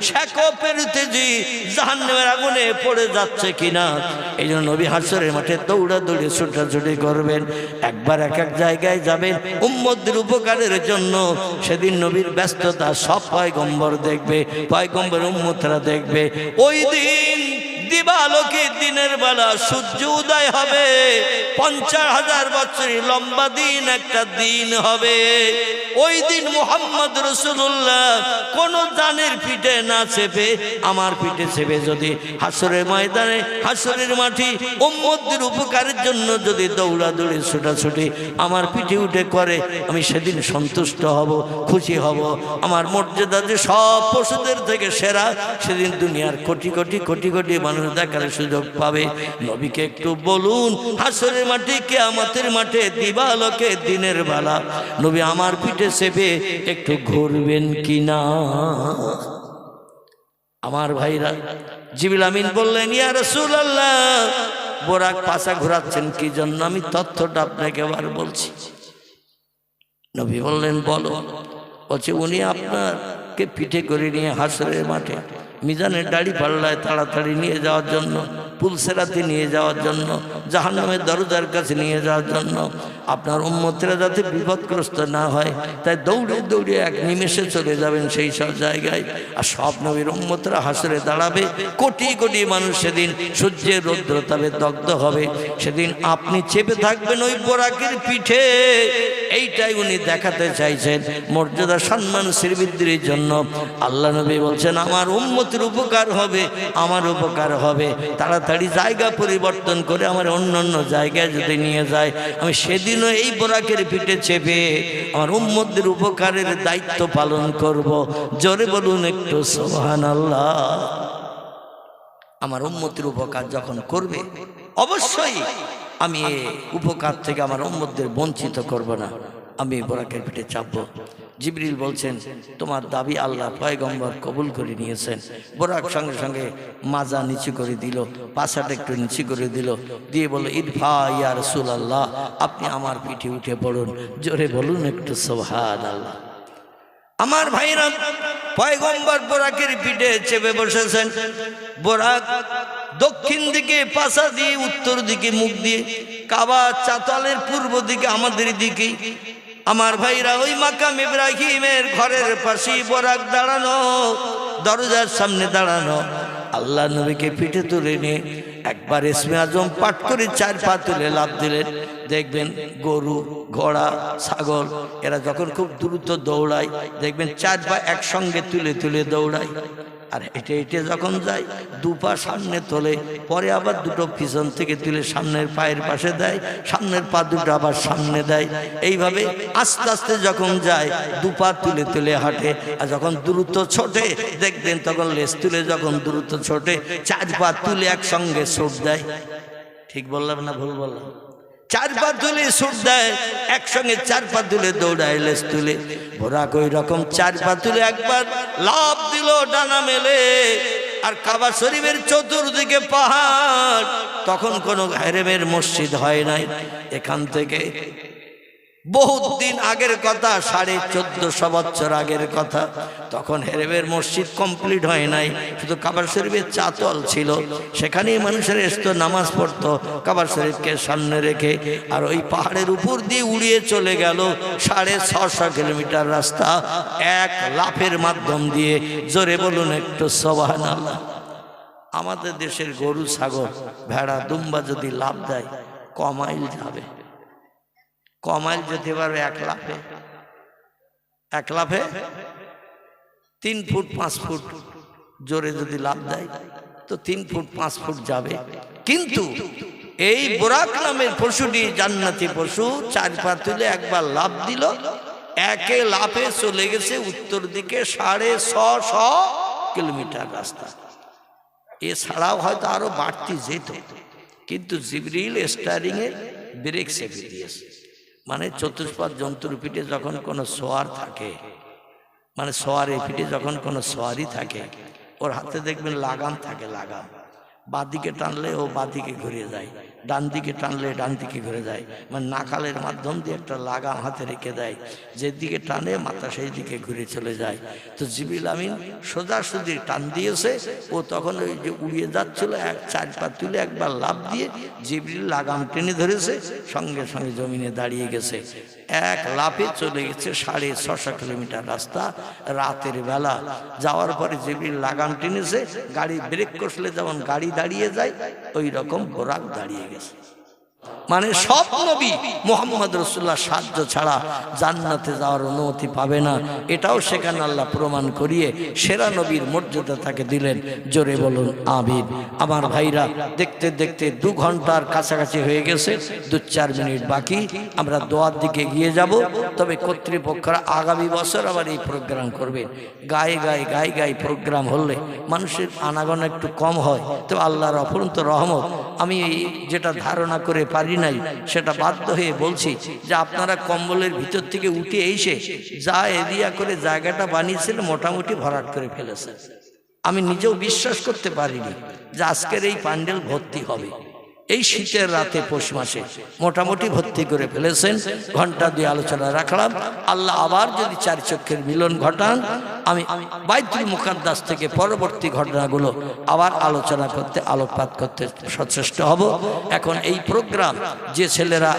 শেকো পেরুতেজি জাহান্নামের আগুনে পড়ে যাচ্ছে কিনা। এই জন্য নবী হাসরের মাঠে দৌড়াদৌড়ি ছুটাছুটি করবেন, একবার এক এক জায়গায় যাবেন উম্মতদের উপকারের জন্য। সেদিন নবীর ব্যস্ততা সব পয়গম্বর দেখবে, পয়গম্বর উম্মতরা দেখবে। ওই দিন দিবালোকে দিনের বেলা সূর্য উদয় হবে, 50,000 বছরের লম্বা দিন একটা দিন হবে। ওই দিন মুহাম্মদ রাসূলুল্লাহ কোন জানের পিঠে না চেপে আমার পিঠে চেপে যদি হাসরের ময়দানে, হাসরের মাঠে উম্মতদের উপকারের জন্য যদি দৌড়াদৌড়ি ছোটাছুটি আমার পিঠে উঠে করে, আমি সেদিন সন্তুষ্ট হব, খুশি হব। আমার মর্যাদা যে সব পশুদের থেকে সেরা, সেদিন দুনিয়ার কোটি কোটি কোটি কোটি মানুষ দেখার সুযোগ পাবে। নবীকে একটু বলুন, হাসরের মাঠে, কিয়ামতের মাঠে, দিবালোকে দিনের বেলা নবী আমার পিঠে চেপে একটু ঘুরবেন কিনা? আমার ভাইরা, জিবরিল আমিন বললেন, ইয়া রাসূলুল্লাহ, বোরাক পাছা ঘোরাচ্ছেন কি জন্য? আমি তথ্যটা আপনাকে এবার বলছি। নবী বললেন, বলো। বলছে, উনি আপনাকে পিঠে করে নিয়ে হাসরের মাঠে মিজানের দাড়ি পাল্লায় তাড়াতাড়ি নিয়ে যাওয়ার জন্য, পুলসিরাতে নিয়ে যাওয়ার জন্য, জাহান্নামের দরজার কাছে নিয়ে যাওয়ার জন্য। আপনার উম্মতেরা যাতে বিপদগ্রস্ত না হয়, তাই দৌড়ে দৌড়ে এক নিমেষে চলে যাবেন সেই সব জায়গায়। আর সব নবীর উম্মতরা হাসরে দাঁড়াবে, কোটি কোটি মানুষ সেদিন সূর্যের রৌদ্রতাপে দগ্ধ হবে। সেদিন আপনি চেপে থাকবেন ওই বোরাকের পিঠে। এইটাই উনি দেখাতে চাইছেন, মর্যাদা সম্মান শ্রীবৃদ্ধির জন্য। আল্লাহ নবী বলছেন, আমার উম্মতের উপকার হবে, আমার উপকার হবে। তাড়াতাড়ি জায়গা পরিবর্তন করে আমার অন্য অন্য জায়গায় যদি নিয়ে যায়, আমি সেদিনও এই বোরাকের পিঠে চেপে আমার উম্মতদের উপকারের দায়িত্ব পালন করব। জোরে বলুন একটু সুবহানাল্লাহ। আমার উম্মতের উপকার যখন করবে, অবশ্যই আমি এই উপকার থেকে আমার উম্মতদের বঞ্চিত করব না, আমি বোরাকের পিঠে চাপবো। জিবরিল বলছেন, তোমার দাবি আল্লাহ পয়গম্বর কবুল করে নিয়েছেন। বোরাক সঙ্গে সঙ্গে মাজা নিচু করে দিল, পাছাটা একটু নিচু করে দিল, দিয়ে বলল, ইরফা ইয়া রাসূলুল্লাহ, আপনি আমার পিঠে উঠে পড়ুন। জোরে বলুন একটু সুবহানাল্লাহ। আমার ভাইরা, পয়গম্বর বোরাকের পিঠে চেপে বসেছেন। বোরাক দক্ষিণ দিকে পাছা দিয়ে, উত্তর দিকে মুখ দিয়ে, কাবা চাতালের পূর্ব দিকে আমাদের দিকে। আমার ভাইরা, ওই মাকাম ইব্রাহিমের ঘরের পাশে বোরাক দাঁড়ানো, দরজার সামনে দাঁড়ানো। আল্লাহ নবীকে পিঠে তুলে নিয়ে একবার ইসমে আজম পাঠ করে 4 পা তুলে লাফ দিলেন। দেখবেন গরু, ঘোড়া, ছাগল এরা যখন খুব দ্রুত দৌড়ায়, দেখবেন 4 পা একসঙ্গে তুলে তুলে দৌড়ায়। আর হেঁটে হেঁটে যখন যায় দুপা সামনে তোলে, পরে আবার দুটো পিছন থেকে তুলে সামনের পায়ের পাশে দেয়, সামনের পা দুটো আবার সামনে দেয়। এইভাবে আস্তে আস্তে যখন যায় দুপা তুলে তুলে হাঁটে। আর যখন দ্রুত ছোটে দেখবেন তখন লেজ তুলে যখন দ্রুত ছোটে 4 পা তুলে একসঙ্গে ছুট দেয়। ঠিক বললাম না ভুল বললাম? 4 পা তুলে ছুট দেয়, একসঙ্গে 4 পা তুলে দৌড়ায় লেজ তুলে। বোরাক ওই রকম 4 পা তুলে একবার লাফ দিল ডানা মেলে। আর কাবা শরীফের চতুর্দিকে পাহাড়, তখন কোনো হেরেমের মসজিদ হয় নাই। এখান থেকে বহুত দিন আগের কথা, 1450 বছর আগের কথা, তখন হেরেমের মসজিদ কমপ্লিট হয় নাই, শুধু কাবা শরীফের চাতল ছিল। সেখানেই মানুষের এসতো, নামাজ পড়তো কাবা শরীফকে সামনে রেখে। আর ওই পাহাড়ের উপর দিয়ে উড়িয়ে চলে গেল 650 কিলোমিটার রাস্তা এক লাফের মাধ্যম দিয়ে। জোরে বলুন একটু সুবহানাল্লাহ। আমাদের দেশের গরু, ছাগল, ভেড়া, দুম্বা যদি লাফ দেয় কমাইল যাবে, কমাইল যেতে পারবে এক লাফে। 3 ফুট 5 ফুট জোরে যদি লাফ দেয় তো 3 ফুট 5 ফুট যাবে। কিন্তু এই বোরাক নামের পশুটি জান্নাতি পশু, 4 পা তুলে একবার লাফ দিল, একে লাফে চলে গেছে উত্তর দিকে 650 কিলোমিটার রাস্তা। এছাড়াও হয়তো আরো বাড়তি যেত, কিন্তু জিবরিল স্টারিং এ ব্রেক চেপে দিয়েছে। মানে চতুষ্পদ জন্তুর পিঠে যখন কোনো সোয়ার থাকে, মানে সোয়ারের পিঠে যখন কোনো সোয়ারি থাকে, ওর হাতে দেখবেন লাগাম থাকে, লাগাম বাঁদিকে টানলে ও বাঁদিকে ঘুরে যায়, ডান দিকে টানলে ডান দিকে ঘুরে যায়। মানে নাকালের মাধ্যম দিয়ে একটা লাগাম হাতে রেখে দেয়, যেদিকে টানে মাথা সেই দিকে ঘুরে চলে যায়। তো জিবরিল আমিন সোজাসুজি টান দিয়েছে, ও তখন ওই যে উড়িয়ে যাচ্ছিল 4 পা তুলে একবার লাফ দিয়ে জিবরিল লাগাম টেনে ধরেছে, সঙ্গে সঙ্গে জমিনে দাঁড়িয়ে গেছে। এক লাফে চলে গেছে 650 কিলোমিটার রাস্তা রাতের বেলা। যাওয়ার পরে জিবরিল লাগাম টেনেছে, গাড়ি ব্রেক কষলে যেমন গাড়ি দাঁড়িয়ে যায়, ওই রকম বোরাক দাঁড়িয়ে গেছে। মানে সব নবী মুহাম্মদ রাসূলুল্লাহ সাহায্য ছাড়া জান্নাতে যাওয়ার অনুমতি পাবে না। এটাও সেখানে আল্লাহ প্রমাণ করিয়ে সেরা নবীর মর্যাদা তাকে দিলেন। জোরে বলুন আমিন। আমার ভাইরা, দেখতে দেখতে 2 ঘন্টার কাছাকাছি হয়ে গেছে, 2-4 মিনিট বাকি, আমরা দোয়ার দিকে গিয়ে যাব। তবে কর্তৃপক্ষরা আগামী বছর আবার এই প্রোগ্রাম করবে। গায়ে গায়ে প্রোগ্রাম হলে মানুষের আনাগোনা একটু কম হয়, তো আল্লাহর অফুরন্ত রহমত। আমি যেটা ধারণা করে পারি নাই সেটা বাধ্য হয়ে বলছি যে আপনারা কম্বলের ভিতর থেকে উঠে এসে যা এরিয়া করে জায়গাটা বানিয়েছিল মোটামুটি ভরাট করে ফেলেছে। আমি নিজেও বিশ্বাস করতে পারিনি যে আজকের এই প্যান্ডেল ভর্তি হবে। এই শীতের রাতে পৌষ মাসে মোটামুটি ভর্তি করে ফেলেছেন। ঘন্টা 2 আলোচনা রাখলাম। আল্লাহ আবার যদি 4 চক্ষের মিলন ঘটান, আমি বাইতুল মুকাদ্দাস থেকে পরবর্তী ঘটনাগুলো আবার আলোচনা করতে, আলোকপাত করতে সচেষ্ট হব। এখন এই প্রোগ্রাম যে ছেলেরা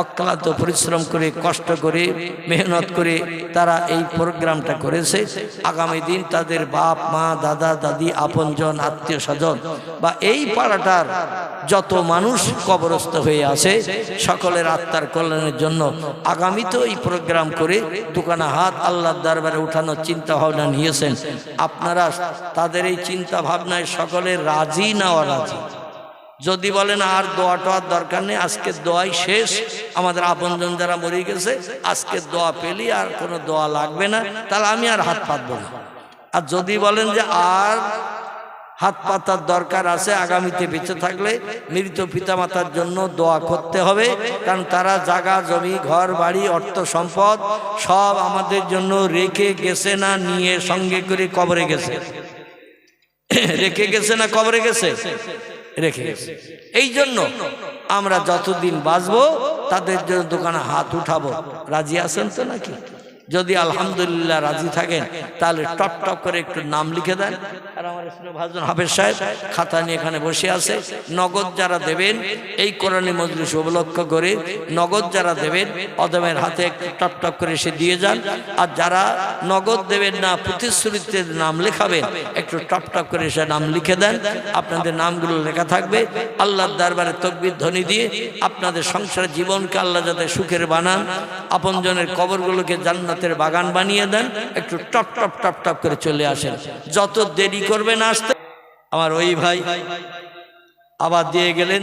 অক্লান্ত পরিশ্রম করে, কষ্ট করে, মেহনত করে তারা এই প্রোগ্রামটা করেছে, আগামী দিন তাদের বাপ মা, দাদা দাদি, আপনজন, আত্মীয় স্বজন বা এই পাড়াটার যত মানুষ কবরস্থ হয়ে আছে সকলের আত্মার কল্যাণের জন্য আগামীতেও এই প্রোগ্রাম করে দুখানা হাত আল্লাহর দরবারে উঠানোর চিন্তা ভাবনা নিয়েছেন। আপনারা তাদের এই চিন্তা ভাবনায় সকলে রাজি না অরাজি? যদি বলেন আর দোয়া টোয়ার দরকার নেই, আজকে দোয়াই শেষ, আমাদের আপনজন যারা মরে গেছে আজকে দোয়া পেলি আর কোনো দোয়া লাগবে না, তাহলে আমি আর হাত পাতবো না। আর যদি বলেন যে আর হাত পাতার দরকার আছে, আগামীতে বেঁচে থাকলে মৃত পিতামাতার জন্য দোয়া করতে হবে, কারণ তারা জায়গা জমি, ঘর বাড়ি, অর্থ সম্পদ সব আমাদের জন্য রেখে গেছে না নিয়ে সঙ্গে করে কবরে গেছে? রেখে গেছে না কবরে গেছে? রেখে গেছে। এই জন্য আমরা যতদিন বাঁচবো তাদের জন্য দোকানে হাত উঠাবো। রাজি আছেন তো নাকি? যদি আলহামদুলিল্লাহ রাজি থাকেন তাহলে টপ টপ করে একটু নাম লিখে দেন। আর আমার ভাজন হাফেজ সাহেব খাতা নিয়ে এখানে বসে আছে। নগদ যারা দেবেন এই কোরআনী মজলিস উপলক্ষ করে নগদ যারা দেবেন অদমের হাতে একটু টপ টপ করে সে দিয়ে যান। আর যারা নগদ দেবেন না, প্রতিশ্রুতিতে নাম লেখাবেন, একটু টপ টপ করে সে নাম লিখে দেন। আপনাদের নামগুলো লেখা থাকবে। আল্লাহর দরবারে তাকবীর ধ্বনি দিয়ে আপনাদের সংসার জীবনকে আল্লাহ যাতে সুখের বানান, আপনজনের কবরগুলোকে জান্নাত মারিফতের বাগান বানিয়ে দেন, একটু টপ টপ টপ টপ করে চলে আসেন। যত দেরি করবেন আসতে, আমার ওই ভাই আবার দিয়ে গেলেন।